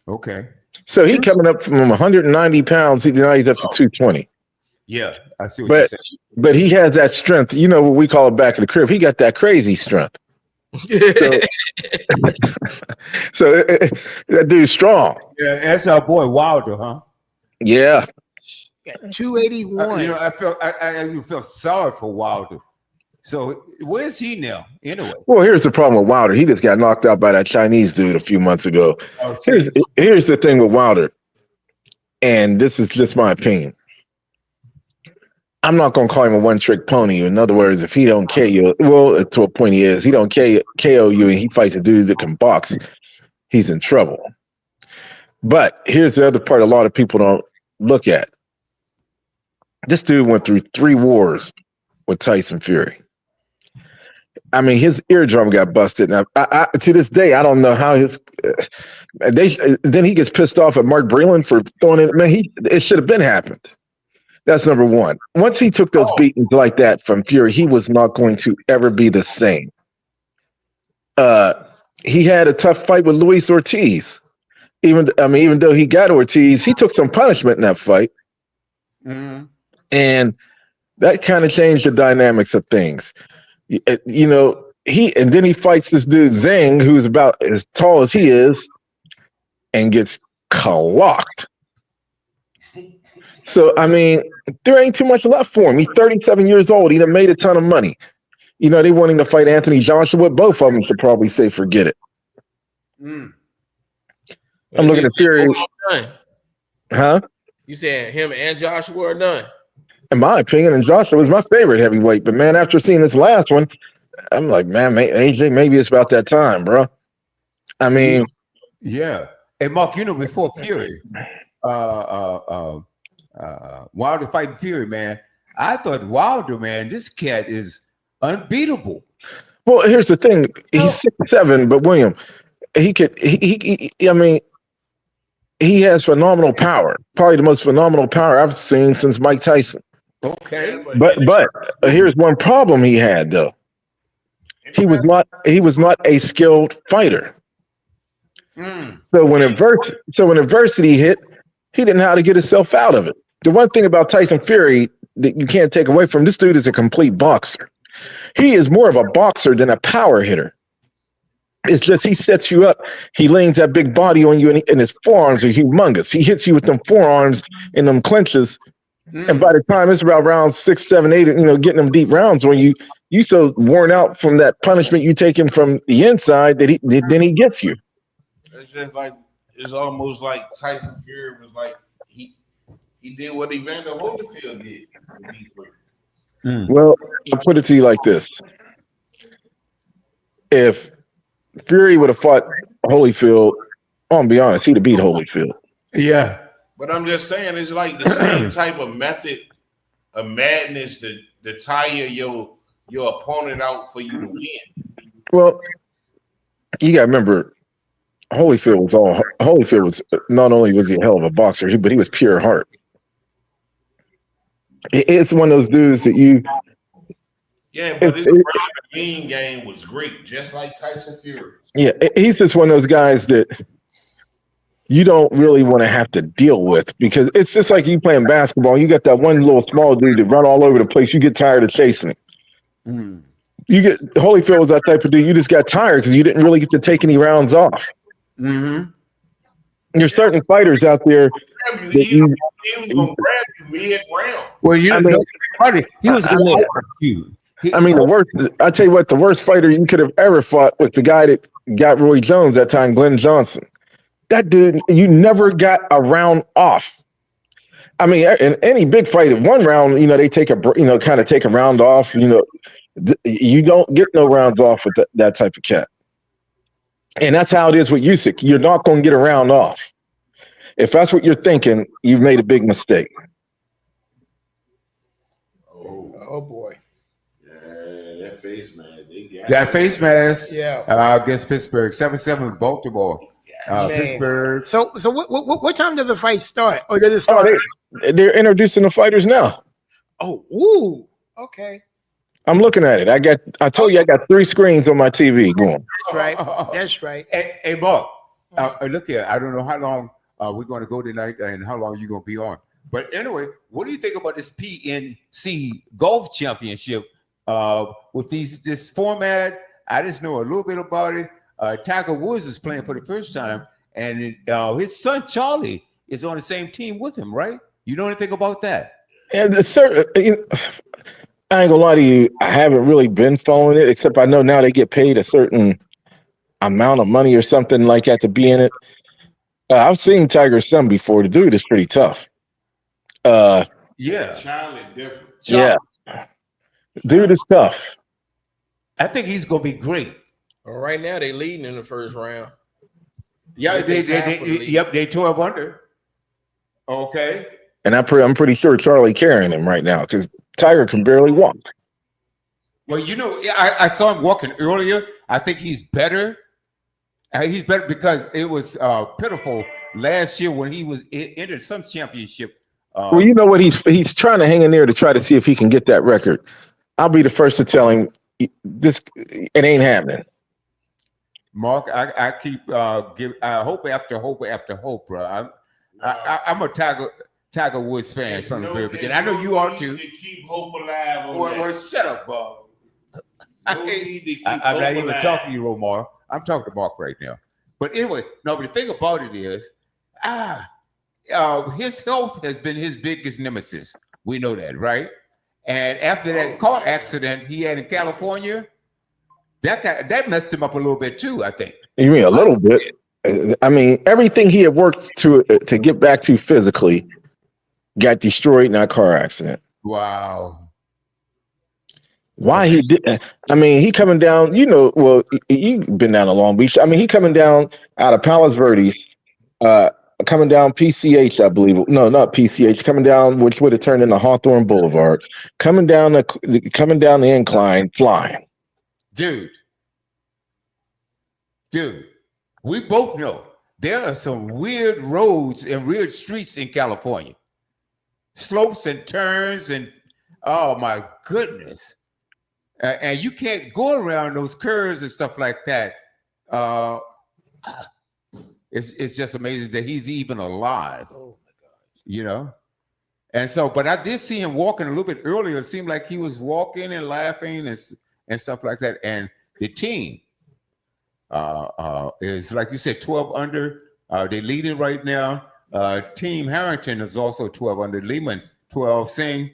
Okay. So he coming up from 190 pounds. Now he's up to 220. Yeah, I see what you're saying. But he has that strength. You know what we call it back in the crib. He got that crazy strength. So that dude's strong. Yeah, that's our boy Wilder, huh? Yeah. Got 281. I even felt sorry for Wilder. So where's he now? Anyway. Well, here's the problem with Wilder. He just got knocked out by that Chinese dude a few months ago. Here's the thing with Wilder, and this is just my opinion. I'm not going to call him a one-trick pony. In other words, if he don't KO, well, to a point he is. He don't KO you, and he fights a dude that can box, he's in trouble. But here's the other part a lot of people don't look at. This dude went through 3 wars with Tyson Fury. I mean, his eardrum got busted. Now, I to this day, I don't know how his. Then he gets pissed off at Mark Breland for throwing it. Man, it should have been happened. That's number one. Once he took those beatings like that from Fury, he was not going to ever be the same. He had a tough fight with Luis Ortiz. Even though he got Ortiz, he took some punishment in that fight, and that kind of changed the dynamics of things. You know, and then he fights this dude Zhang, who's about as tall as he is, and gets clocked. So I mean, there ain't too much left for him. He's 37 years old. He done made a ton of money. You know, they want him to fight Anthony Joshua. Both of them should probably say forget it. I'm looking at Fury. Huh? You saying him and Joshua are done? In my opinion, and Joshua was my favorite heavyweight. But man, after seeing this last one, I'm like, man, AJ, maybe it's about that time, bro. I mean, yeah. And Mark, you know, before Fury, Wilder fighting Fury, man, I thought Wilder, man, this cat is unbeatable. Well, here's the thing: he's 6'7", but William, he could. I mean, he has phenomenal power. Probably the most phenomenal power I've seen since Mike Tyson. Okay, but here's one problem he had though. He was not a skilled fighter. So when adversity hit, he didn't know how to get himself out of it. The one thing about Tyson Fury that you can't take away from this dude is a complete boxer. He is more of a boxer than a power hitter. It's just he sets you up. He lays that big body on you, and his forearms are humongous. He hits you with them forearms and them clinches. And by the time it's about round 6, 7, 8, you know, getting them deep rounds when you so worn out from that punishment you taking from the inside that then he gets you. It's just like it's almost like Tyson Fury was like he did what Evander Holyfield did. Well, I'll put it to you like this: if Fury would have fought Holyfield, I'm gonna be honest, he'd have beat Holyfield. Yeah. But I'm just saying it's like the same type of method of madness to tire your opponent out for you to win. Well, you gotta remember, Holyfield was not only was he a hell of a boxer, but he was pure heart. It's one of those dudes that you. Yeah, but his ground and lean game was great, just like Tyson Fury. Yeah, he's just one of those guys that you don't really want to have to deal with because it's just like you playing basketball. You got that one little small dude that run all over the place. You get tired of chasing him. Holyfield was that type of dude. You just got tired because you didn't really get to take any rounds off. There's certain fighters out there. He was gonna grab you mid-round. Well, he was going to you. I mean, I tell you what, the worst fighter you could have ever fought was the guy that got Roy Jones that time, Glenn Johnson. That dude, you never got a round off. I mean, in any big fight, in one round, you know, they take kind of take a round off. You know, you don't get no rounds off with that type of cat. And that's how it is with Usyk. You're not going to get a round off. If that's what you're thinking, you've made a big mistake. Oh boy. Yeah, that face mask. That face mask. Yeah. Against Pittsburgh, 7-7 Baltimore. Pittsburgh. So what time does the fight start? Or does it start? They're introducing the fighters now. Oh, ooh. Okay. I'm looking at it. I told you I got 3 screens on my TV going. That's right. That's right. Hey, Mark. Look here. I don't know how long we're going to go tonight and how long you're going to be on. But anyway, what do you think about this PNC Golf Championship with this format? I just know a little bit about it. Tiger Woods is playing for the first time, and his son Charlie is on the same team with him, right? You know anything about that? And I ain't gonna lie to you, I haven't really been following it, except I know now they get paid a certain amount of money or something like that to be in it. I've seen Tiger's son before. The dude is pretty tough. Yeah, Charlie different. Yeah, dude is tough. I think he's gonna be great. Well, right now they leading in the first round. Yeah, they 12 under. Okay. And I'm pretty sure Charlie carrying him right now because Tiger can barely walk. Well, I saw him walking earlier. I think he's better. He's better because it was pitiful last year when he was entered some championship. Well, you know what? He's trying to hang in there to try to see if he can get that record. I'll be the first to tell him this. It ain't happening. Mark, I keep hope after hope after hope, bro. I'm a Tiger Woods fan from the very beginning. I know you are too. To keep hope alive. Well, shut up, Bob. No need to keep I'm hope not even alive. talking to you, Romar. I'm talking to Mark right now. But anyway, no. But the thing about it is, his health has been his biggest nemesis. We know that, right? And after that car accident he had in California, that messed him up a little bit too. I think. You mean a little bit? I mean, everything he had worked to get back to physically got destroyed in that car accident. Wow. Why he did? I mean, he coming down. Well, you've been down to Long Beach. I mean, he coming down out of Palos Verdes, coming down PCH, I believe. No, not PCH. Coming down, which would have turned into Hawthorne Boulevard. Coming down the incline, flying. Dude, we both know there are some weird roads and weird streets in California. Slopes and turns and oh my goodness. And you can't go around those curves and stuff like that. It's just amazing that he's even alive. Oh my God. And so, but I did see him walking a little bit earlier. It seemed like he was walking and laughing and stuff like that. And the team is, like you said, 12 under. They're leading right now. Team Harrington is also 12 under. Lehman, 12. Singh,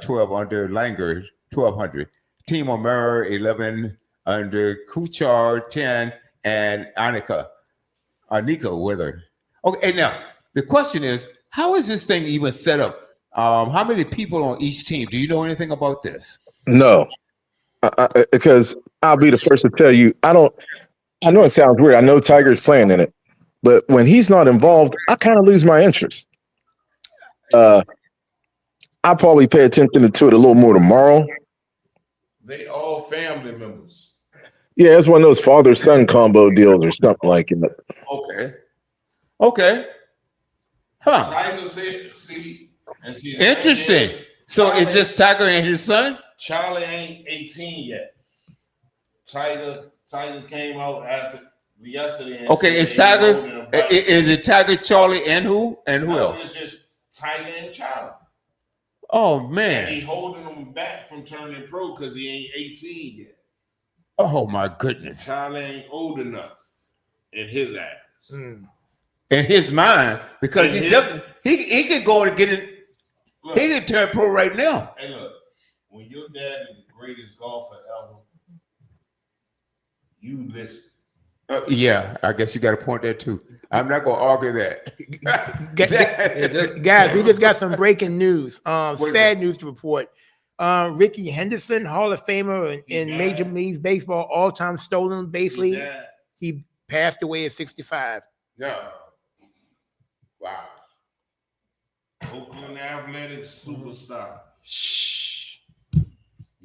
12 under. Langer, 1200. Team O'Mara, 11 under. Kuchar, 10. And Anika with her. Okay, and now the question is, how is this thing even set up? How many people on each team? Do you know anything about this? No, because I'll be the first to tell you. I know it sounds weird. I know Tiger's playing in it, but when he's not involved, I kind of lose my interest. I'll probably pay attention to it a little more tomorrow. They all family members. Yeah, it's one of those father-son combo deals or something like it. Okay. Huh. Tiger said, see, and she's Interesting. So it's just Tiger and his son? Charlie ain't 18 yet. Tiger came out after yesterday. And okay, it's Tiger. Is it Tiger, Charlie, and who? And who else? It's just Tiger and Charlie. Oh And man. he holding them back from turning pro because he ain't 18 yet. Oh my goodness. Charlie ain't old enough in his eyes. In his mind, because he can go and get it. Look, He can turn pro right now. hey, look, when your dad is the greatest golfer ever, you listen. Yeah, I guess you got a point there too. I'm not gonna argue that. Guys, we just got some breaking news. is Sad news to report. Ricky Henderson, Hall of Famer in Major League Baseball, all-time stolen base lead. He passed away at 65. Yeah. Wow. Oakland Athletics superstar. Shh.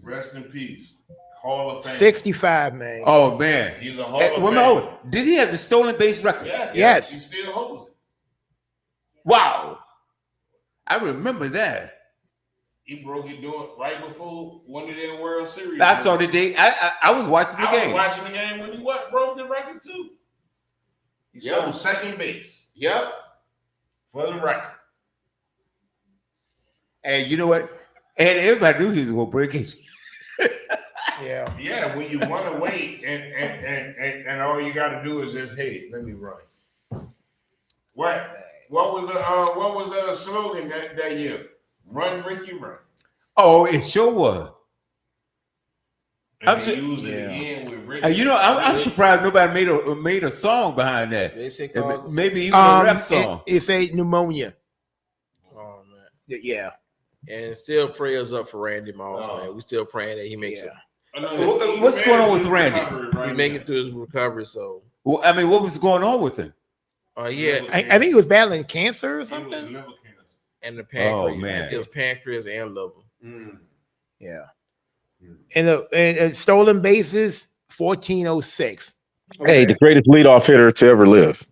Rest in peace. Hall of Fame. 65, man. Oh man. He's a Hall of Fame. Remember, did he have the stolen base record? Yeah, Yes. He still holds it. Wow. I remember that. He broke it doing right before one of them World Series. I saw the day. I was watching the I game. was watching the game when he broke the record too. He stole second base. Yep. For the record. And you know what? And everybody knew he was gonna break it. Yeah. Yeah, when you run away and all you gotta do is just, hey, let me run. What was the slogan that year? Run, Ricky, run. Oh, it sure was. And I'm they su- used it again with Ricky. You know, I'm surprised nobody made a song behind that. Maybe even a rap song. It's a pneumonia. Oh man. Yeah. And still prayers up for Randy Moss, man. We still praying that he makes it. So what's going on with Randy? He's making it through his recovery. So, Well, I mean, what was going on with him? yeah, I think he was battling cancer or something. and the pancreas. Oh, man. It was pancreas and liver. Yeah. and stolen bases 1406. Hey, the greatest leadoff hitter to ever live.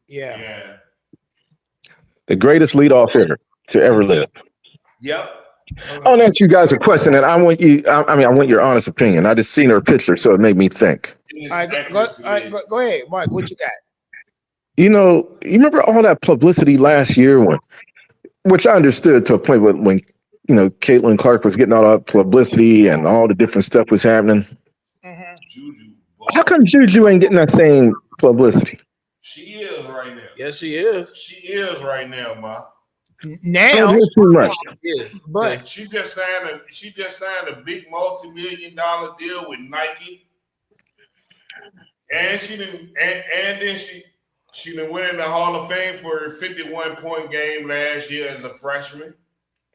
Yeah. The greatest leadoff hitter to ever live. Yep. I want to ask you guys a question, and I want you. I mean, I want your honest opinion. I just seen her picture, so it made me think. All right, go ahead, Mark. What you got? You remember all that publicity last year which I understood to a point when Caitlin Clark was getting all that publicity and all the different stuff was happening. Mm-hmm. Juju. How come Juju ain't getting that same publicity? She is right now. Yes, she is. She is right now, ma. Now, Don't too much. Yes, but She just signed a big multi-million-dollar deal with Nike, and she didn't. And then she done went in the Hall of Fame for her 51-point game last year as a freshman,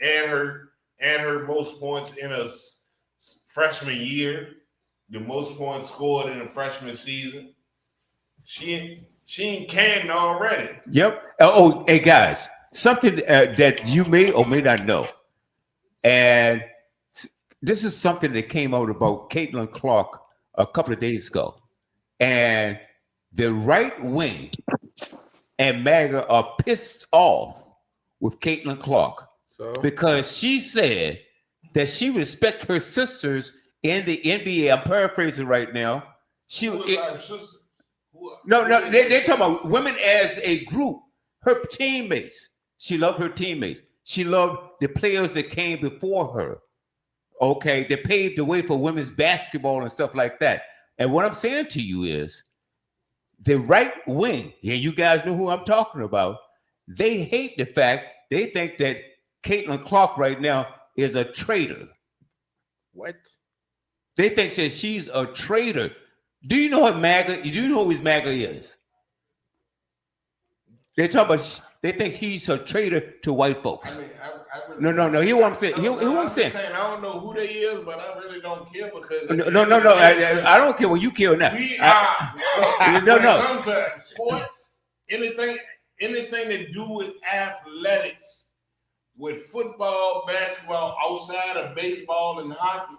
and her most points in a freshman year, the most points scored in a freshman season. She ain't canned already. Yep. Hey guys, something that you may or may not know, and this is something that came out about Caitlin Clark a couple of days ago, and the right wing and MAGA are pissed off with Caitlin Clark because she said that she respects her sisters in the NBA. I'm paraphrasing right now. They're talking about women as a group. Her teammates. She loved her teammates. She loved the players that came before her. Okay, they paved the way for women's basketball and stuff like that. And what I'm saying to you is, the right wing, and you guys know who I'm talking about, they hate the fact, they think that Caitlin Clark right now is a traitor. what? They think that she's a traitor. Do you know what MAGA? Do you know who his MAGA is? They talk about. They think he's a traitor to white folks. I mean, I really No. Hear what I'm saying. Hear what I'm saying. I don't know who they is, but I really don't care because No. I don't care what you care now. We are No. When it comes to sports, anything to do with athletics, with football, basketball, outside of baseball and hockey,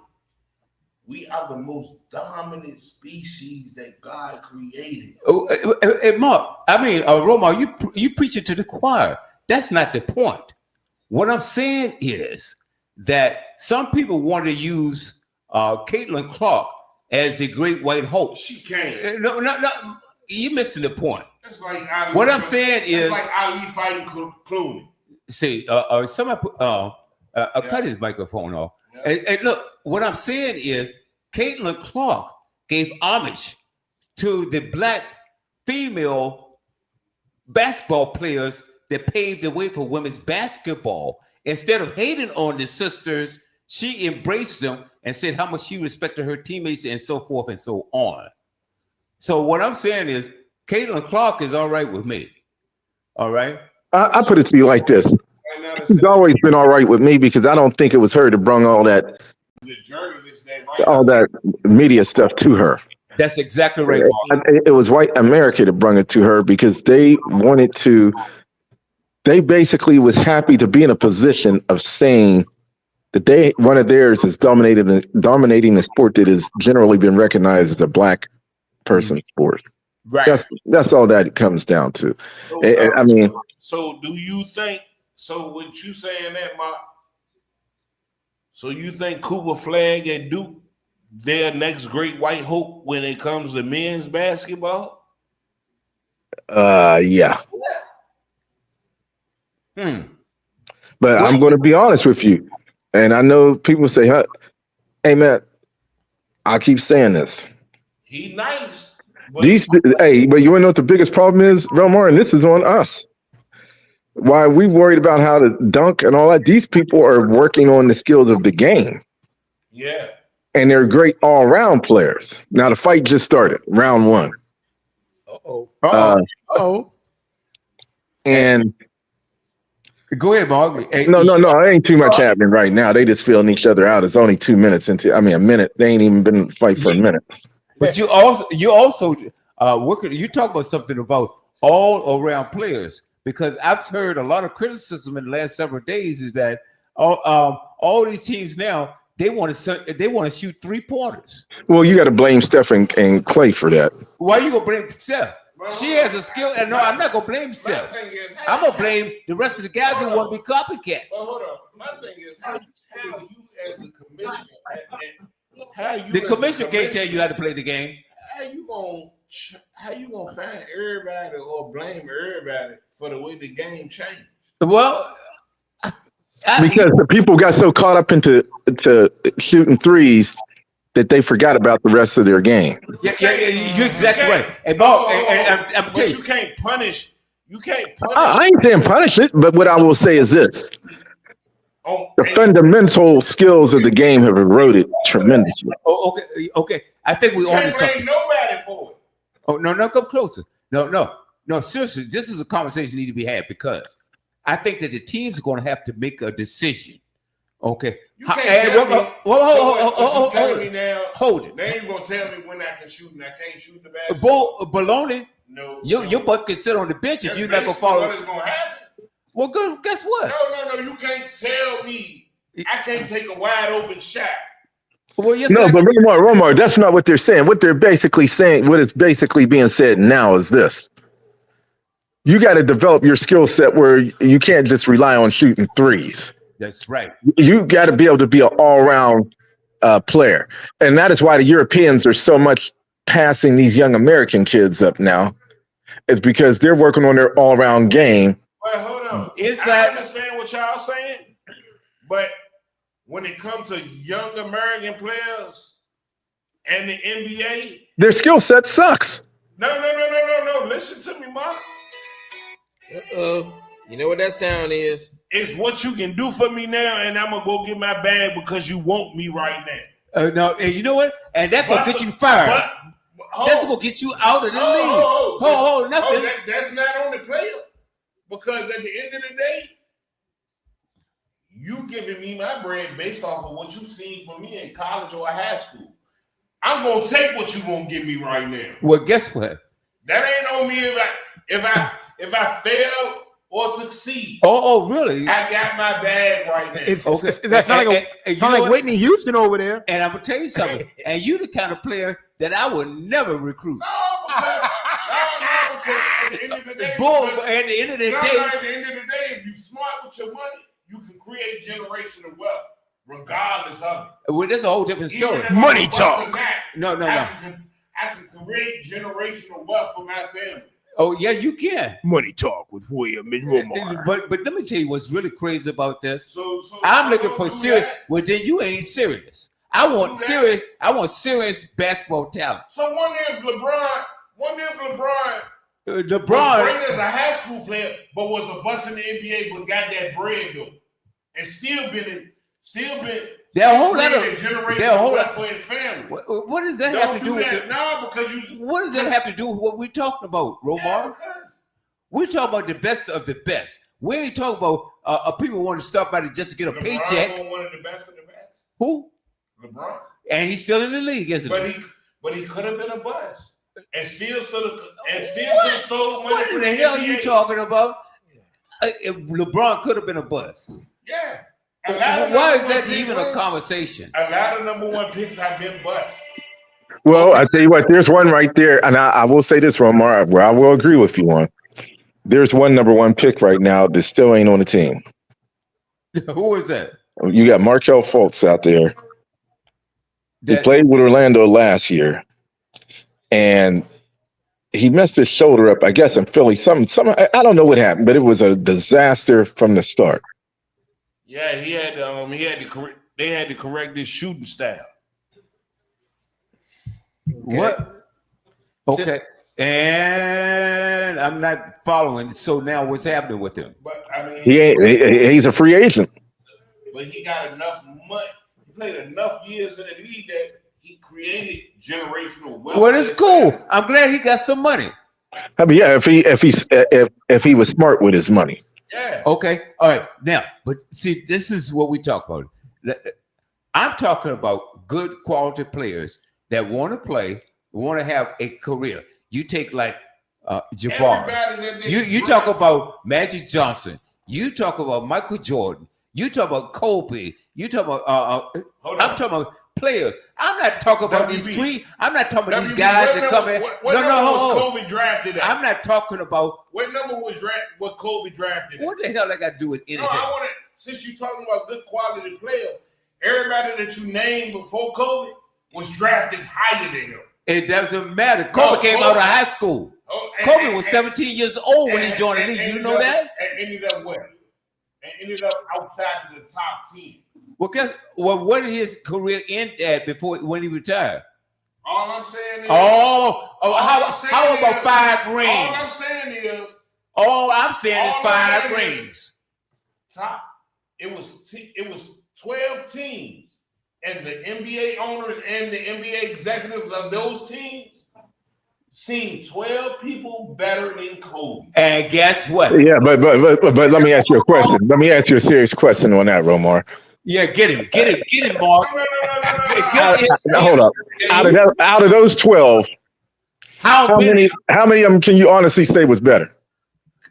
we are the most dominant species that God created. Mark, I mean, Roma, you preach it to the choir. That's not the point. What I'm saying is that some people want to use Caitlin Clark as a great white hope. She can't. No, you're missing the point. It's like Ali, What I'm saying is, like Ali fighting Clooney. see, somebody cut his microphone off. Yeah. And look, what I'm saying is, Caitlin Clark gave homage to the black female basketball players that paved the way for women's basketball. Instead of hating on the sisters, she embraced them and said how much she respected her teammates and so forth and so on. So what I'm saying is, Caitlin Clark is all right with me. All right? I put it to you like this. She's always been all right with me because I don't think it was her that brung all that media stuff to her. That's exactly right. It was white America that brung it to her because they basically was happy to be in a position of saying that one of theirs is dominating a sport that has generally been recognized as a black person sport. Right. That's all that it comes down to. So, I mean, so do you think? So what you saying that, Mark? So you think Cooper Flag and Duke their next great white hope when it comes to men's basketball? Yeah. But I'm going to be honest with you, and I know people say, "Hey, man, I keep saying this." He nice. But you want to know what the biggest problem is, Relmar? And this is on us. Why we worried about how to dunk and all that? These people are working on the skills of the game. Yeah. And they're great all-around players. Now the fight just started, round one. And go ahead, Mark. No, it ain't too much happening right now. They just feeling each other out. It's only 2 minutes into. I mean, a minute. They ain't even been fight for a minute. But you also you talk about something about all-around players, because I've heard a lot of criticism in the last several days is that all these teams now they want to shoot 3-pointers. Well, you got to blame Steph and Clay for that. Why you gonna blame Steph? She has a skill, and no, I'm not gonna blame Steph. I'm gonna blame the rest of the guys who want to be copycats. Well, hold on. My thing is how you as the commissioner, The commission can't tell you how to play the game. how you gonna find everybody or blame everybody for the way the game changed? Well, Because the people got so caught up into shooting threes that they forgot about the rest of their game. yeah, you're exactly right. And Bob, I'm But telling you can't punish. You can't punish. I ain't saying punish it, but what I will say is this: Oh, the fundamental skills of the game have eroded tremendously. Oh, okay. I think we you on to can't something. blame nobody for it. Oh no, come closer. No. Seriously, this is a conversation need to be had because I think that the teams are going to have to make a decision. Okay. You can't tell me. Hold me now. Hold it. Now you gonna tell me when I can shoot and I can't shoot the basketball? Baloney. No. Your butt can sit on the bench if That's you're not gonna basically follow. what is gonna happen. Well, good. Guess what? No. You can't tell me I can't take a wide open shot. Well, yes, No, but Romar, that's not what they're saying. What they're basically saying, what is basically being said now is this: you got to develop your skill set where you can't just rely on shooting threes. that's right. You got to be able to be an all-round player, and that is why the Europeans are so much passing these young American kids up now. It's because they're working on their all-round game. Well, hold on. Inside- I understand what y'all saying, but when it comes to young American players and the NBA, Their skill set sucks. no. Listen to me, Mark. You know what that sound is? It's what you can do for me now, and I'm gonna go get my bag because you want me right now. No, and you know what? And that's gonna get you fired. That's gonna get you out of the league. Nothing. That's not on the player because at the end of the day, you giving me my bread based off of what you seen from me in college or high school. I'm gonna take what you gonna give me right now. Well, guess what? That ain't on me if I fail or succeed. Oh, really? I got my bag right now. That sound like Whitney Houston over there. And I'm gonna tell you something. And you the kind of player that I would never recruit. Because at the end of the day, At the end of the day, if you smart with your money, you can create generational wealth, regardless of it. Well, that's a whole different story. Money talk. No. I can create generational wealth for my family. Oh, yeah, you can. Money talk with William and Romar. But let me tell you what's really crazy about this. I'm looking for serious. Well, then you ain't serious. I want serious basketball talent. So one if LeBron LeBron. was great as a high school player, but was a bust in the NBA, but got that bread though, and still been There are a whole lot of generational wealth for his family. What does that have to do with it? No, because What does that have to do with what we're talking about, Romar? We're talking about the best of the best. We ain't talking about people want to stop by just to get a paycheck. One of the best of the best. Who? LeBron. And he's still in the league, isn't he? But he could have been a bust. And still stole money. What in the hell are you talking about? LeBron could have been a bust. Yeah. Why is that even a conversation? A lot of number one picks have been bust. Well, I tell you what, there's one right there, and I will say this, Romar, where I will agree with you on. There's one number one pick right now that still ain't on the team. Who is that? You got Markelle Fultz out there. He played with Orlando last year, and he messed his shoulder up, I guess, in Philly. Some I don't know what happened, but it was a disaster from the start. Yeah, they had to correct his shooting style. What? Okay. And I'm not following. So now what's happening with him? But I mean, he's a free agent. But he got enough money. He played enough years in the league that he created generational wealth. Well, it's cool. I'm glad he got some money. I mean, yeah, if he was smart with his money. Yeah. Okay. All right. Now, but see, this is what we talk about. I'm talking about good quality players that want to play, want to have a career. You take like Jabbar. You talk about Magic Johnson. You talk about Michael Jordan. You talk about Kobe. You talk about Hold I'm on. talking about players. I'm not talking about these WB. free. I'm not talking about these WB, guys what that number- come in. What number was Kobe drafted at? I'm not talking about What number was what Kobe drafted at? what the hell I got to do with anything. No, I want to. Since you're talking about good quality players, everybody that you named before Kobe was drafted higher than him. It doesn't matter. Kobe came out of high school. Kobe was 17 years old when he joined the league. You know that? And ended up where? And ended up outside of the top 10. Well, what did his career end at before when he retired? All I'm saying is. How about 5 rings? All I'm saying is. All I'm saying is 5 rings. Top. It was 12 teams, and the NBA owners and the NBA executives of those teams seen 12 people better than Kobe. And guess what? Yeah, but let me ask you a question. Let me ask you a serious question on that, Romar. Yeah, get him, Mark. No. Hold up. Out of those 12, how many of them can you honestly say was better?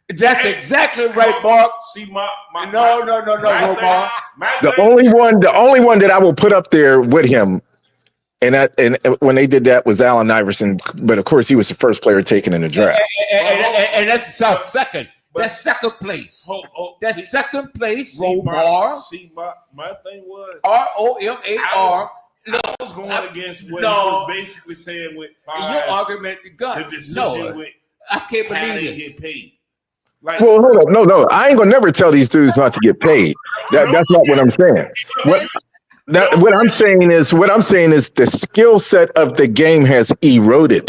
That's exactly right, Mark. See, no, Romar. The only one that I will put up there with him, and when they did that was Allen Iverson, but of course he was the first player taken in the draft. And that's second. That's second place. That's second place, Romar. See, my thing was ROMAR. I was going against what he was basically saying with 5. Your argument, God. The decision with I can't how believe they this. get paid. Like, Well, hold up. No. I ain't gonna never tell these dudes not to get paid. That's not what I'm saying. What I'm saying is the skill set of the game has eroded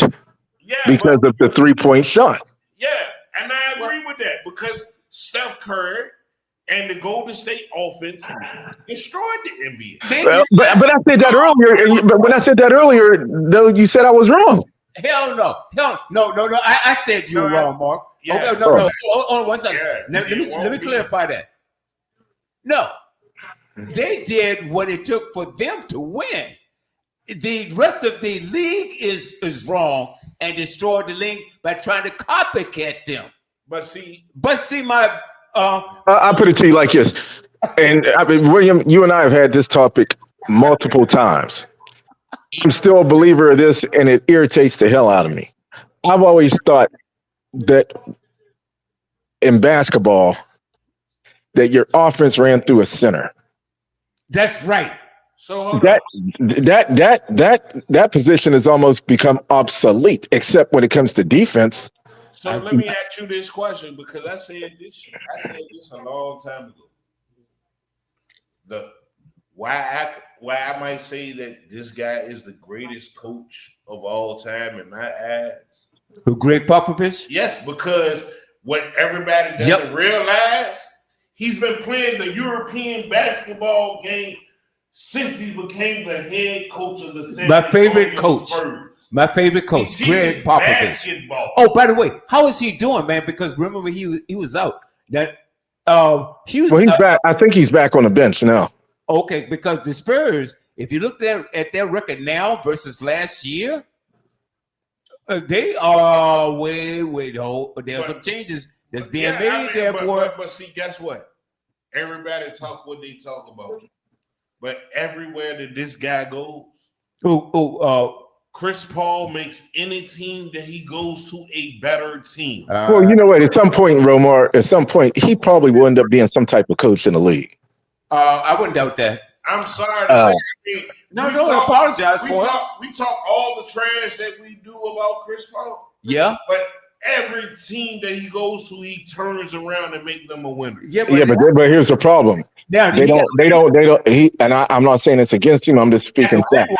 because of the 3-point shot. Yeah, and I agree with that because Steph Curry and the Golden State offense destroyed the NBA. But I said that earlier. But when I said that earlier, though, you said I was wrong. Hell no. I said you were wrong, Mark. Yeah. Okay, no. Hold on 1 second. Yeah, let me clarify that. No, they did what it took for them to win. The rest of the league is wrong and destroyed the league by trying to copycat them. But see, my I'll put it to you like this, and I mean, William, you and I have had this topic multiple times. I'm still a believer of this, and it irritates the hell out of me. I've always thought that in basketball, that your offense ran through a center. That's right. So that position has almost become obsolete, except when it comes to defense. So let me ask you this question because I said this a long time ago. Why I might say that this guy is the greatest coach of all time in my eyes. Who, Greg Popovich? Yes, because what everybody doesn't realize, he's been playing the European basketball game since he became the head coach of the San My favorite Antonio coach. Spurs. My favorite coach, He Greg teaches Popovich. basketball. Oh, by the way, how is he doing, man? Because remember he was out. That he's back. I think he's back on the bench now. Okay, because the Spurs, if you look at their record now versus last year, they are way. There's some changes that's being made there, boy. But see, guess what? Everybody talk what they talk about, but everywhere that this guy goes, Chris Paul makes any team that he goes to a better team. Well, you know what? At some point, Romar, he probably will end up being some type of coach in the league. I wouldn't doubt that. I'm sorry to say. No, apologize for it. We talk all the trash that we do about Chris Paul. Yeah. But every team that he goes to, he turns around and make them a winner. But here's the problem. Now, They don't. I'm not saying it's against him. I'm just speaking fact.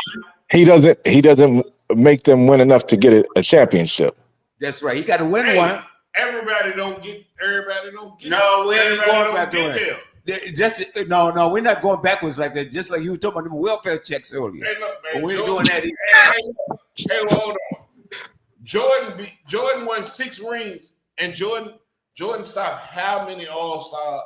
He doesn't make them win enough to get a championship. That's right. He got to win one. Everybody don't get. No, we ain't going back to it. No, we're not going backwards like that. Just like you were talking about the welfare checks earlier. Hey, look, man, we ain't doing that either. Hey, hold on. Jordan won 6 rings, and Jordan stopped how many All-Star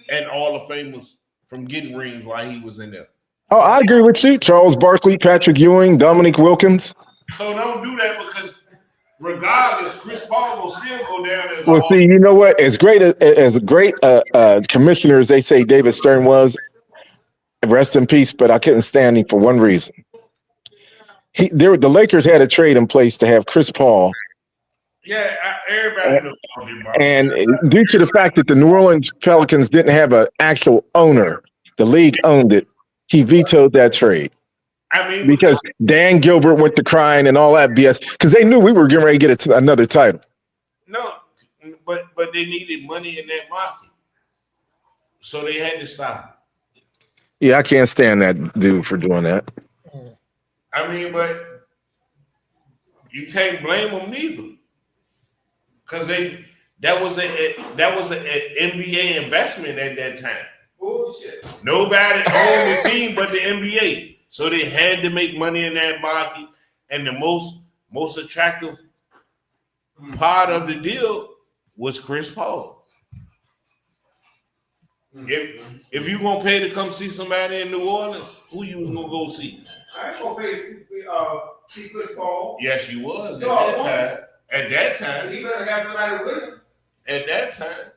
and All of Famers from getting rings while he was in there? Oh, I agree with you. Charles Barkley, Patrick Ewing, Dominique Wilkins. So don't do that because regardless, Chris Paul will still go down as Well, see, you know what? As great as great commissioner as they say David Stern was, rest in peace. But I couldn't stand him for one reason. The Lakers had a trade in place to have Chris Paul. Yeah, everybody knows about And due to the fact that the New Orleans Pelicans didn't have an actual owner, the league owned it. He vetoed that trade. I mean, because Dan Gilbert went to crying and all that BS because they knew we were getting ready to get another title. No, but they needed money in that market, so they had to stop. Yeah, I can't stand that dude for doing that. I mean, but you can't blame them neither, because that was an NBA investment at that time. Bullshit. Nobody owned the team but the NBA, so they had to make money in that market. And the most attractive part of the deal was Chris Paul. If you gonna pay to come see somebody in New Orleans, who you was gonna go see? I ain't gonna pay to see Chris Paul. Yes, you was No, at that time. At that time, He better have somebody with him. at that time,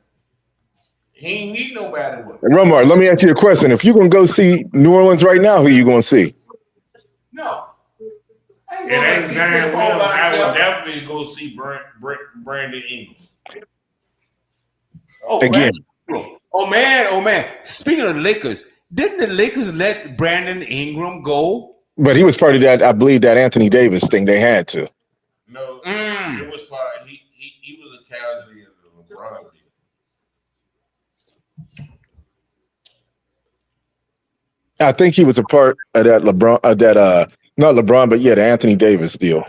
he ain't need nobody with him. And Romar, let me ask you a question. If you're going to go see New Orleans right now, who are you going to see? No. It ain't Zion Williams. I would definitely go see Brandon Ingram. Oh, Again. Oh man. Speaking of the Lakers, didn't the Lakers let Brandon Ingram go? But he was part of that, I believe, that Anthony Davis thing. They had to. No, it was part. He was a casualty of the LeBron deal. I think he was a part of that LeBron, not LeBron, but yeah, the Anthony Davis deal.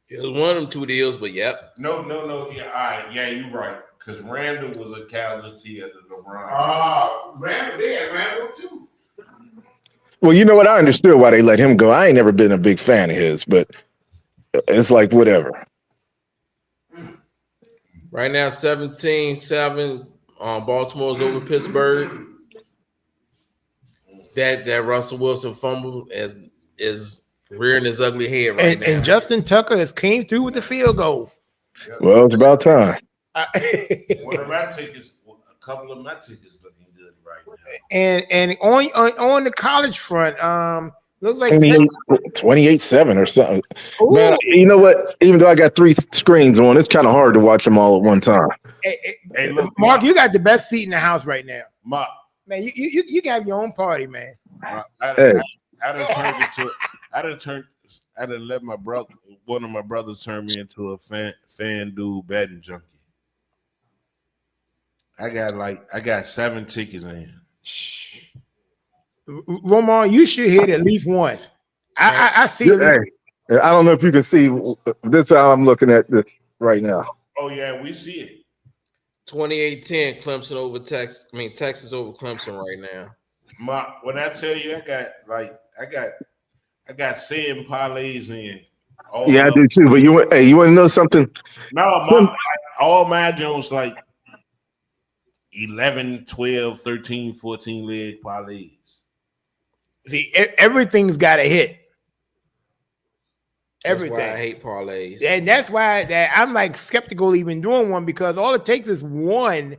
It was one of them two deals, but yep. No. Yeah, all right. Yeah, you're right. Because Randall was a casualty of the LeBron. Randall, they had Randall too. Well, you know what? I understood why they let him go. I ain't never been a big fan of his, but it's like whatever. Right now, 17-7. Baltimore's over Pittsburgh. That Russell Wilson fumble is rearing his ugly head right now. And Justin Tucker has came through with the field goal. Well, it's about time. One of my tickets, a couple of my tickets looking good right now. And on the college front, looks like 28-7 or something. Ooh. Man, you know what? Even though I got 3 screens on, it's kind of hard to watch them all at one time. Hey, look, Mark, you got the best seat in the house right now. Mark, Man, you got your own party, man. I done let one of my brothers turn me into a fan dude betting junkie. I got 7 tickets in. Romar, you should hit at least one. I see. Hey, I don't know if you can see. This is how I'm looking at this right now. Oh yeah, we see it. 28-10, Clemson over Texas. Texas over Clemson right now. When I tell you, I got 7 parlays in. Yeah, I do too. But you want to know something? No, all my Jones like 11, 12, 13, 14 leg parlays. See, everything's got to hit. Everything. That's why I hate parlays. And that's why I'm like skeptical even doing one, because all it takes is one.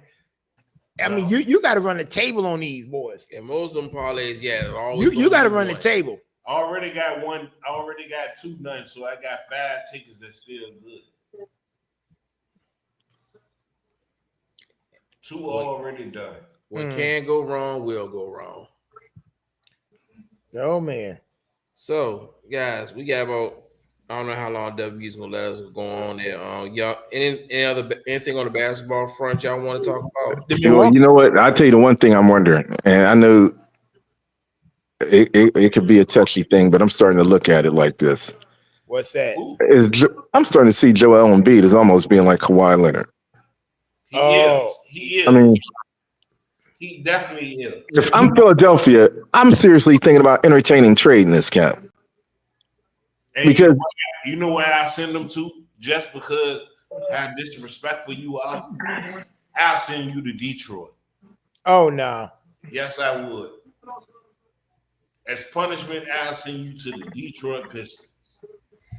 I mean, you got to run the table on these boys. And most of them parlays, yeah. You got to run the table. I already got 2 done, so I got 5 tickets that's still good. 2 already done. What can go wrong will go wrong. Oh man. So guys, we got about, I don't know how long W's gonna let us go on there. Y'all, anything on the basketball front y'all want to talk about? You know what? I'll tell you the one thing I'm wondering, and I know it could be a touchy thing, but I'm starting to look at it like this. What's that? I'm starting to see Joel Embiid as almost being like Kawhi Leonard. He is. I mean, he definitely is. If I'm Philadelphia, I'm seriously thinking about entertaining trading this cat. And because you know where I send them to? Just because how disrespectful you are, I'll send you to Detroit. Oh no. Yes, I would. As punishment, I'll send you to the Detroit Pistons.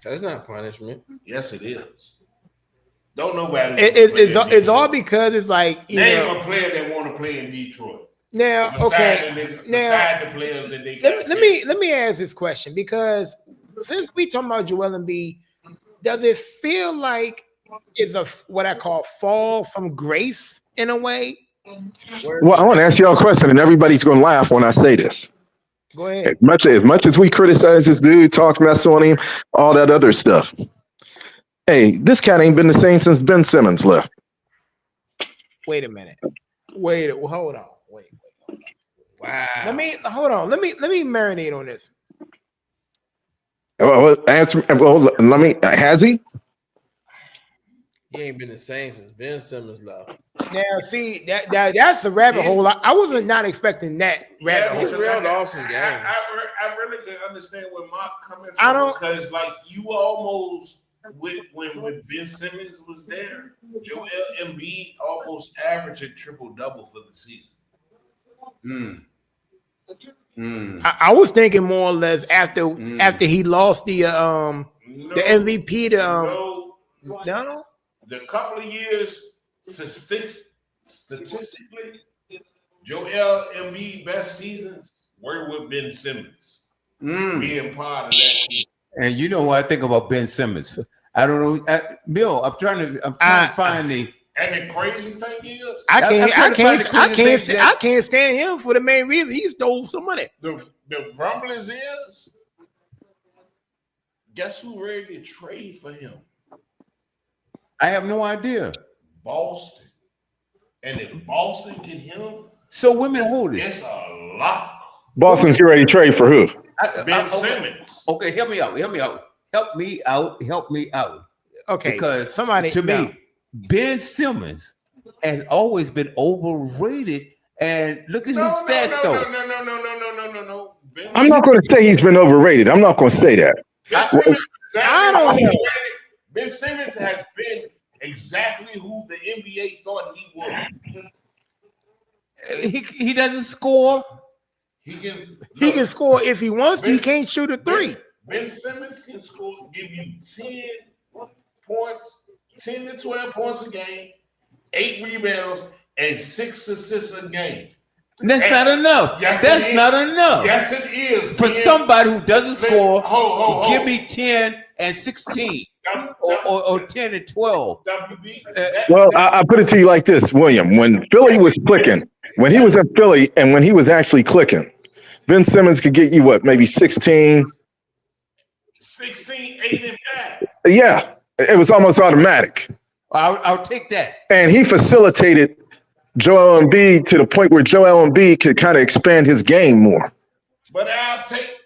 That's not punishment. Yes, it is. Don't nobody. It's all because it's like name a player that want to play in Detroit. Now, beside the players that they got. Let me ask this question, because since we talking about Joel Embiid, does it feel like it's a what I call fall from grace in a way? Well, I want to ask y'all a question, and everybody's going to laugh when I say this. Go ahead. As much as we criticize this dude, talk mess on him, all that other stuff. Hey, this cat ain't been the same since Ben Simmons left. Wait a minute. Hold on. Wait. Wow. Let me marinate on this. Well, let me. Has he? He ain't been the same since Ben Simmons left. Now, see that's a rabbit hole. I wasn't not expecting that rabbit hole. He's real awesome game. I really can understand where Mark coming from, because like you almost when Ben Simmons was there, Joel Embiid almost averaged a triple-double for the season. I was thinking more or less after he lost the MVP to no. The couple of years statistically, Joel Embiid best seasons were with Ben Simmons being part of that team. And you know what I think about Ben Simmons? I don't know, Bill. I'm trying to find the. And the crazy thing is, I can't stand him for the main reason he stole some money. The rumblings is, guess who ready to trade for him? I have no idea. Boston. And if Boston get him, so women hold it. It's a lot. Boston's getting ready to trade for who? Ben Simmons. Okay, help me out. Okay, because somebody to me, Ben Simmons has always been overrated. And look at his stats, though. No. I'm not going to say he's been overrated. I'm not going to say that. I don't know. Ben Simmons has been exactly who the NBA thought he was. He doesn't score. He can score if he wants to. He can't shoot a three. Ben Simmons can score, give you 10 points, 10 to 12 points a game, 8 rebounds, and 6 assists a game. That's not enough. That's not enough. Yes, it is. For somebody who doesn't score, give me 10 and 16 or 10 and 12. Well, I put it to you like this, William. When Philly was clicking, when he was in Philly and when he was actually clicking, Ben Simmons could get you what, maybe 16? 16, 8, and 5. Yeah, it was almost automatic. I'll take that. And he facilitated Joel Embiid to the point where Joel Embiid could kind of expand his game more. But I'll take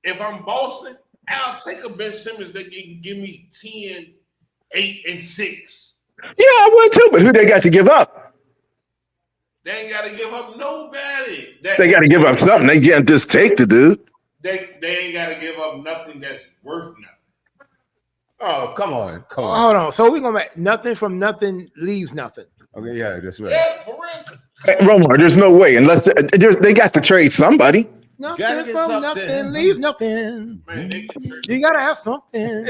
if I'm Boston, I'll take a Ben Simmons that can give me 10, 8, and 6. Yeah, I would too, but who they got to give up? They ain't got to give up nobody. They got to give up something. They can't just take the dude. They ain't got to give up nothing that's worth nothing. Oh, come on. Hold on. So we're going to nothing from nothing leaves nothing. Okay, yeah, that's right. Yeah, for real. Hey, Romar, there's no way unless they got to trade somebody. Nothing from nothing leaves nothing. Man, you got to have something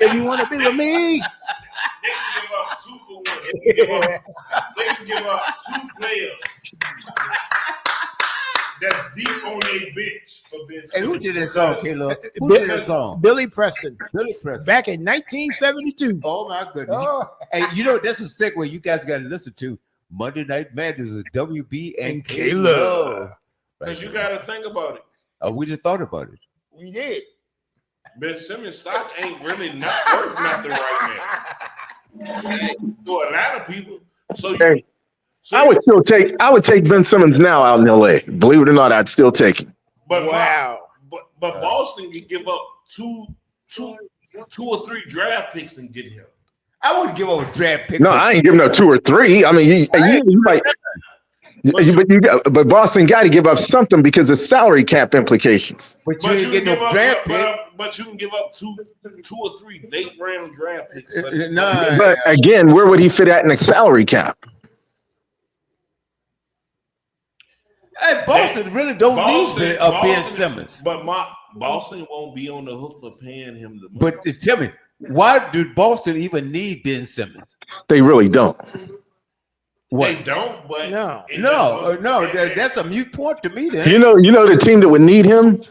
if you want to be with me. They can give up 2 for 1. They can give up 2 players that's deep on their bench for Ben Simmons. Hey, who did that song, Caleb? Who did that song? Billy Preston. Back in 1972. Oh, my goodness. Oh. Hey, you know, that's a segue you guys got to listen to. Monday Night Madness with WB and Caleb. Because you got to think about it. We just thought about it. We did. Ben Simmons' stock ain't really not worth nothing right now. To a lot of people. I would take Ben Simmons now out in LA. Believe it or not, I'd still take him. But wow. But Boston could give up two or 3 draft picks and get him. I wouldn't give up a draft pick. No, I ain't giving up 2 or 3. I mean, you might. But Boston got to give up something because of salary cap implications. But you ain't getting no draft pick. But you can give up 2 or 3 late round draft picks. But again, where would he fit at in the salary cap? Hey, Boston really don't need Ben Simmons. But Boston won't be on the hook for paying him the money. But tell me, why do Boston even need Ben Simmons? They really don't. What? They don't, but that's a mute point to me. Then You know the team that would need him.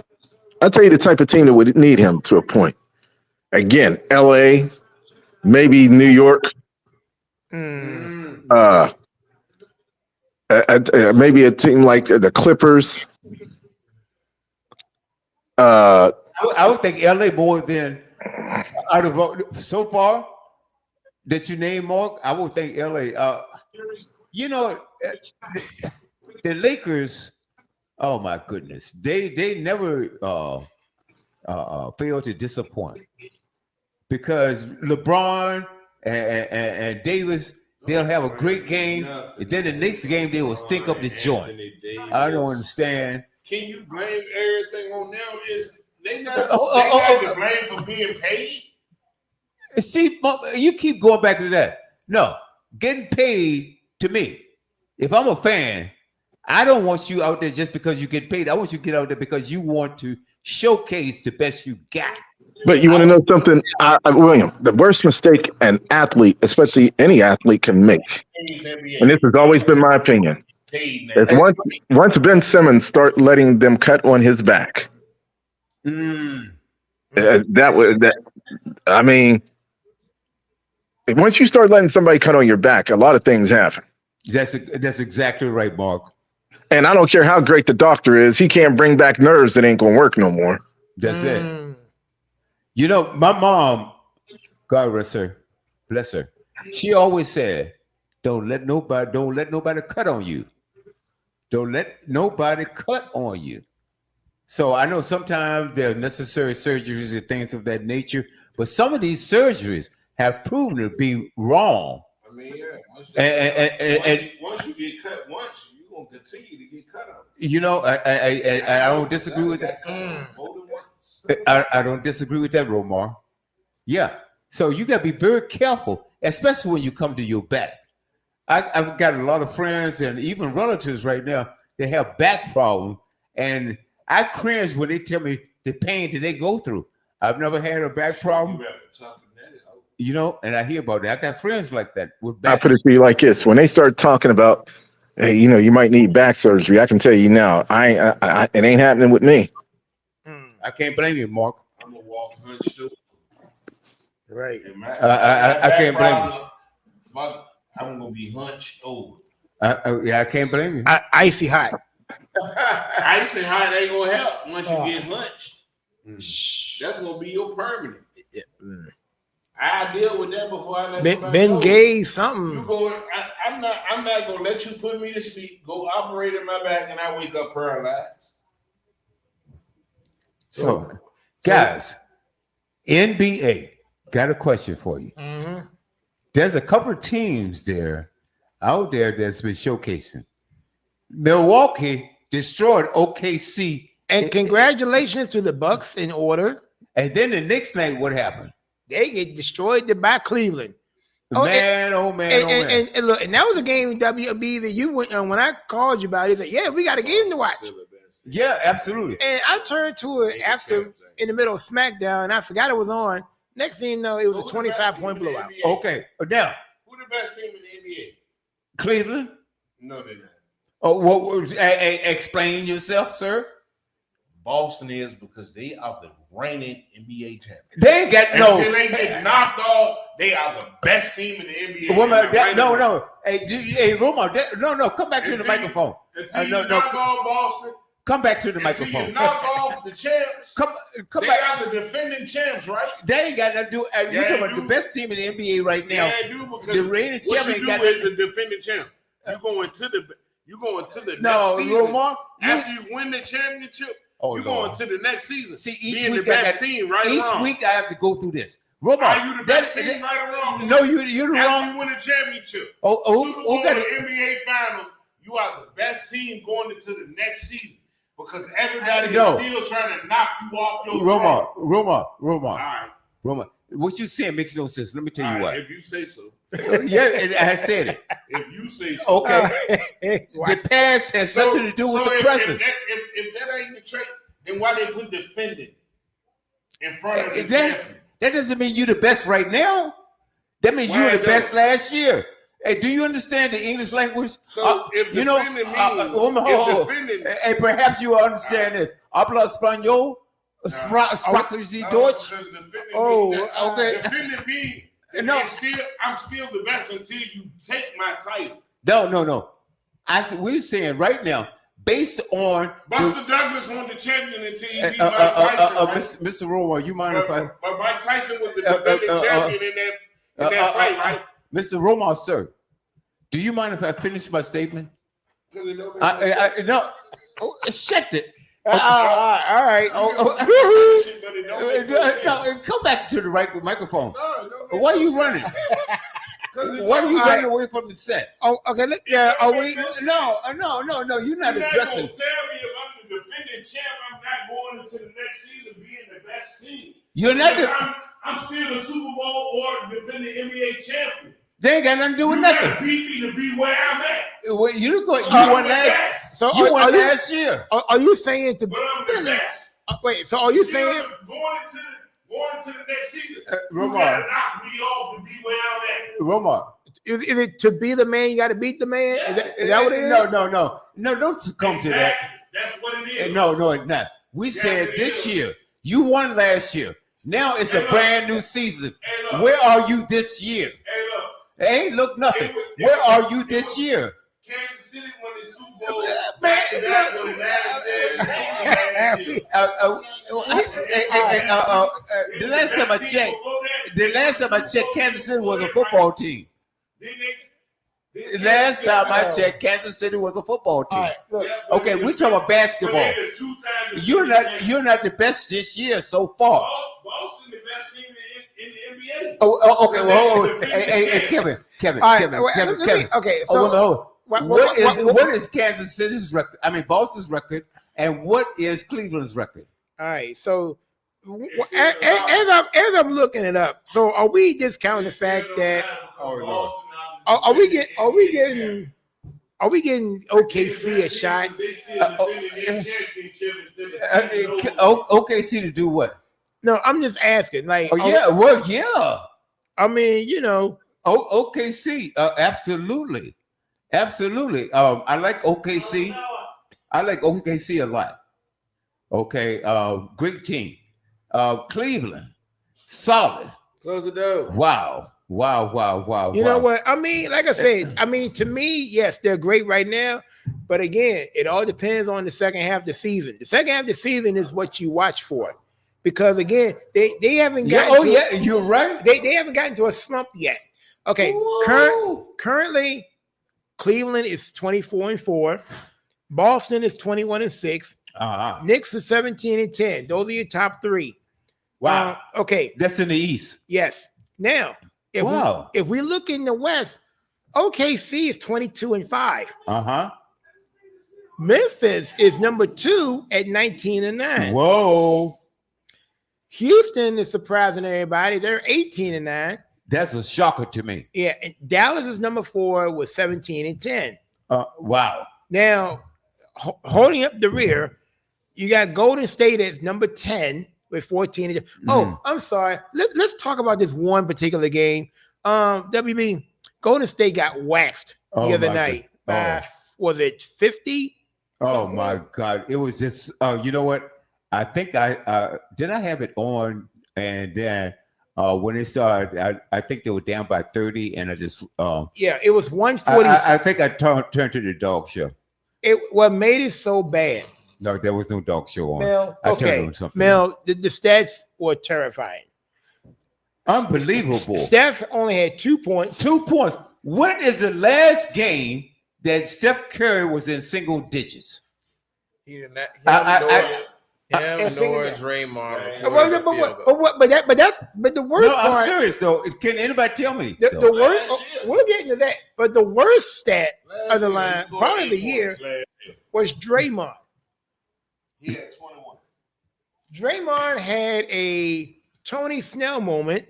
I'll tell you the type of team that would need him to a point. Again, L.A., maybe New York, maybe a team like the Clippers. I would think L.A. more than out of so far that you name, Mark. I would think L.A. The Lakers. Oh my goodness, they never fail to disappoint because LeBron and Davis, they'll have a great game, and then the next game they will stink up the joint. I don't understand. Can you blame everything on them? They got to blame for being paid? See, you keep going back to that. No, getting paid to me. If I'm a fan, I don't want you out there just because you get paid. I want you to get out there because you want to showcase the best you got. But you want to know something, William? The worst mistake an athlete, especially any athlete, can make, and this has always been my opinion, is once Ben Simmons start letting them cut on his back. I mean, once you start letting somebody cut on your back, a lot of things happen. That's exactly right, Mark. And I don't care how great the doctor is, he can't bring back nerves that ain't gonna work no more. That's it. You know, my mom, God rest her, bless her. She always said, "Don't let nobody cut on you. Don't let nobody cut on you." So I know sometimes there are necessary surgeries and things of that nature, but some of these surgeries have proven to be wrong. I mean, yeah. Once you get cut once, you're gonna continue to get cut on. You know, I don't disagree with that. I don't disagree with that, Romar. Yeah. So you got to be very careful, especially when you come to your back. I've got a lot of friends and even relatives right now that have back problems, and I cringe when they tell me the pain that they go through. I've never had a back problem. You know, and I hear about that. I got friends like that with back. I put it to you like this: when they start talking about, hey, you might need back surgery, I can tell you now, it ain't happening with me. I can't blame you, Mark. I'm gonna walk hunched over. Right. I can't blame you. I'm gonna be hunched over. I can't blame you. Icy hot. Icy hot ain't gonna help once you get hunched. That's gonna be your permanent. I deal with that before I let Ben Gay something. You go. I'm not gonna let you put me to sleep. Go operate in my back, and I wake up paralyzed. So, guys, NBA got a question for you. There's a couple of teams out there that's been showcasing. Milwaukee destroyed OKC, and congratulations to the Bucks in order. And then the next night, what happened? They get destroyed by Cleveland. Man. And look, and that was a game WB that you went on when I called you about it. Said, yeah, we got a game to watch. Yeah, absolutely. And I turned to it after in the middle of SmackDown, and I forgot it was on. Next thing you know, it was a 25-point blowout. Okay, now who the best team in the NBA? Cleveland? No, they're not. Oh, explain yourself, sir. Boston is because they are the reigning NBA champions. They ain't got Until they get knocked off, they are the best team in the NBA. No. Hey, Roma, no. Come back to the microphone. Until you knock off Boston. Come back to the microphone. You knock off the champs. Come they back. are the defending champs, right? They ain't got nothing to do. You're talking about the best team in the NBA right now. Yeah, I do because the reigning champion got is the defending champ. You're going to the next season. Romar, after you win the championship, you're going to the next season. See, each being week the best team, right? Each week I have to go through this. Romar, are you the best team, right or wrong? No, you're the wrong. After you win a championship, who got the NBA Finals? You are the best team going into the next season. Because everybody is still trying to knock you off your Romar. All right. Romar. What you saying makes no sense. Let me tell you what. If you say so. Yeah, and I said it. If you say so. Okay. The past has nothing to do with the present. If that ain't the trait, then why they put defendant in front of the champion? That doesn't mean you're the best right now. That means you were the best last year. Hey, do you understand the English language? So if you know, and perhaps you will understand this. Habla español, sprachliche Deutsch. Okay. Defending me. No, I'm still the best until you take my title. No. We're saying right now, based on Buster Douglas won the champion until he beat Mike Tyson. Mr. Romo, you mind if I? But Mike Tyson was the defending champion in that fight, right? Mr. Romo, sir, do you mind if I finish my statement? No. Shut it. All right. No, come back to the right microphone. Why are you running? Why are you running away from the set? Oh, okay. Are we? No. You're not addressing. Tell me if I'm the defending champ, I'm not going into the next season being the best team. You're not. I'm still a Super Bowl or defending NBA champion. They ain't got nothing to do with nothing. You beat me to be where I'm at. Well, you won last. So you won last year. Are you saying to? But I'm the best. Wait. So are you saying going to the next season? Romar, you gotta knock me off to be where I'm at. Romar, is it to be the man? You got to beat the man. Yeah. Is that what it is? No. Don't succumb to that. That's what it is. No, it's not. We said this year. You won last year. Now it's a brand new season. Where are you this year? It ain't look nothing. Where are you this year? Kansas City won the Super Bowl. The last time I checked, Kansas City was a football team. Last time I checked, Kansas City was a football team. Okay, we're talking about basketball. You're not the best this year so far. Boston the best team in the NBA. Okay. Well, hey, Kevin. Okay, so what is Kansas City's record? I mean, Boston's record, and what is Cleveland's record? All right, so as I'm looking it up, so are we discounting the fact that are we getting OKC a shot? OKC to do what? No, I'm just asking. Like, yeah. I mean, OKC, absolutely. I like OKC. I like OKC a lot. Okay, great team. Cleveland, solid. Close the door. Wow. You know what? I mean, like I said, to me, yes, they're great right now. But again, it all depends on the second half of the season. The second half of the season is what you watch for. Because again, they haven't gotten you're right. They haven't gotten to a slump yet. Okay, currently Cleveland is 24-4, Boston is 21-6, Knicks is 17-10. Those are your top three. Wow. Okay, that's in the East. Yes. Now, if we look in the West, OKC is 22-5. Memphis is number 2 at 19-9. Whoa. Houston is surprising everybody. They're 18-9. That's a shocker to me. Yeah, and Dallas is number 4 with 17-10. Wow. Now, holding up the rear, you got Golden State as number 10 with 14. Oh, I'm sorry. Let's talk about this one particular game. WB, Golden State got waxed the other night. Was it 50? Oh my God. It was just, you know what? I think I have it on, and then when it started, I think they were down by 30, and I just it was 140. I think I turned to the dog show. What made it so bad? No, there was no dog show on. Mel, I turned on something. Mel, the stats were terrifying. Unbelievable. Steph only had 2 points. 2 points. When is the last game that Steph Curry was in single digits? He did not. Draymond. But the worst. No, I'm serious though. Can anybody tell me? The worst. We'll get into that. But the worst stat of the line, probably the year, was Draymond. He had 21. Draymond had a Tony Snell moment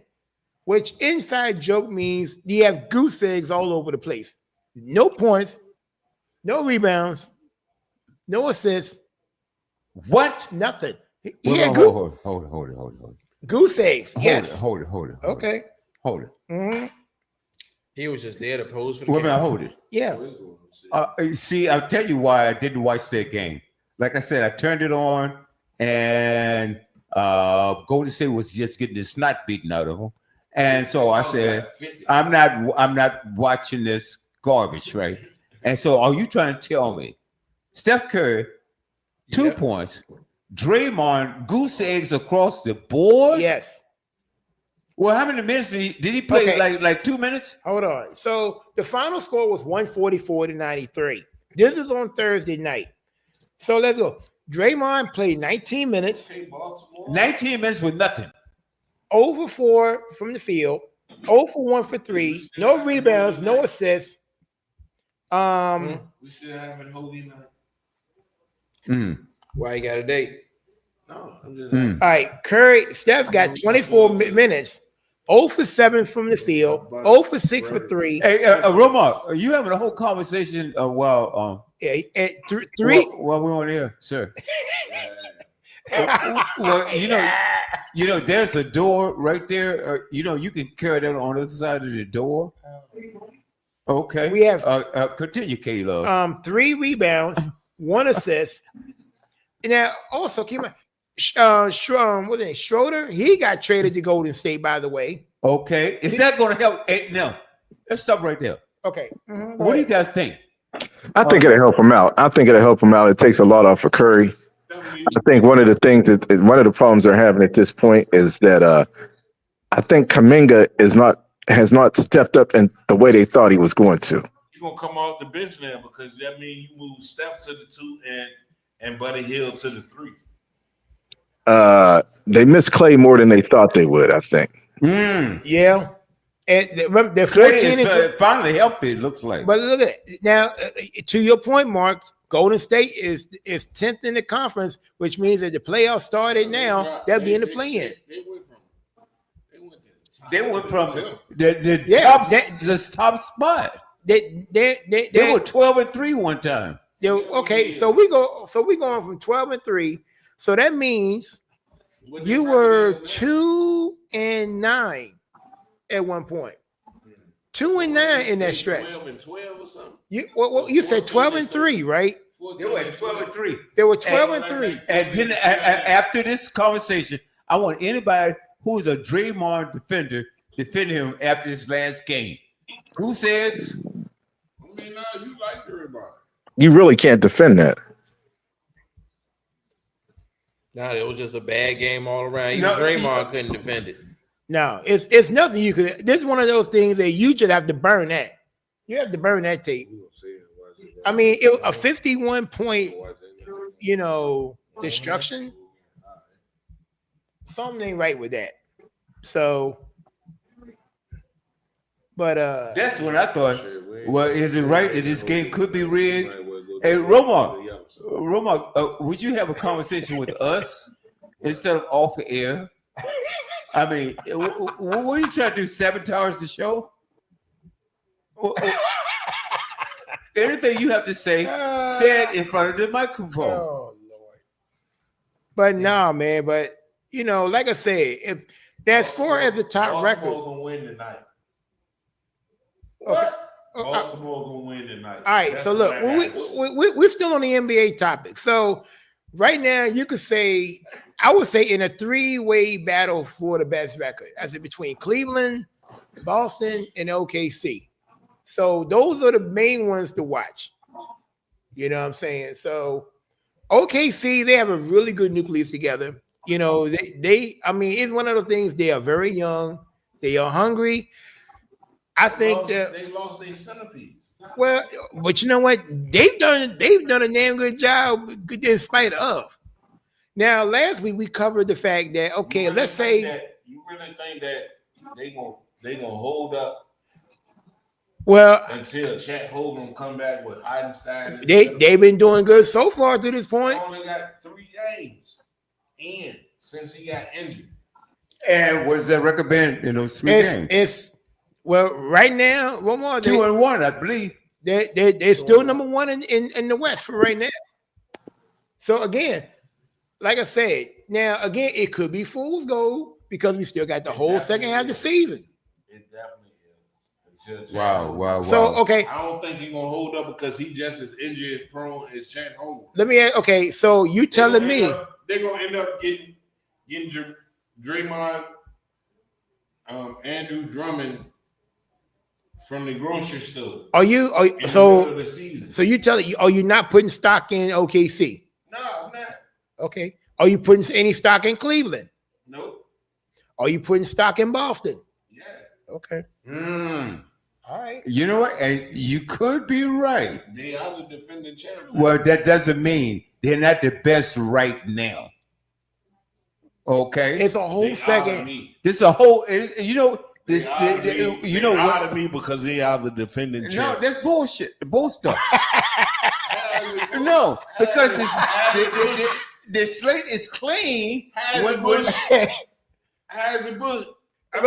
which inside joke means you have goose eggs all over the place. No points, no rebounds, no assists, What? nothing. He Wait, had hold it. goose eggs. Yes. Hold it. Okay. Hold it. Mhm. He was just there to pose for the Wait a minute, camera. hold it. Yeah. See, I'll tell you why I didn't watch that game. Like I said, I turned it on, and Golden State was just getting the snot beaten out of them, and so I said, I'm not watching this garbage, right? And so, are you trying to tell me Steph Curry, 2 points, Draymond goose eggs across the board? Yes. Well, how many minutes did he play? Okay. Like 2 minutes? Hold on. So the final score was 144-93. This is on Thursday night. So let's go. Draymond played 19 minutes. 19 minutes with nothing. 0 for 4 from the field. 0 for 1 for 3. No rebounds, no assists. We still haven't holding night. Why you got a date? No, I'm just. All right. Steph got 24 minutes. 0 for 7 from the field. 0 for 6 for 3. Hey, Roma, are you having a whole conversation while Yeah, three. Well, we're on here, sir. Well, you know, there's a door right there. You can carry that on the other side of the door. Okay. We have continue, Caleb. 3 rebounds, 1 assist. Now, also keep in mind, what's his name? Schroeder, he got traded to Golden State, by the way. Okay. Is that going to help? No. Let's stop right there. Okay. What do you guys think? I think it'll help him out. It takes a lot off for Curry. I think one of the problems they're having at this point is that I think Kuminga has not stepped up in the way they thought he was going to. He's gonna come off the bench now because that means you move Steph to the 2 and Buddy Hill to the 3. They missed Clay more than they thought they would, I think. Yeah. And they're Clay 14 is finally healthy, it looks like. But look at it. Now, to your point, Mark, Golden State is 10th in the conference, which means that the playoffs started now, they'll be in the play-in. They went from the top spot. They were 12-3 one time. Okay, so we're going from 12-3. So that means you were 2-9 at one point. 2-9 in that stretch. 12 or something. You said 12-3, right? They were 12-3. They were 12-3. And then after this conversation, I want anybody who's a Draymond defender defend him after this last game. Who says? I mean, you like Draymond. You really can't defend that. Nah, it was just a bad game all around. Even Draymond couldn't defend it. No, it's nothing you could. This is one of those things that you just have to burn that. You have to burn that tape. I mean, it was a 51-point, destruction. Something ain't right with that. So, but that's what I thought. Well, is it right that this game could be rigged? Hey, Roma, would you have a conversation with us instead of off air? I mean, what are you trying to do? Sabotage the show? Anything you have to say, say it in front of the microphone. Oh Lord! But no, man. But like I said, if that's 4 as the top records. Baltimore gonna win tonight. Okay. Baltimore gonna win tonight. All right. So look, we're still on the NBA topic. So right now, you could say, I would say, in a 3-way battle for the best record, as in between Cleveland, Boston, and OKC. So those are the main ones to watch. You know what I'm saying? So OKC, they have a really good nucleus together. I mean, it's one of those things. They are very young. They are hungry. I think that they lost their centerpiece. Well, but you know what? They've done a damn good job in spite of. Now, last week we covered the fact that you really think that they gonna hold up? Well, until Chet Holmgren come back with Einstein. They've been doing good so far to this point. They only got 3 games in since he got injured. And what's that record been in those 3 games? It's well right now. One more. 2-1, I believe. They're still number one in the West for right now. So again, like I said, now again, it could be fool's gold because we still got the whole second half of the season. It definitely is. Wow. So okay, I don't think he's gonna hold up because he just as injury prone as Chet Holmgren. let me ask, okay, so you telling me they're gonna end up getting Draymond, Andrew Drummond from the grocery store. are you in the middle of the season. so you telling are you not putting stock in OKC? No, I'm not. Okay. Are you putting any stock in Cleveland? Nope. Are you putting stock in Boston? Yeah. Okay. All right. You know what? And you could be right. They are the defending champions. Well, that doesn't mean they're not the best right now. Okay. It's a whole second. This a whole. You know. This. You know what? To me because they are the defending champions. No, that's bullshit. Bull stuff. No, because the slate is clean. Has it Bush? You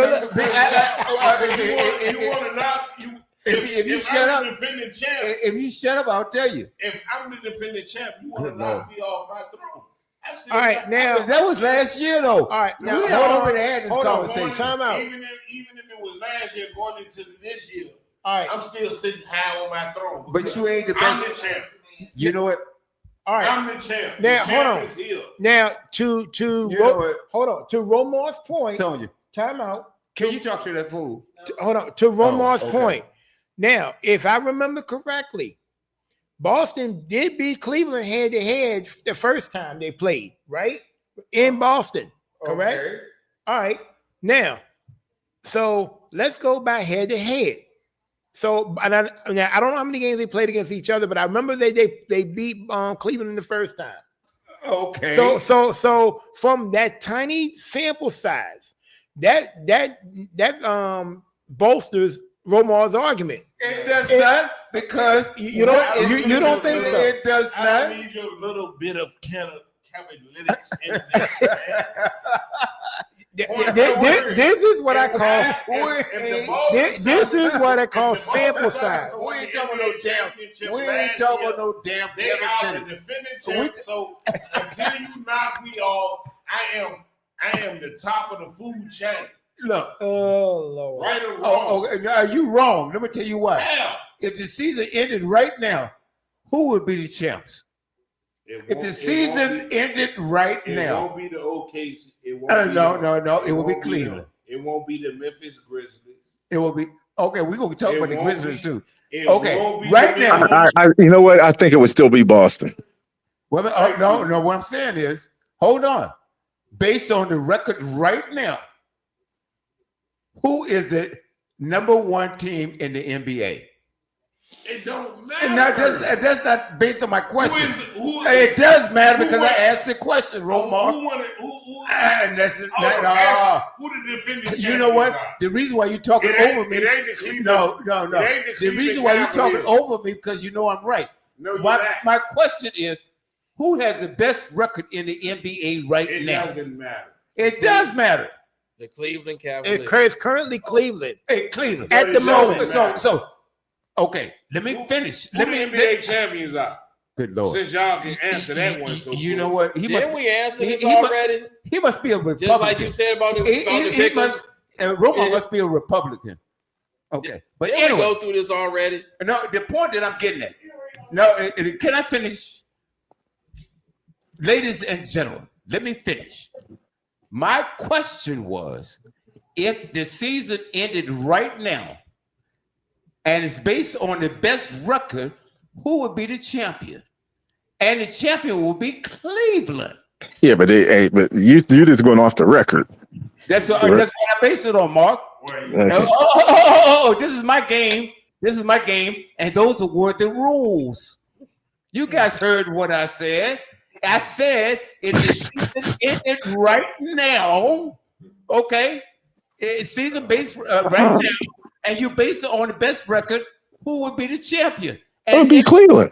want to knock you? If you shut up, defending champ. If you shut up, I'll tell you. If I'm the defending champ, you want to knock me off my throne. All right, now that was last year though. All right, now we already had this conversation. Time out. Even if it was last year going into this year, all right, I'm still sitting high on my throne. But you ain't the best. I'm the champ. You know what? All right, I'm the champ. Now the hold champ on. is here. Now hold on to Romar's point. Sonya, time out. Can you talk to that fool? Hold on to Romar's okay. point. Now, if I remember correctly, Boston did beat Cleveland head to head the first time they played, right? In Boston, correct? Okay. All right. Now, so let's go by head to head. So, now I don't know how many games they played against each other, but I remember they beat Cleveland the first time. Okay. So from that tiny sample size, that bolsters Romar's argument. It does not, because you don't think so. It does I not. need your little bit of analytics in this. This is what I call this is what I call if the sample Bulls size. are We ain't talking no damn. championship We ain't last talking year, about no damn They are the Kevin Bennett. defending champ. So until you knock me off, I am the top of the food chain. Look. Oh Lord. Right or wrong? Oh, no, you wrong. Let me tell you why. Hell, If the season ended right now, who would be the champs? If the season ended right it now, won't be the OKC. It won't no, it will be won't Cleveland. It won't be the Memphis Grizzlies. It will be okay. We're gonna talk It about the won't Grizzlies be- too. It Okay, won't be right the now- Memphis- I you know what? I think it would still be Boston. Well, no. What I'm saying is, hold on. Based on the record right now, who is the number one team in the NBA? It don't matter. And now that's not based on my question. Who It does matter who because won- I asked the question, Romar. Who won it? Who? And that's Oh, ask who the defending you know what? champions are. The reason why you're talking It ain't- over me. it ain't the Cleveland- No. it ain't the The Cleveland reason why you're talking Cavaliers. over me because you know I'm right. No, you're My, not. my question is, who has the best record in the NBA right It now? doesn't matter. It does matter. The Cleveland Cavaliers. It's currently Cleveland. Hey, Cleveland. At the moment. So, okay. Let me finish. Who Let the me. NBA champions are? Good Lord. Since y'all can answer that one, so You quick. know what? He must. Didn't we answer this he must- already? He must be a Just like Republican. you said about the He Pickles. must. Roma Yeah. must be a Republican. Okay, but Didn't we anyway, go through this already? no. The point that I'm getting at. No, can I finish? Ladies and gentlemen, let me finish. My question was, if the season ended right now, and it's based on the best record, who would be the champion? And the champion will be Cleveland. Yeah, but but you just going off the record. That's what I base it on, Mark. Okay. This is my game. This is my game, and those were the rules. You guys heard what I said. I said it's ended right now. Okay, it's season based right now, and you base it on the best record. Who would be the champion? It would be Cleveland.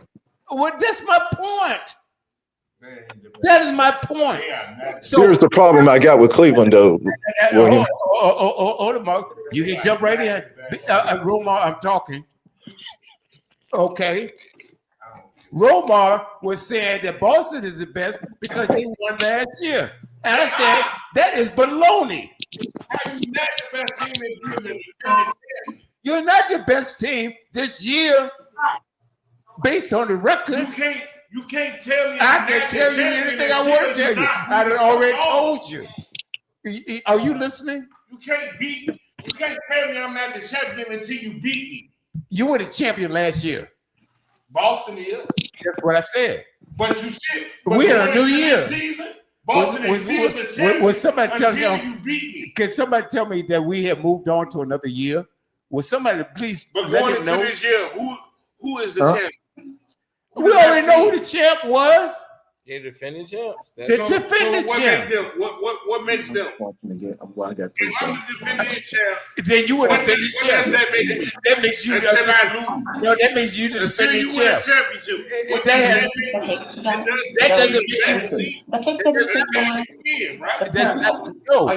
Well, that's my point. That is my point. So Here's the problem I got with Cleveland, though. William. Hold on, Mark. You can jump right in. Romar, I'm talking. Okay. Romar was saying that Boston is the best because they won last year. And I said, that is baloney. You're not the best team this year based on the record. You can't tell me. I can tell you anything I want to tell you. I done already told you. Are you listening? You can't tell me I'm not the champion until you beat me. You were the champion last year. Boston is. That's what I said. But you said we're in a new year. Season, Boston is still the champion. Was somebody tell you beat me? Can somebody tell me that we have moved on to another year? Will somebody please but let going me into know? This year, who is the champion? We already know who the champ was. They're defending champs. The defending champ. What makes them? I'm glad I got If I'm the defending champ, then you were the defending champ. That makes me? That makes you. Until I lose. No, that makes you the defending champ. That doesn't mean right? That's not. No.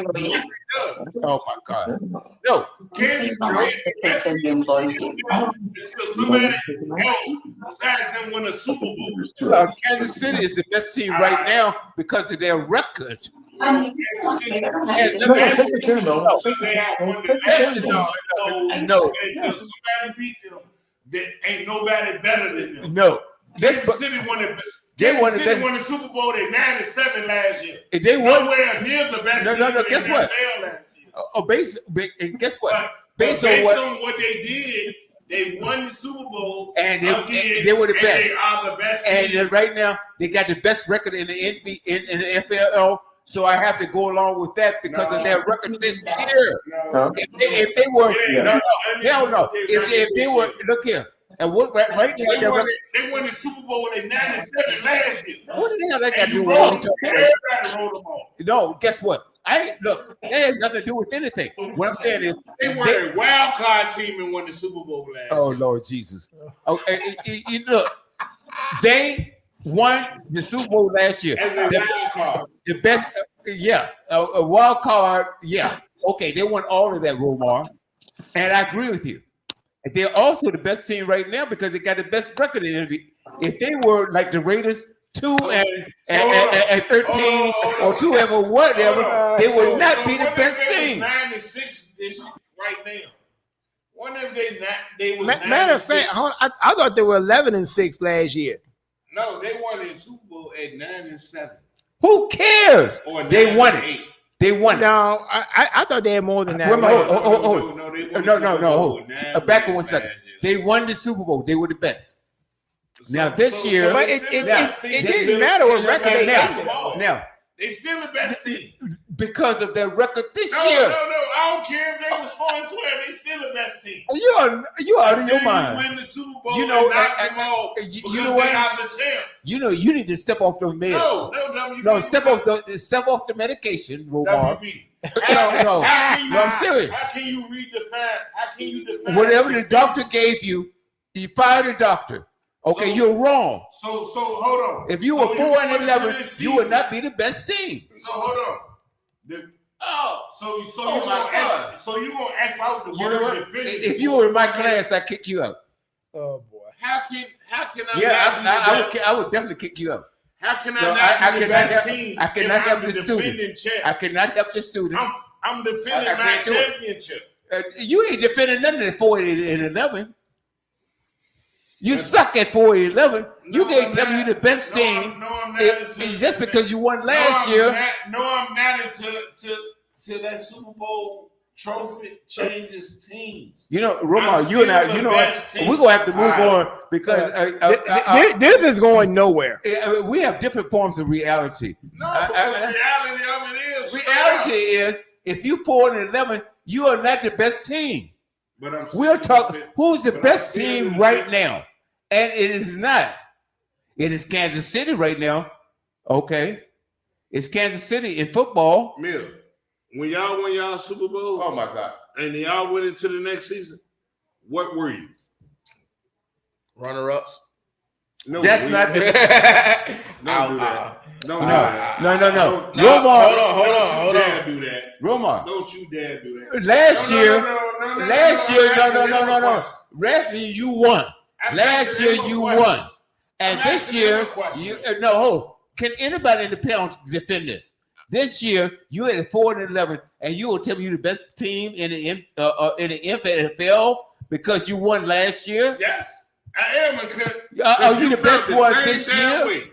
Oh my God. No. Kansas somebody else besides them win a Super Bowl. Kansas City is the best team right now because of their record. No. Until somebody beat them, there ain't nobody better than them. No. Kansas City won the Super Bowl. They 9-7 last year. They won. Nowhere near the best. No. Guess what? Guess what? Based on what they did, they won the Super Bowl, and they were the best. They are the best. And right now, they got the best record in the NBA, in the NFL. So I have to go along with that because of their record this year. No. If they were, hell no. If they were, look here. And what right now they won the Super Bowl when they 9-7 last year. What the hell they got to do with everybody rolled them off? No, guess what? Look, that has nothing to do with anything. What I'm saying is they were a wild card team and won the Super Bowl last year. Oh Lord Jesus. Okay, look, they won the Super Bowl last year. As a wild card. The best, a wild card, yeah. Okay, they won all of that, Romar. And I agree with you. They're also the best team right now because they got the best record in the NBA. If they were like the Raiders, 2-13 or 2 or whatever, they would not be the best team. 9-6 this right now. One of them they was matter of fact, I thought they were 11-6 last year. No, they won the Super Bowl at 9-7. Who cares? They won it. They won it. No, I thought they had more than that. No. Back in 1 second. They won the Super Bowl. They were the best. Now this year, but it didn't matter what record they had. Now they still the best team because of their record this year. No, I don't care if they was 4-12. They still the best team. You out of your mind. Win the Super Bowl. You know, you know what? You know, you need to step off those meds. No, step off the medication, Romar. No, I'm serious. How can you define? Whatever the doctor gave you, you fired the doctor. Okay, you're wrong. So hold on. If you were 4-11, you would not be the best team. So hold on. So you gonna X out the word definitive? If you were in my class, I'd kick you out. Oh boy. How can I? Yeah, I would definitely kick you out. How can I be the best team? I cannot help the student. I cannot help the student. I'm defending my championship. You ain't defending nothing at 4-11. You suck at 4-11. You can't tell me you're the best team. No, I'm not. It's just because you won last year. I'm not until that Super Bowl trophy changes teams. You know, Romar, you and I, you know what? We're going to have to move on because this is going nowhere. We have different forms of reality. No, the reality of it is. Reality is if you're 4-11, you are not the best team. But we're talking who's the best team right now. And it is not. It is Kansas City right now. Okay. It's Kansas City in football. Mill, when y'all won y'all Super Bowl, oh my God, and y'all went into the next season, what were you? Runner-ups. No, That's we- not the. Don't do that. Don't do No. that. No. Don't- Romar, Don't you dare do that. Romar. Don't you dare do that. Last year, Last year, no. Last year you won. Last year you won, and this year you no. Hold. Can anybody in the panel defend this? This year you had 4-11, and you will tell me you're the best team in the NFL because you won last year. Yes, I am. Are you the best one this year?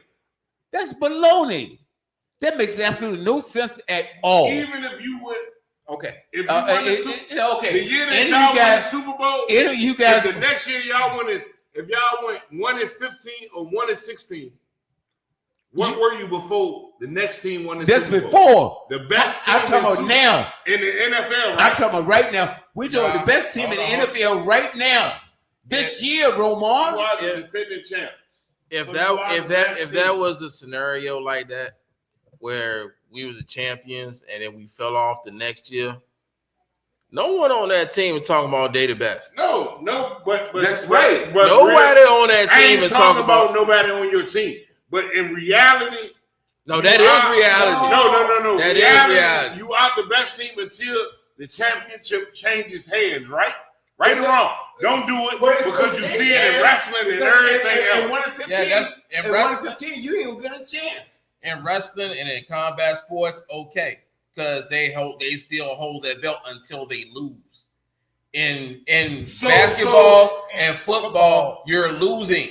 That's baloney. That makes absolutely no sense at all. Even if you would, Okay. if you won the Okay. the year that Any y'all of you won the guys, Super Bowl, any of you guys, if the next year y'all won if y'all went 1-15 or 1-16, what were you before the next team won the that's Super Bowl? before. The best team I'm talking about now. in the NFL. I'm Right? talking about right now. We're talking the best team in the NFL right now. This year, You Romar. are the defending champs. If So that you are if the that best if that team. was a scenario like that where we was the champions and then we fell off the next year, no one on that team is talking about they the best. No, but That's right. But Nobody on that I team ain't is talking talking about about. nobody on your team. But in reality, No, that is reality. No. That is reality. You are the best team until the championship changes hands, right? Right or wrong? Don't do it because you see it in wrestling and everything else. Yeah, that's in wrestling. 1-15, you ain't gonna get a chance. In wrestling and in combat sports, okay, because they still hold their belt until they lose. In basketball and football, you're losing.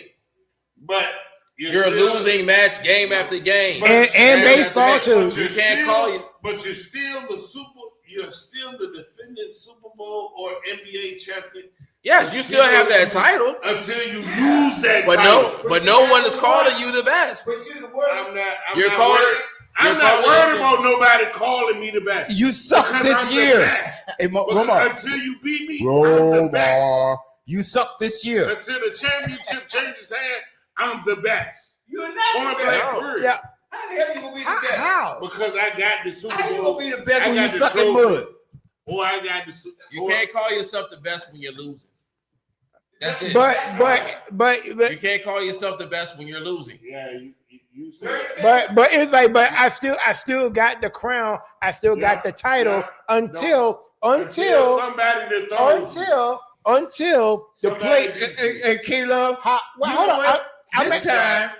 But You're losing match game after game. And baseball too. You can't call you. But you're still you're still the defending Super Bowl or NBA champion. Yes, you still have that title, Until you lose that but title. no one is calling you the best. I'm You're not calling. worried. I'm not worried about nobody calling me the best. You suck Because this I'm the year. best. Hey, Because Romar. until you beat me, I'm the best. Romar. You suck this year. Until the championship changes hands, I'm the best. You're Point not the blank best. period. Yeah. How the hell you gonna be the best? How? Because I got the Super How you Bowl. gonna be the best I when you got the suck in trophy. mud? Or I got the Super You can't call yourself the best when you're losing. That's it. But You can't call yourself the best when you're losing. Yeah, you said but it's like, but I still got the crown. I still got the title until somebody that throws until the play. Hey, Caleb. Hold on. This time,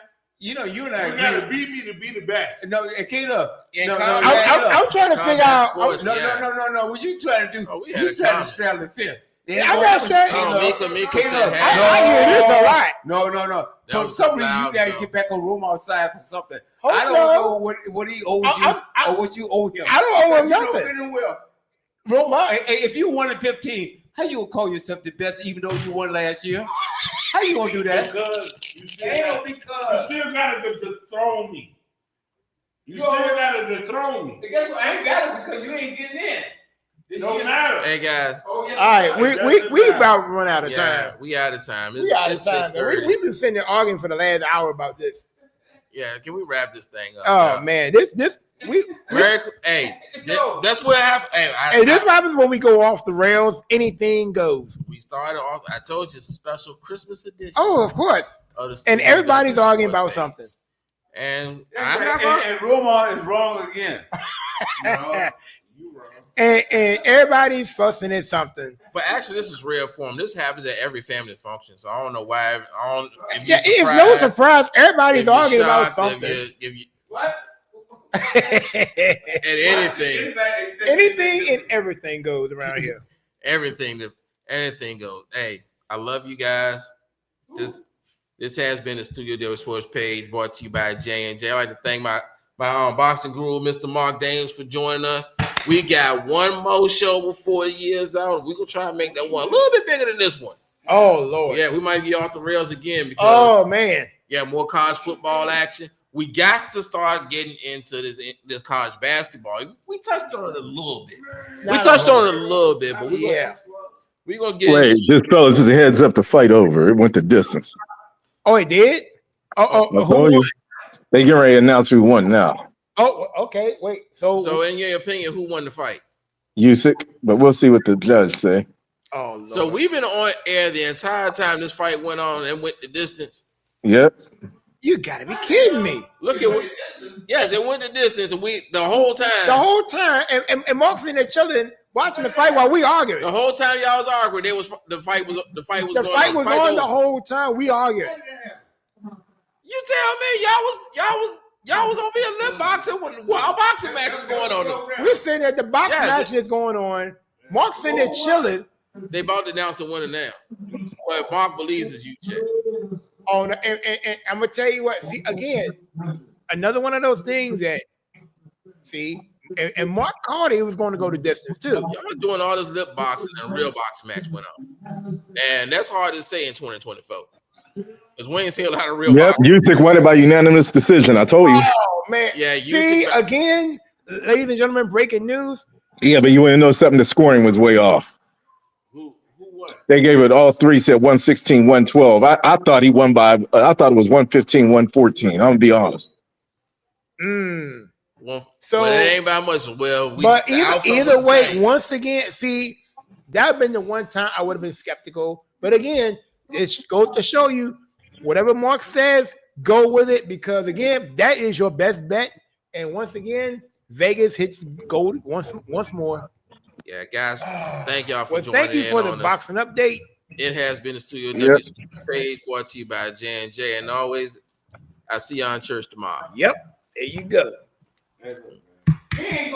you know, you and I you gotta agree. beat me to be the best. No, Caleb. In No, combat- I'm trying to figure out. sports, No. What you trying to do? Oh, we had You a trying to comment. straddle the fence. I'm not sure. Oh, Mika said Caleb. half. I hear this a lot. No. That For was some reason, loud, you got to though. get back on Romar's side for something. Hold I don't on. know what he owes you or what you owe him. I don't owe him You know nothing. good and well. Romar, if you won at 15, how you gonna call yourself the best even though you won last year? How you gonna do that? Because you still Ain't no got, because. you still gotta dethrone me. You still gotta dethrone me. Guess what? I ain't got it because you ain't getting in. This No year- matter. Hey guys, Oh, yes, All right, we about to run out of yeah, time. we out of time. We out of It's time. Man. 6:30. We've been sitting there arguing for the last hour about this. Yeah, can we wrap this thing up? Oh man, Hey, that's what happened. Hey, this happens when we go off the rails. Anything goes. We started off. I told you it's a special Christmas edition. Oh, of course. Of the And Studio everybody's Business arguing about Sports something. Page. And That's I'm right. not gonna. And Romar is wrong again. No, you wrong. And everybody's fussing at something. But actually, this is rare form. This happens at every family function, so I don't know why. I don't. If Yeah, you're it's no surprised, surprise. Everybody's if you're arguing about shocked, something. If you What? at anything, Anything and everything goes around here. everything goes. Hey, I love you guys. This has been the Studio Daily Sports Page brought to you by J&J. I'd like to thank my boxing guru, Mr. Mark Dames, for joining us. We got one more show before the year's out. We're gonna try to make that one a little bit bigger than this one. Oh Lord. Yeah, we might be off the rails again because Oh man. more college football action. We got to start getting into this college basketball. We touched on it a little bit. Not a But we're gonna get Wait, just fellas, just a heads up. The fight over. It went the distance. Oh, it did. I Who told won? you. They get ready to announce who won now. Oh, okay. Wait. So in your opinion, who won the fight? Usyk, but we'll see what the judge say. Oh Lord. So we've been on air the entire time this fight went on and went the distance. Yep. You gotta be kidding me. Look at what. Yes, it went the distance, and we the whole time. The whole time, and Mark's sitting there chilling, watching the fight while we arguing. The whole time y'all was arguing, the fight was The fight was on the whole time we arguing. You tell me y'all was over here lip boxing while a boxing match was going on. We're sitting there, the boxing match is going on. Mark's sitting there chilling. They about to announce the winner now. But Mark believes is you, Chad. Oh, and I'm gonna tell you what. See, again, another one of those things that and Mark called it. He was going to go the distance too. Y'all doing all this lip boxing and real boxing match went on, and that's hard to say in 2024 because we ain't seen a lot of real. Yep, Usyk won it by unanimous decision. I told you. Oh man, yeah. See, again, ladies and gentlemen, breaking news. Yeah, but you want to know something? The scoring was way off. Who won? They gave it all three, said 116, 112. I thought he won by, I thought it was 115, 114. I'm going to be honest. So it ain't by much. Well, but either way, once again, see, that would have been the one time I would have been skeptical. But again, it goes to show you whatever Mark says, go with it because, again, that is your best bet. And once again, Vegas hits gold once more. Yeah, guys, thank y'all for joining. Thank you for the boxing update. It has been the Studio W page brought to you by J&J. And always, I see y'all in church tomorrow. Yep, there you go.